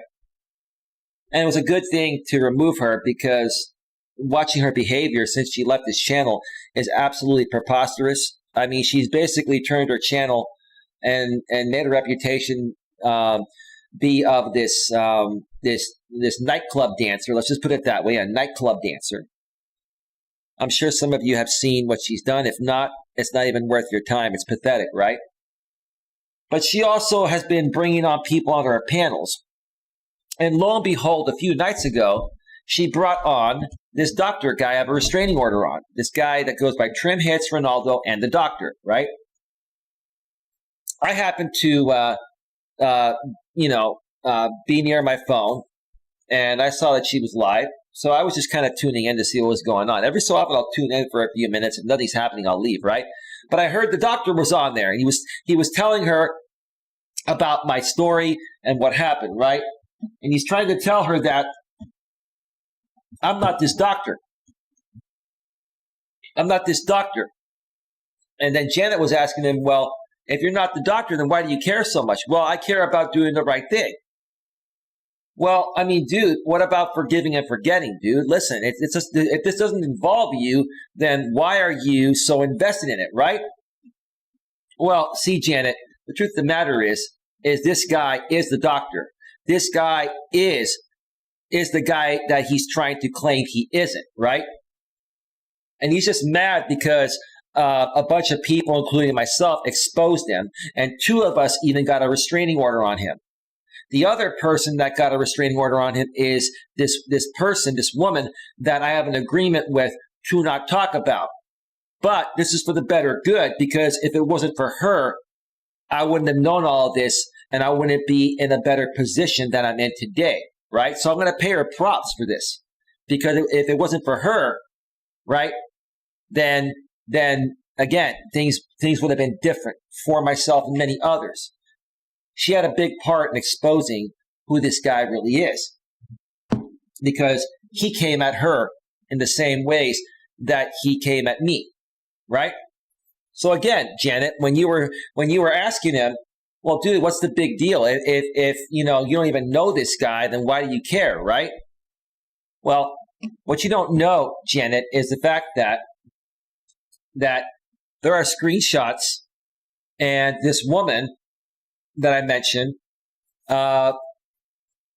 And it was a good thing to remove her because watching her behavior since she left this channel is absolutely preposterous. I mean, she's basically turned her channel and made a reputation be of this nightclub dancer. Let's just put it that way, a nightclub dancer. I'm sure some of you have seen what she's done. If not, it's not even worth your time. It's pathetic, right? But she also has been bringing on people onto her panels. And lo and behold, a few nights ago, she brought on this doctor guy I have a restraining order on. This guy that goes by Trim Hits Ronaldo and the Doctor, right? I happen to, be near my phone, and I saw that she was live. So I was just kind of tuning in to see what was going on. Every so often I'll tune in for a few minutes. If nothing's happening, I'll leave, right? But I heard the doctor was on there. He was telling her about my story and what happened, right? And he's trying to tell her that I'm not this doctor. I'm not this doctor. And then Janet was asking him, well, if you're not the doctor, then why do you care so much? Well, I care about doing the right thing. Well, I mean, dude, what about forgiving and forgetting, dude? Listen, it's just, if this doesn't involve you, then why are you so invested in it, right? Well, see, Janet, the truth of the matter is this guy is the doctor. This guy is the guy that he's trying to claim he isn't, right? And he's just mad because a bunch of people, including myself, exposed him, and two of us even got a restraining order on him. The other person that got a restraining order on him is this person, this woman that I have an agreement with to not talk about. But this is for the better good, because if it wasn't for her, I wouldn't have known all of this, and I wouldn't be in a better position than I'm in today, right? So I'm going to pay her props for this, because if it wasn't for her, right, then again, things would have been different for myself and many others. She had a big part in exposing who this guy really is, because he came at her in the same ways that he came at me, right? So again, Janet, when you were asking him, well, dude, what's the big deal? If you don't even know this guy, then why do you care, right? Well, what you don't know, Janet, is the fact that there are screenshots, and this woman that I mentioned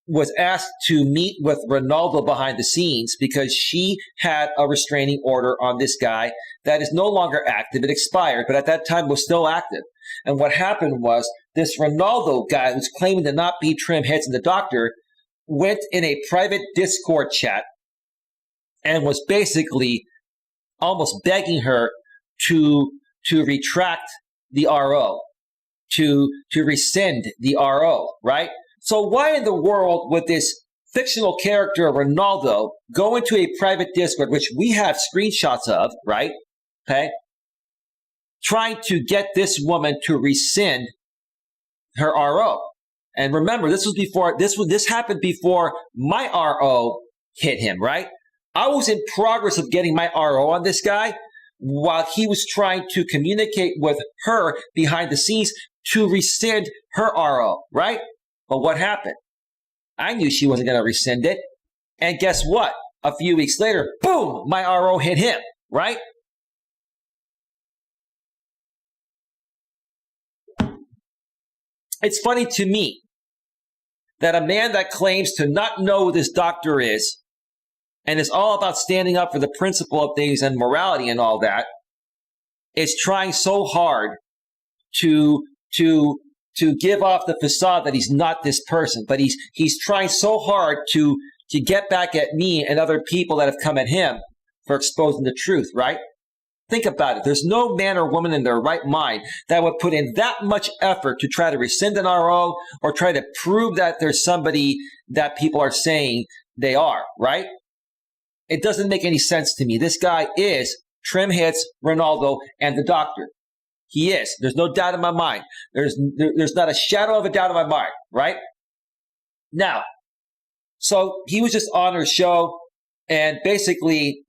was asked to meet with Ronaldo behind the scenes because she had a restraining order on this guy that is no longer active. It expired, but at that time was still active. And what happened was this Ronaldo guy, who's claiming to not be Trim Heads and the doctor, went in a private Discord chat and was basically almost begging her to retract the RO, to rescind the RO, right? So why in the world would this fictional character Ronaldo go into a private Discord, which we have screenshots of, right? Okay, trying to get this woman to rescind her RO? And remember, this happened before my RO hit him, right? I was in progress of getting my RO on this guy while he was trying to communicate with her behind the scenes to rescind her RO, right? But what happened? I knew she wasn't going to rescind it. And guess what? A few weeks later, boom, my RO hit him, right? It's funny to me that a man that claims to not know who this doctor is and is all about standing up for the principle of things and morality and all that is trying so hard to give off the facade that he's not this person, but he's trying so hard to get back at me and other people that have come at him for exposing the truth, right? Think about it. There's no man or woman in their right mind that would put in that much effort to try to rescind an RO or try to prove that there's somebody that people are saying they are, right? It doesn't make any sense to me. This guy is Trim Hits, Ronaldo, and the doctor. He is. There's no doubt in my mind. There's not a shadow of a doubt in my mind, right? Now, so he was just on her show, and basically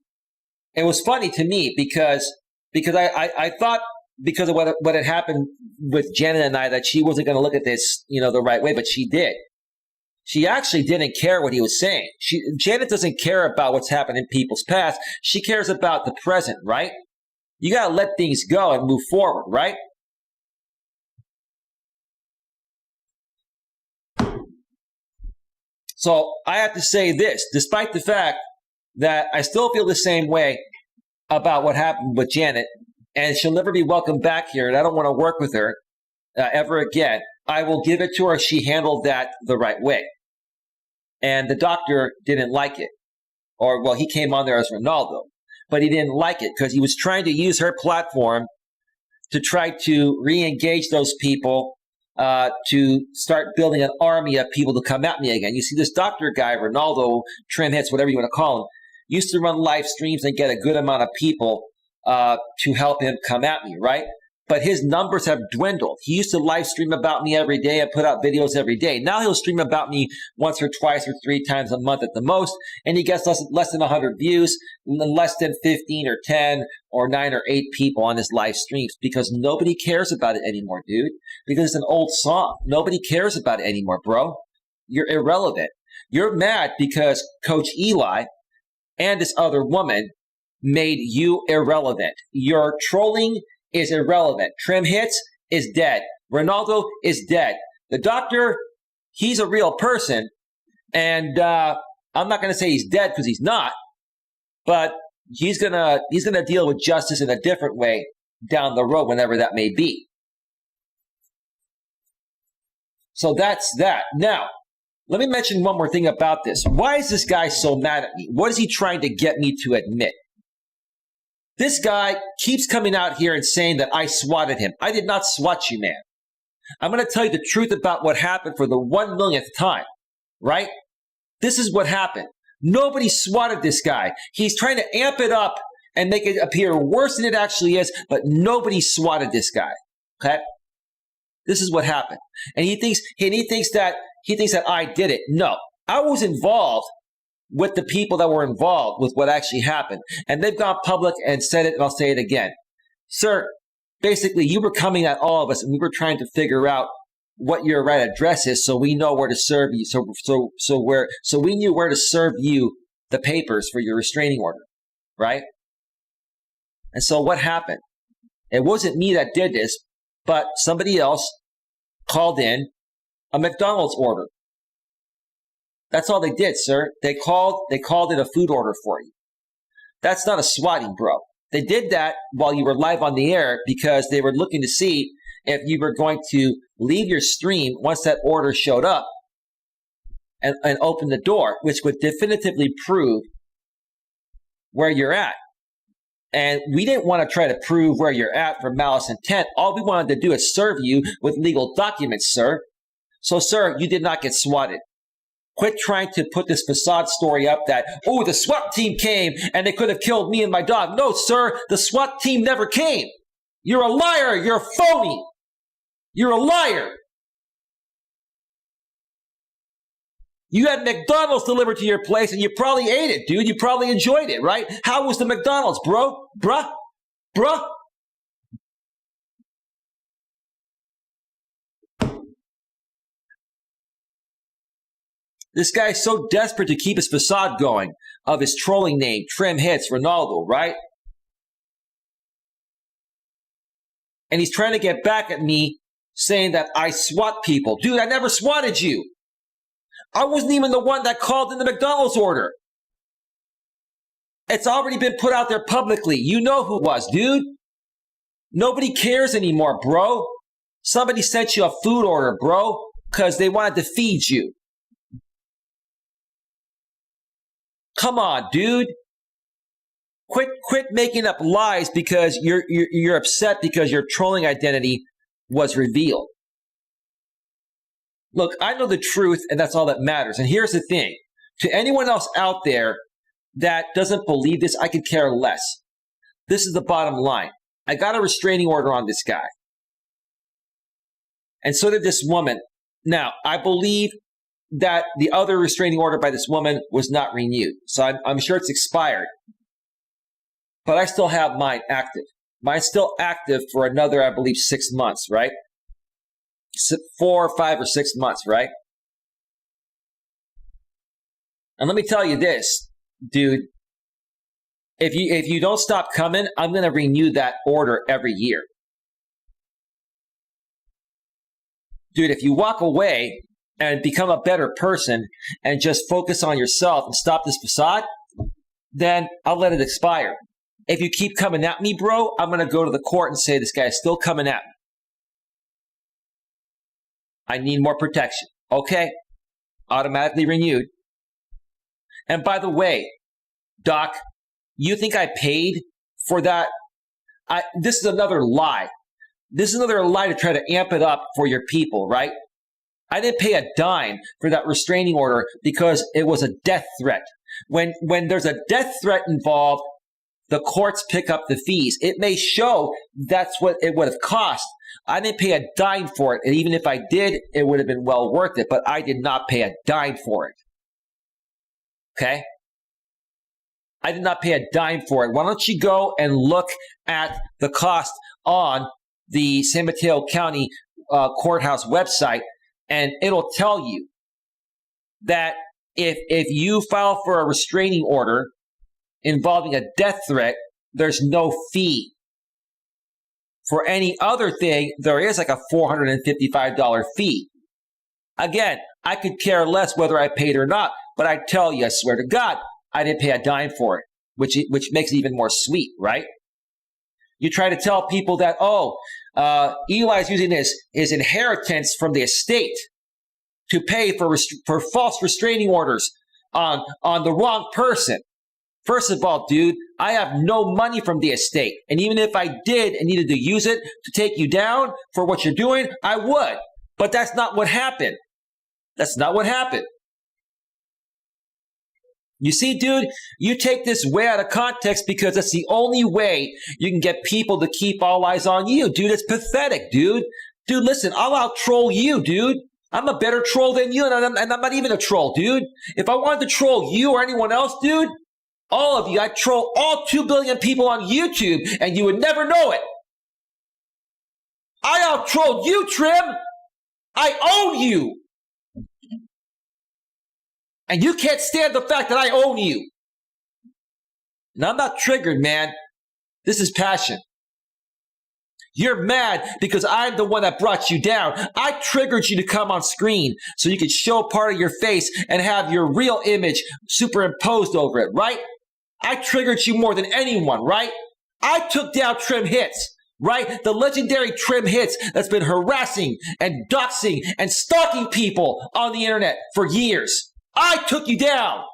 it was funny to me because I thought because of what had happened with Janet and I that she wasn't going to look at this, the right way, but she did. She actually didn't care what he was saying. Janet doesn't care about what's happened in people's past. She cares about the present, right? You got to let things go and move forward, right? So I have to say this, despite the fact that I still feel the same way about what happened with Janet, and she'll never be welcome back here, and I don't want to work with her ever again. I will give it to her. She handled that the right way. And the doctor didn't like it. Or, well, he came on there as Ronaldo. But he didn't like it because he was trying to use her platform to try to re-engage those people to start building an army of people to come at me again. You see, this doctor guy, Ronaldo, Trim Hits, whatever you want to call him, used to run live streams and get a good amount of people to help him come at me, right? But his numbers have dwindled. He used to live stream about me every day and put out videos every day. Now he'll stream about me once or twice or 3 times a month at the most, and he gets less than 100 views, less than 15 or 10 or 9 or 8 people on his live streams because nobody cares about it anymore, dude. Because it's an old song. Nobody cares about it anymore, bro. You're irrelevant. You're mad because Coach Eli and this other woman made you irrelevant. Your trolling is irrelevant. Trim Hits is dead. Ronaldo is dead. The doctor, he's a real person, and I'm not going to say he's dead because he's not, but he's gonna deal with justice in a different way down the road, whenever that may be. So that's that. Now, let me mention one more thing about this. Why is this guy so mad at me? What is he trying to get me to admit? This guy keeps coming out here and saying that I swatted him. I did not swat you, man. I'm going to tell you the truth about what happened for the 1 millionth time, right? This is what happened. Nobody swatted this guy. He's trying to amp it up and make it appear worse than it actually is, but nobody swatted this guy, okay? This is what happened. And he thinks that I did it. No, I was involved with the people that were involved with what actually happened. And they've gone public and said it, and I'll say it again. Sir, basically, you were coming at all of us, and we were trying to figure out what your right address is so we know where to serve you. So we knew where to serve you the papers for your restraining order, right? And so what happened? It wasn't me that did this, but somebody else called in a McDonald's order. That's all they did, sir. They called it a food order for you. That's not a swatting, bro. They did that while you were live on the air because they were looking to see if you were going to leave your stream once that order showed up and open the door, which would definitively prove where you're at. And we didn't want to try to prove where you're at for malice intent. All we wanted to do is serve you with legal documents, sir. So, sir, you did not get swatted. Quit trying to put this facade story up that, oh, the SWAT team came and they could have killed me and my dog. No, sir, the SWAT team never came. You're a liar. You're a phony. You're a liar. You had McDonald's delivered to your place and you probably ate it, dude. You probably enjoyed it, right? How was the McDonald's, bro? Bruh? This guy's so desperate to keep his facade going of his trolling name, Trim Hits, Ronaldo, right? And he's trying to get back at me saying that I swat people. Dude, I never swatted you. I wasn't even the one that called in the McDonald's order. It's already been put out there publicly. You know who it was, dude. Nobody cares anymore, bro. Somebody sent you a food order, bro, because they wanted to feed you. Come on, dude. Quit making up lies because you're upset because your trolling identity was revealed. Look, I know the truth, and that's all that matters. And here's the thing. To anyone else out there that doesn't believe this, I could care less. This is the bottom line. I got a restraining order on this guy. And so did this woman. Now, I believe that the other restraining order by this woman was not renewed. So I'm sure it's expired. But I still have mine active. Mine's still active for another, I believe, 6 months, right? 4 or 5 or 6 months, right? And let me tell you this, dude. If you don't stop coming, I'm going to renew that order every year. Dude, if you walk away and become a better person and just focus on yourself and stop this facade, then I'll let it expire. If you keep coming at me, bro, I'm going to go to the court and say this guy is still coming at me. I need more protection. Okay. Automatically renewed. And by the way, Doc, you think I paid for that? This is another lie. This is another lie to try to amp it up for your people, right? I didn't pay a dime for that restraining order because it was a death threat. When there's a death threat involved, the courts pick up the fees. It may show that's what it would have cost. I didn't pay a dime for it. And even if I did, it would have been well worth it. But I did not pay a dime for it. Okay? I did not pay a dime for it. Why don't you go and look at the cost on the San Mateo County courthouse website, and it'll tell you that if you file for a restraining order involving a death threat, there's no fee. For any other thing, there is like a $455 fee. Again, I could care less whether I paid or not, but I tell you, I swear to God, I didn't pay a dime for it, which makes it even more sweet, right? You try to tell people that, Eli's using his inheritance from the estate to pay for false restraining orders on the wrong person. First of all, dude, I have no money from the estate. And even if I did and needed to use it to take you down for what you're doing, I would. But that's not what happened. That's not what happened. You see, dude, you take this way out of context because that's the only way you can get people to keep all eyes on you. Dude, it's pathetic, dude. Dude, listen, I'll out-troll you, dude. I'm a better troll than you, and I'm not even a troll, dude. If I wanted to troll you or anyone else, dude, all of you, I'd troll all 2 billion people on YouTube, and you would never know it. I out-trolled you, Trim. I own you. And you can't stand the fact that I own you. And I'm not triggered, man. This is passion. You're mad because I'm the one that brought you down. I triggered you to come on screen so you could show part of your face and have your real image superimposed over it, right? I triggered you more than anyone, right? I took down Trim Hits, right? The legendary Trim Hits that's been harassing and doxing and stalking people on the internet for years. I took you down.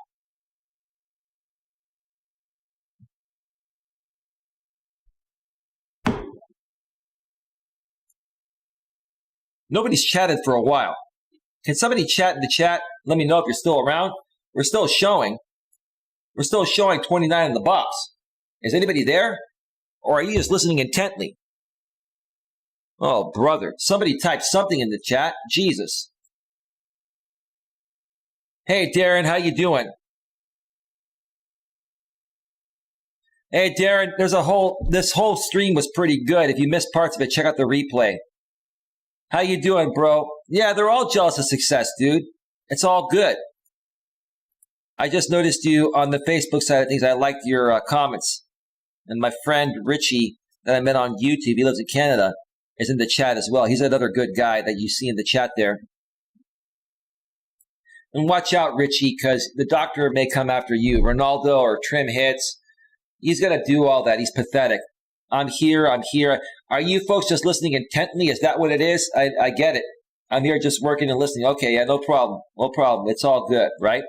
Nobody's chatted for a while. Can somebody chat in the chat? Let me know if you're still around. We're still showing. We're still showing 29 in the box. Is anybody there? Or are you just listening intently? Oh, brother. Somebody type something in the chat. Jesus. Hey, Darren, how you doing? Hey, Darren, this whole stream was pretty good. If you missed parts of it, check out the replay. How you doing, bro? Yeah, they're all jealous of success, dude. It's all good. I just noticed you on the Facebook side of things. I liked your comments. And my friend Richie that I met on YouTube, he lives in Canada, is in the chat as well. He's another good guy that you see in the chat there. And watch out, Richie, because the doctor may come after you. Ronaldo or Trim Hits. He's going to do all that. He's pathetic. I'm here. Are you folks just listening intently? Is that what it is? I get it. I'm here just working and listening. Okay, yeah, no problem. No problem. It's all good, right?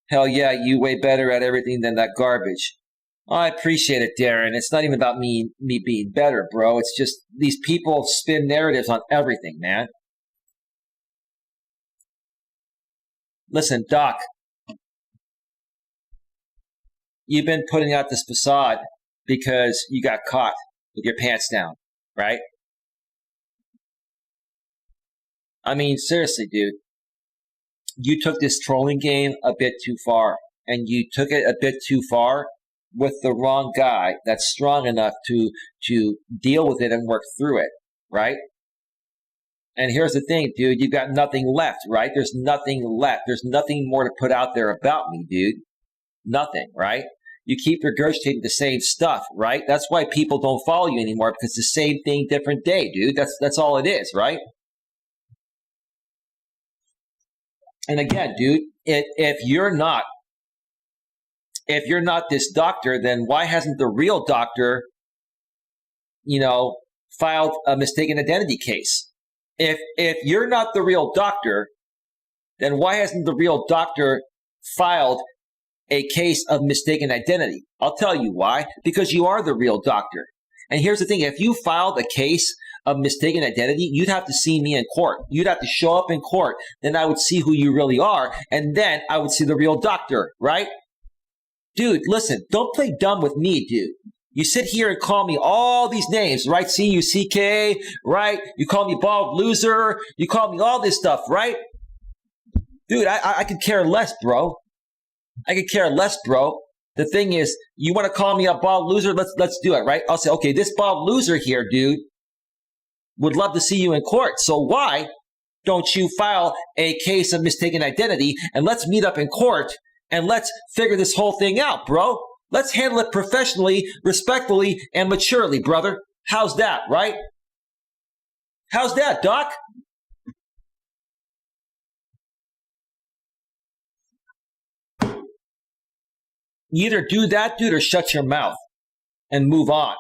Hell yeah, you way better at everything than that garbage. Oh, I appreciate it, Darren. It's not even about me being better, bro. It's just these people spin narratives on everything, man. Listen, Doc, you've been putting out this facade because you got caught with your pants down, right? I mean, seriously, dude. You took this trolling game a bit too far, and you took it a bit too far with the wrong guy that's strong enough to deal with it and work through it, right? And here's the thing, dude, you've got nothing left, right? There's nothing left. There's nothing more to put out there about me, dude. Nothing, right? You keep regurgitating the same stuff, right? That's why people don't follow you anymore, because it's the same thing, different day, dude. That's all it is, right? And again, dude, if you're not this doctor, then why hasn't the real doctor, filed a mistaken identity case? If you're not the real doctor, then why hasn't the real doctor filed a case of mistaken identity. I'll tell you why. Because you are the real doctor. And here's the thing. If you filed a case of mistaken identity, you'd have to see me in court. You'd have to show up in court. Then I would see who you really are. And then I would see the real doctor, right? Dude, listen, don't play dumb with me, dude. You sit here and call me all these names, right? C-U-C-K, right? You call me bald loser. You call me all this stuff, right? Dude, I could care less, bro. I could care less, bro. The thing is, you want to call me a bald loser? Let's do it, right? I'll say, okay, this bald loser here, dude, would love to see you in court. So why don't you file a case of mistaken identity and let's meet up in court and let's figure this whole thing out, bro? Let's handle it professionally, respectfully, and maturely, brother. How's that, right? How's that, Doc? You either do that, dude, or shut your mouth and move on.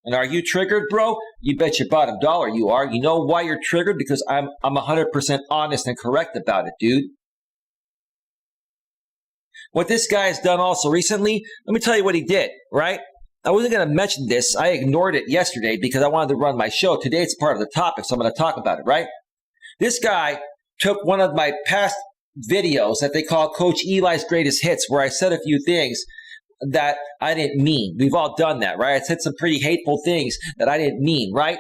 And are you triggered, bro? You bet your bottom dollar you are. You know why you're triggered? Because I'm 100% honest and correct about it, dude. What this guy has done also recently, let me tell you what he did, right? I wasn't going to mention this. I ignored it yesterday because I wanted to run my show. Today it's part of the topic, so I'm going to talk about it, right? This guy took one of my past videos that they call Coach Eli's Greatest Hits, where I said a few things that I didn't mean. We've all done that, right? I said some pretty hateful things that I didn't mean, right?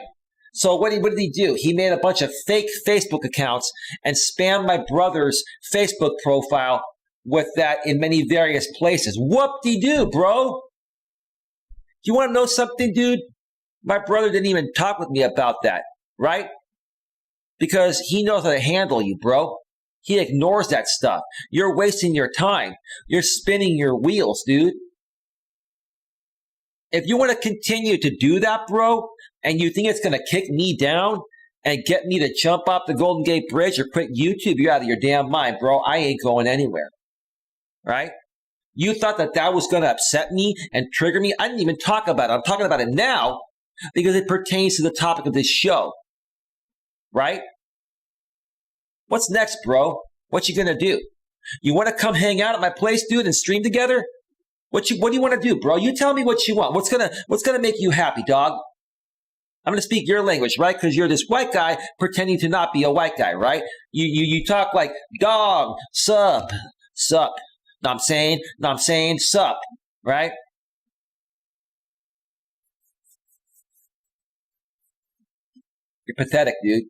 So what did he do? He made a bunch of fake Facebook accounts and spammed my brother's Facebook profile with that in many various places. Whoop-de-doo, bro. You want to know something, dude? My brother didn't even talk with me about that, right? Because he knows how to handle you, bro. He ignores that stuff. You're wasting your time. You're spinning your wheels, dude. If you want to continue to do that, bro, and you think it's going to kick me down and get me to jump off the Golden Gate Bridge or quit YouTube, you're out of your damn mind, bro. I ain't going anywhere. Right? You thought that that was going to upset me and trigger me? I didn't even talk about it. I'm talking about it now because it pertains to the topic of this show. Right? What's next, bro? What you going to do? You want to come hang out at my place, dude, and stream together? What do you want to do, bro? You tell me what you want. What's gonna make you happy, dog? I'm gonna speak your language, right? Because you're this white guy pretending to not be a white guy, right? You talk like dog, sup. No, I'm saying, sup, right? You're pathetic, dude.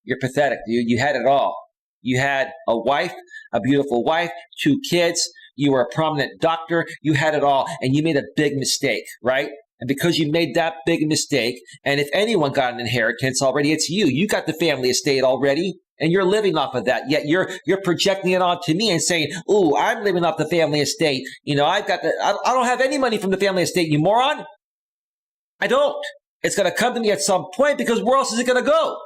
You're pathetic, dude. You had it all. You had a wife, a beautiful wife, 2 kids. You were a prominent doctor. You had it all, and you made a big mistake, right? And because you made that big mistake, and if anyone got an inheritance already, it's you. You got the family estate already, and you're living off of that. Yet you're projecting it onto me and saying, "Ooh, I'm living off the family estate. You know, I don't have any money from the family estate. You moron! I don't. It's going to come to me at some point because where else is it going to go?"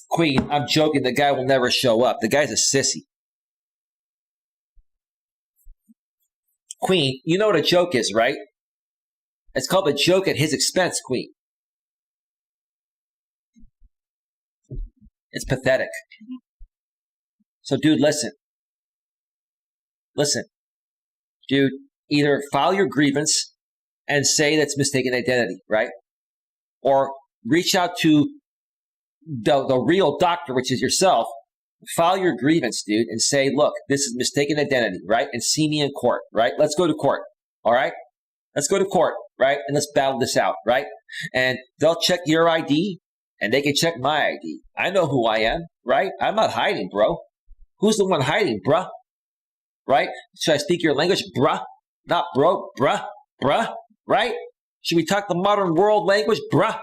Queen, I'm joking. The guy will never show up. The guy's a sissy. Queen, you know what a joke is, right? It's called a joke at his expense, Queen. It's pathetic. So, dude, listen. Listen. Dude, either file your grievance and say that's mistaken identity, right? Or reach out to the real doctor, which is yourself, file your grievance, dude, and say, look, this is mistaken identity, right? And see me in court, right? Let's go to court, all right? Let's go to court, right? And let's battle this out, right? And they'll check your ID, and they can check my ID. I know who I am, right? I'm not hiding, bro. Who's the one hiding, bruh? Right? Should I speak your language, bruh? Not bro, bruh, right? Should we talk the modern world language, bruh?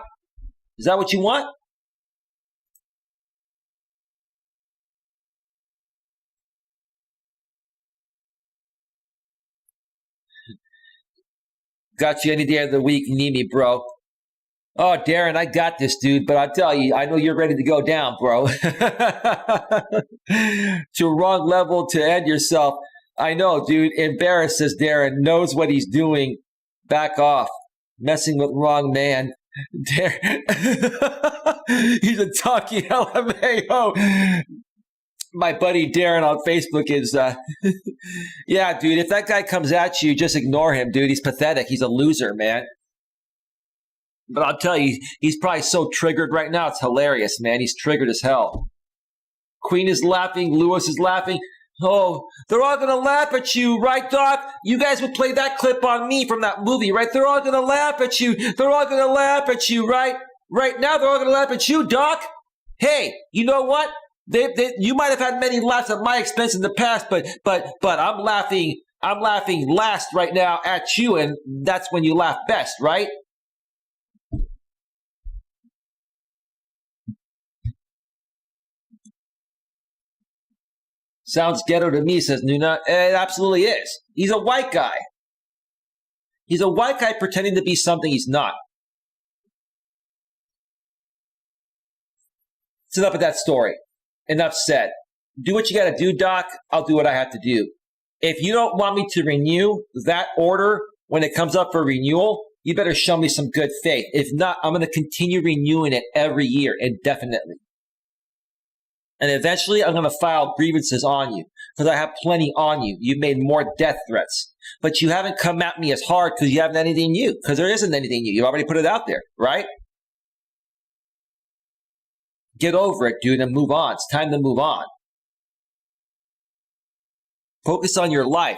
Is that what you want? Got you any day of the week you need me, bro. Oh, Darren, I got this, dude. But I'll tell you, I know you're ready to go down, bro. To a wrong level to end yourself. I know, dude. Embarrassed, says Darren. Knows what he's doing. Back off. Messing with wrong man. He's a talking LMAO. My buddy Darren on Facebook is, yeah, dude, if that guy comes at you, just ignore him, dude. He's pathetic. He's a loser, man. But I'll tell you, he's probably so triggered right now. It's hilarious, man. He's triggered as hell. Queen is laughing. Lewis is laughing. Oh, they're all going to laugh at you, right, Doc? You guys would play that clip on me from that movie, right? They're all going to laugh at you. They're all going to laugh at you, right? Right now, they're all going to laugh at you, Doc. Hey, you know what? You might have had many laughs at my expense in the past, but I'm laughing last right now at you, and that's when you laugh best, right? Sounds ghetto to me, says Nuna. It absolutely is. He's a white guy. He's a white guy pretending to be something he's not. It's enough of that story. Enough said. Do what you got to do, Doc. I'll do what I have to do. If you don't want me to renew that order when it comes up for renewal, you better show me some good faith. If not, I'm going to continue renewing it every year indefinitely. And eventually, I'm going to file grievances on you because I have plenty on you. You've made more death threats. But you haven't come at me as hard because you haven't anything new, because there isn't anything new. You've already put it out there, right? Get over it, dude, and move on. It's time to move on. Focus on your life.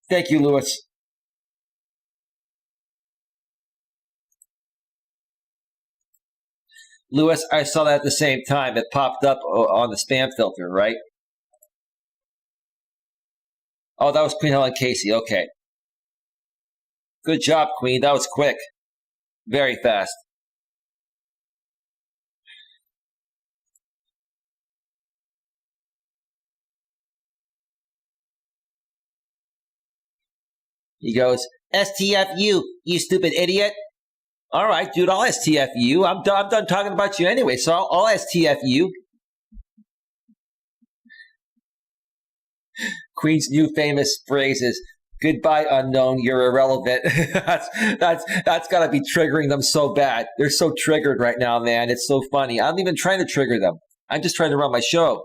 Thank you, Lewis. Lewis, I saw that at the same time. It popped up on the spam filter, right? Oh, that was Queen Helen Casey. Okay. Good job, Queen. That was quick. Very fast. He goes, STFU, you stupid idiot. All right, dude, I'll STF you. I'm done talking about you anyway, so I'll STF you. Queen's new famous phrase is, goodbye, unknown, you're irrelevant. that's got to be triggering them so bad. They're so triggered right now, man. It's so funny. I'm not even trying to trigger them. I'm just trying to run my show.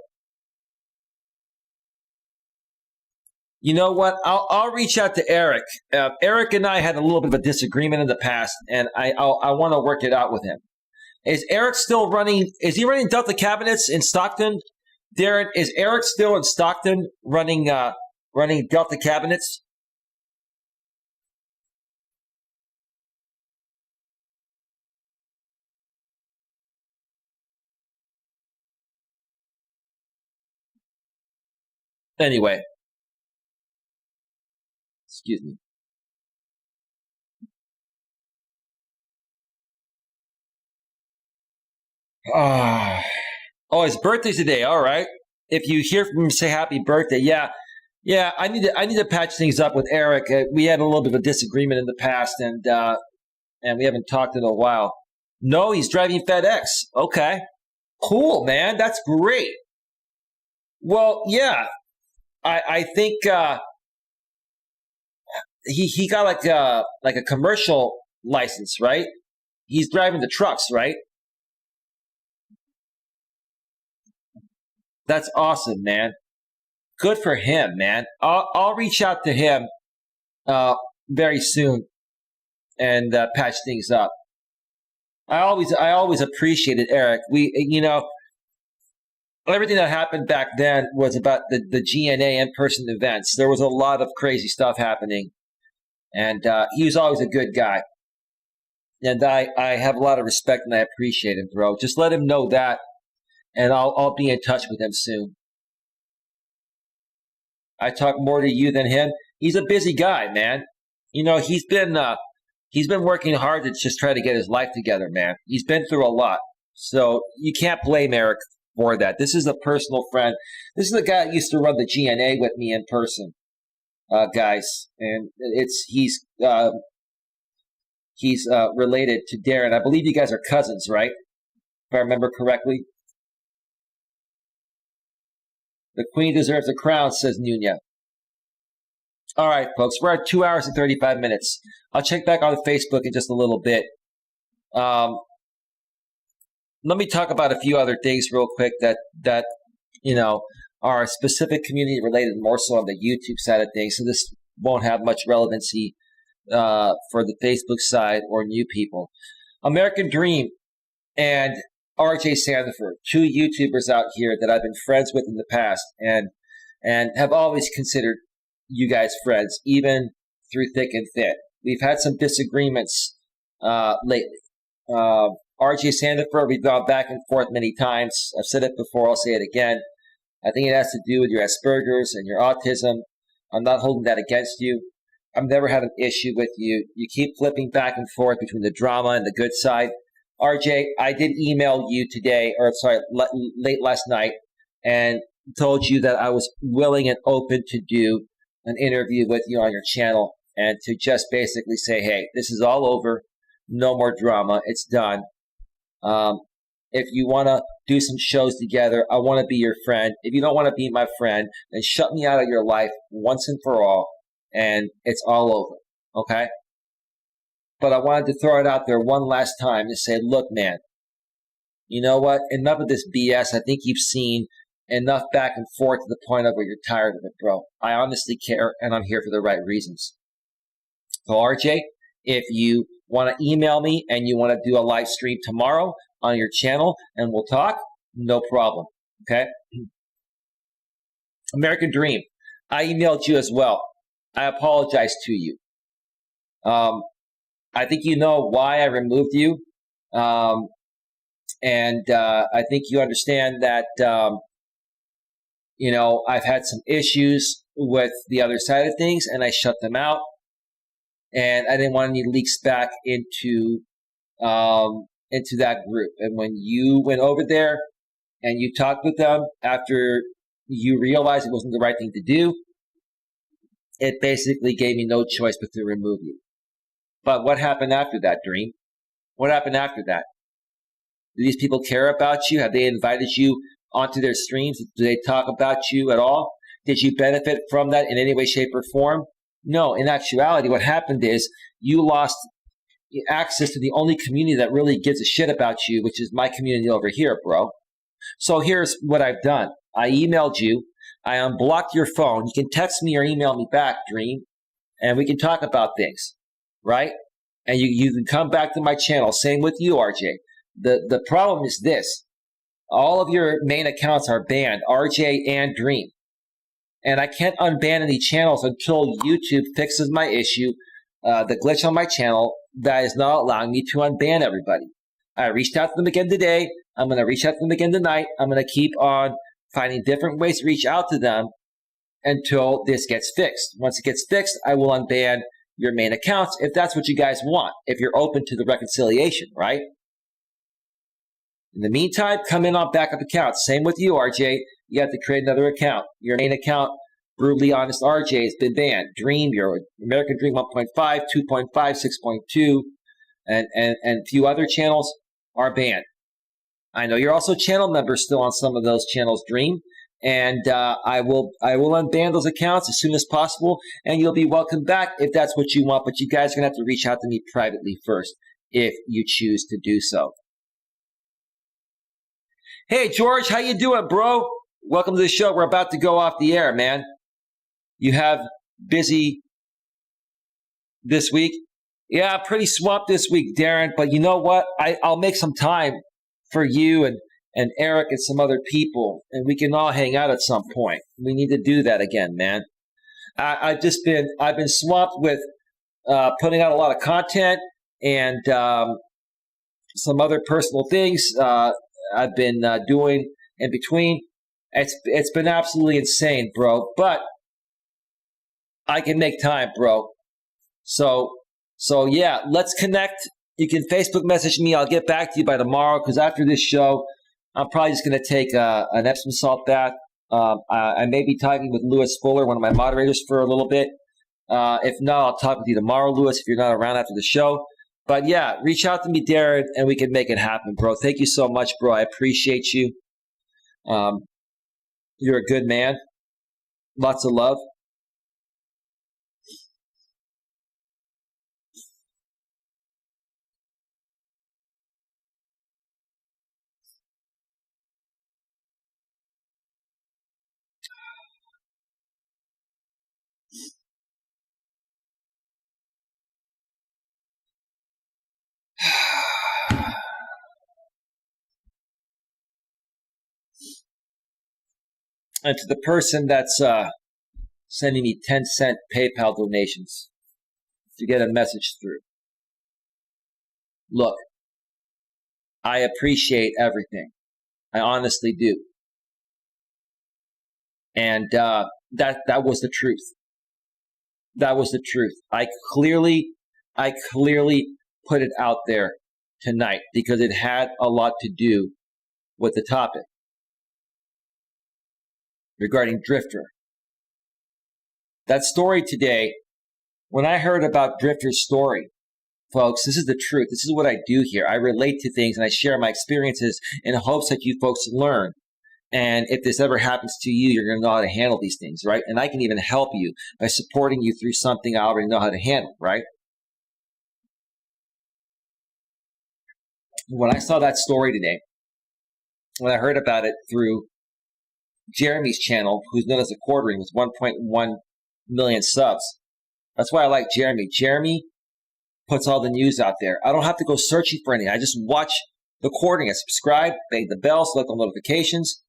You know what? I'll reach out to Eric. Eric and I had a little bit of a disagreement in the past, and I want to work it out with him. Is Eric still running? Is he running Delta Cabinets in Stockton? Darren, is Eric still in Stockton running Delta Cabinets? Anyway, excuse me. Oh, his birthday's today. All right. If you hear from him, say happy birthday. Yeah. I need to patch things up with Eric. We had a little bit of a disagreement in the past, and we haven't talked in a while. No, he's driving FedEx. Okay, cool, man. That's great. Well, yeah, I think he got like a commercial license, right? He's driving the trucks, right? That's awesome, man. Good for him, man. I'll reach out to him very soon and patch things up. I always appreciated Eric. Everything that happened back then was about the GNA in-person events. There was a lot of crazy stuff happening, and he was always a good guy. And I have a lot of respect and I appreciate him, bro. Just let him know that, and I'll be in touch with him soon. I talk more to you than him. He's a busy guy, man. He's been working hard to just try to get his life together, man. He's been through a lot, so you can't blame Eric for that. This is a personal friend. This is the guy that used to run the GNA with me in person, guys, and he's related to Darren. I believe you guys are cousins, right? If I remember correctly. The queen deserves a crown, says Nunya. All right, folks, we're at 2 hours and 35 minutes. I'll check back on Facebook in just a little bit. Let me talk about a few other things real quick that are specific community related, more so on the YouTube side of things. So this won't have much relevancy for the Facebook side or new people. American Dream and RJ Sandiford, two YouTubers out here that I've been friends with in the past and have always considered you guys friends, even through thick and thin. We've had some disagreements lately. RJ Sandiford, we've gone back and forth many times. I've said it before, I'll say it again. I think it has to do with your Asperger's and your autism. I'm not holding that against you. I've never had an issue with you. You keep flipping back and forth between the drama and the good side. RJ, I did email you today, late last night, and told you that I was willing and open to do an interview with you on your channel and to just basically say, hey, this is all over. No more drama. It's done. If you want to do some shows together, I want to be your friend. If you don't want to be my friend, then shut me out of your life once and for all, and it's all over, okay? But I wanted to throw it out there one last time to say, look, man, you know what? Enough of this BS. I think you've seen enough back and forth to the point of where you're tired of it, bro. I honestly care, and I'm here for the right reasons. So, RJ, if you want to email me and you want to do a live stream tomorrow on your channel and we'll talk, no problem, okay? American Dream, I emailed you as well. I apologize to you. I think you know why I removed you, and I think you understand that, I've had some issues with the other side of things, and I shut them out. And I didn't want any leaks back into that group. And when you went over there and you talked with them after you realized it wasn't the right thing to do, it basically gave me no choice but to remove you. But what happened after that, Dream? What happened after that? Do these people care about you? Have they invited you onto their streams? Do they talk about you at all? Did you benefit from that in any way, shape, or form? No, in actuality, what happened is you lost access to the only community that really gives a shit about you, which is my community over here, bro. So here's what I've done. I emailed you. I unblocked your phone. You can text me or email me back, Dream, and we can talk about things, right? And you can come back to my channel. Same with you, RJ. The problem is this. All of your main accounts are banned, RJ and Dream. And I can't unban any channels until YouTube fixes my issue, the glitch on my channel that is not allowing me to unban everybody. I reached out to them again today. I'm going to reach out to them again tonight. I'm going to keep on finding different ways to reach out to them until this gets fixed. Once it gets fixed, I will unban your main accounts if that's what you guys want, if you're open to the reconciliation, right? In the meantime, come in on backup accounts. Same with you, RJ. You have to create another account. Your main account, Brutally Honest RJ, has been banned. Dream, your American Dream 1.5, 2.5, 6.2, and a few other channels are banned. I know you're also channel members still on some of those channels, Dream, and I will unban those accounts as soon as possible, and you'll be welcome back if that's what you want. But you guys are gonna have to reach out to me privately first if you choose to do so. Hey George, how you doing, bro? Welcome to the show. We're about to go off the air, man. You have busy this week? Yeah, pretty swamped this week, Darren. But you know what? I'll make some time for you and Eric and some other people, and we can all hang out at some point. We need to do that again, man. I've been swamped with putting out a lot of content and some other personal things I've been doing in between. It's been absolutely insane, bro. But I can make time, bro. So yeah, let's connect. You can Facebook message me. I'll get back to you by tomorrow because after this show, I'm probably just going to take an Epsom salt bath. I may be talking with Lewis Fuller, one of my moderators, for a little bit. If not, I'll talk with you tomorrow, Lewis, if you're not around after the show. But yeah, reach out to me, Darren, and we can make it happen, bro. Thank you so much, bro. I appreciate you. You're a good man. Lots of love. And to the person that's sending me 10-cent PayPal donations to get a message through. Look, I appreciate everything. I honestly do. And that was the truth. That was the truth. I clearly put it out there tonight because it had a lot to do with the topic regarding Drifter. That story today, when I heard about Drifter's story, folks, this is the truth. This is what I do here. I relate to things and I share my experiences in hopes that you folks learn. And if this ever happens to you, you're going to know how to handle these things, right? And I can even help you by supporting you through something I already know how to handle, right? When I saw that story today, when I heard about it through Jeremy's channel, who's known as a quartering with 1.1 million subs. That's why I like Jeremy. Jeremy puts all the news out there. I don't have to go searching for anything. I just watch the quartering. I subscribe, bang the bell, select on notifications.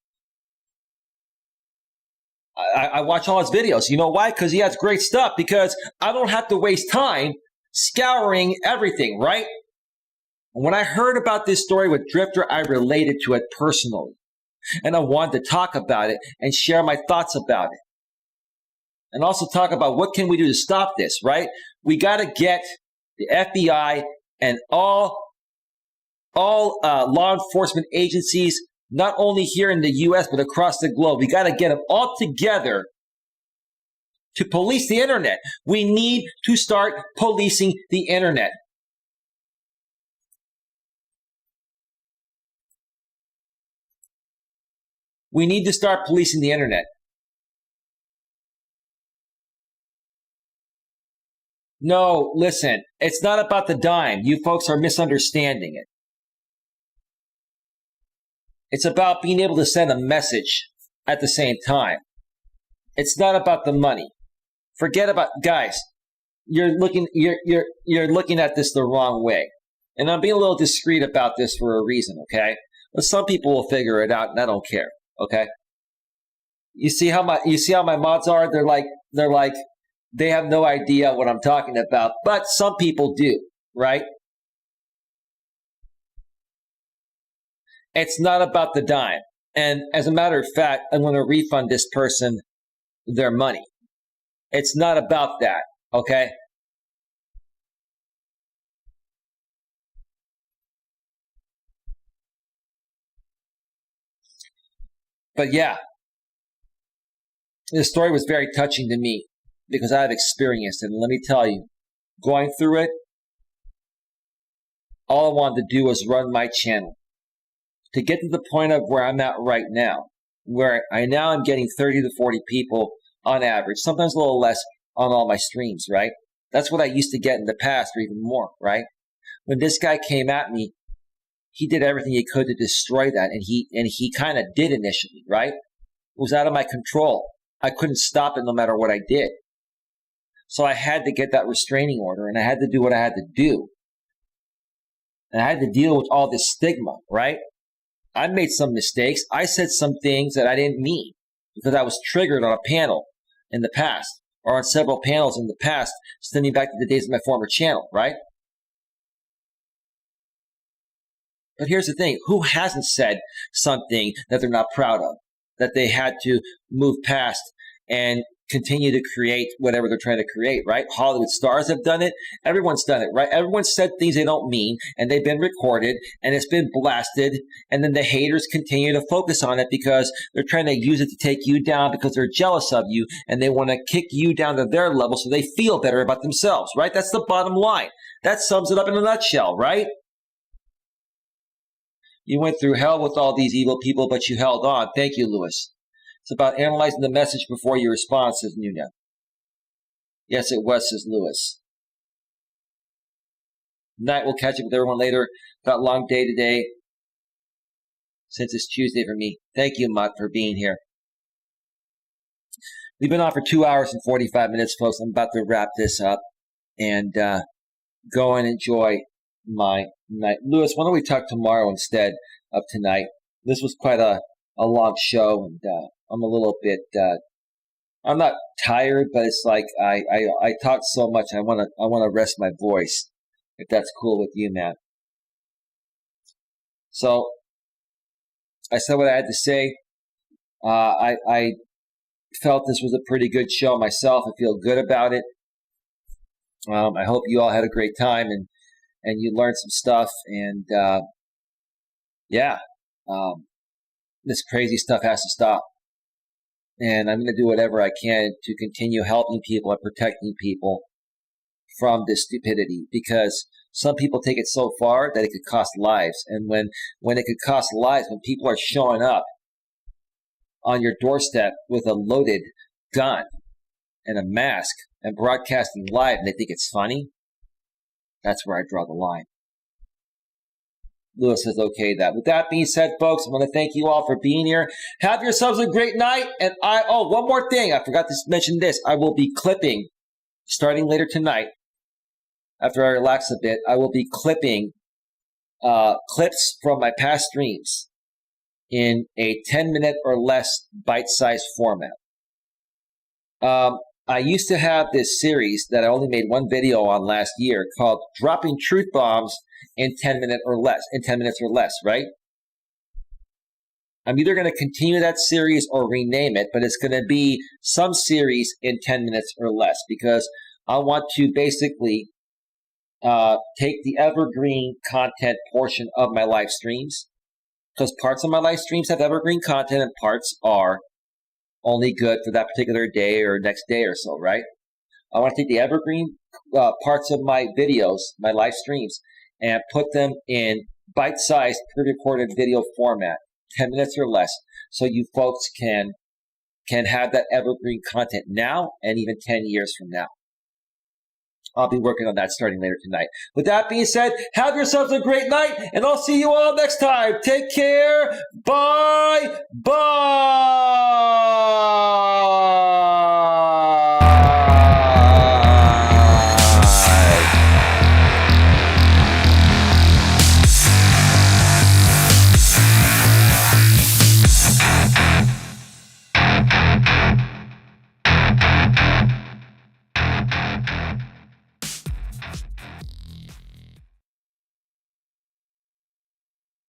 I watch all his videos. You know why? Because he has great stuff. Because I don't have to waste time scouring everything, right? And when I heard about this story with Drifter, I related to it personally. And I wanted to talk about it and share my thoughts about it. And also talk about what can we do to stop this, right? We got to get the FBI and all law enforcement agencies, not only here in the U.S., but across the globe. We got to get them all together to police the internet. We need to start policing the internet. We need to start policing the internet. No, listen, it's not about the dime. You folks are misunderstanding it. It's about being able to send a message at the same time. It's not about the money. Forget about, guys, you're looking at this the wrong way. And I'm being a little discreet about this for a reason, okay? But some people will figure it out and I don't care, okay? You see how my mods are? They're like they have no idea what I'm talking about, but some people do, right? It's not about the dime. And as a matter of fact, I'm going to refund this person their money. It's not about that, okay? But yeah, this story was very touching to me because I've experienced it. And let me tell you, going through it, all I wanted to do was run my channel to get to the point of where I'm at right now, where I now am getting 30 to 40 people on average, sometimes a little less on all my streams, right? That's what I used to get in the past or even more, right? When this guy came at me, he did everything he could to destroy that, and he kind of did initially, right? It was out of my control. I couldn't stop it no matter what I did. So I had to get that restraining order, and I had to do what I had to do. And I had to deal with all this stigma, right? I made some mistakes. I said some things that I didn't mean because I was triggered on a panel in the past or on several panels in the past, stemming back to the days of my former channel, right? But here's the thing. Who hasn't said something that they're not proud of, that they had to move past and continue to create whatever they're trying to create, right? Hollywood stars have done it. Everyone's done it, right? Everyone's said things they don't mean, and they've been recorded, and it's been blasted, and then the haters continue to focus on it because they're trying to use it to take you down because they're jealous of you, and they want to kick you down to their level so they feel better about themselves, right? That's the bottom line. That sums it up in a nutshell, right? You went through hell with all these evil people, but you held on. Thank you, Lewis. It's about analyzing the message before you respond, says Nuna. Yes, it was, says Lewis. Night, we'll catch up with everyone later. Got a long day today since it's Tuesday for me. Thank you, Mutt, for being here. We've been on for 2 hours and 45 minutes, folks. I'm about to wrap this up and go and enjoy my night. Lewis, why don't we talk tomorrow instead of tonight? This was quite a long show, and I'm a little bit I'm not tired, but it's like I talked so much. I want to rest my voice, if that's cool with you, man. So I said what I had to say. I felt this was a pretty good show myself. I feel good about it. I hope you all had a great time and you learned some stuff. And this crazy stuff has to stop. And I'm going to do whatever I can to continue helping people and protecting people from this stupidity, because some people take it so far that it could cost lives. And when it could cost lives, when people are showing up on your doorstep with a loaded gun and a mask and broadcasting live and they think it's funny, that's where I draw the line. Lewis says, okay, that. With that being said, folks, I want to thank you all for being here. Have yourselves a great night. And one more thing. I forgot to mention this. I will be clipping, starting later tonight, after I relax a bit, I will be clipping clips from my past streams in a 10-minute or less bite-sized format. I used to have this series that I only made one video on last year called Dropping Truth Bombs in 10 minutes or less, right? I'm either going to continue that series or rename it, but it's going to be some series in 10 minutes or less, because I want to basically take the evergreen content portion of my live streams, because parts of my live streams have evergreen content and parts are only good for that particular day or next day or so, right? I want to take the evergreen parts of my videos, my live streams, and put them in bite-sized pre-recorded video format, 10 minutes or less, so you folks can have that evergreen content now and even 10 years from now. I'll be working on that starting later tonight. With that being said, have yourselves a great night, and I'll see you all next time. Take care. Bye. Bye.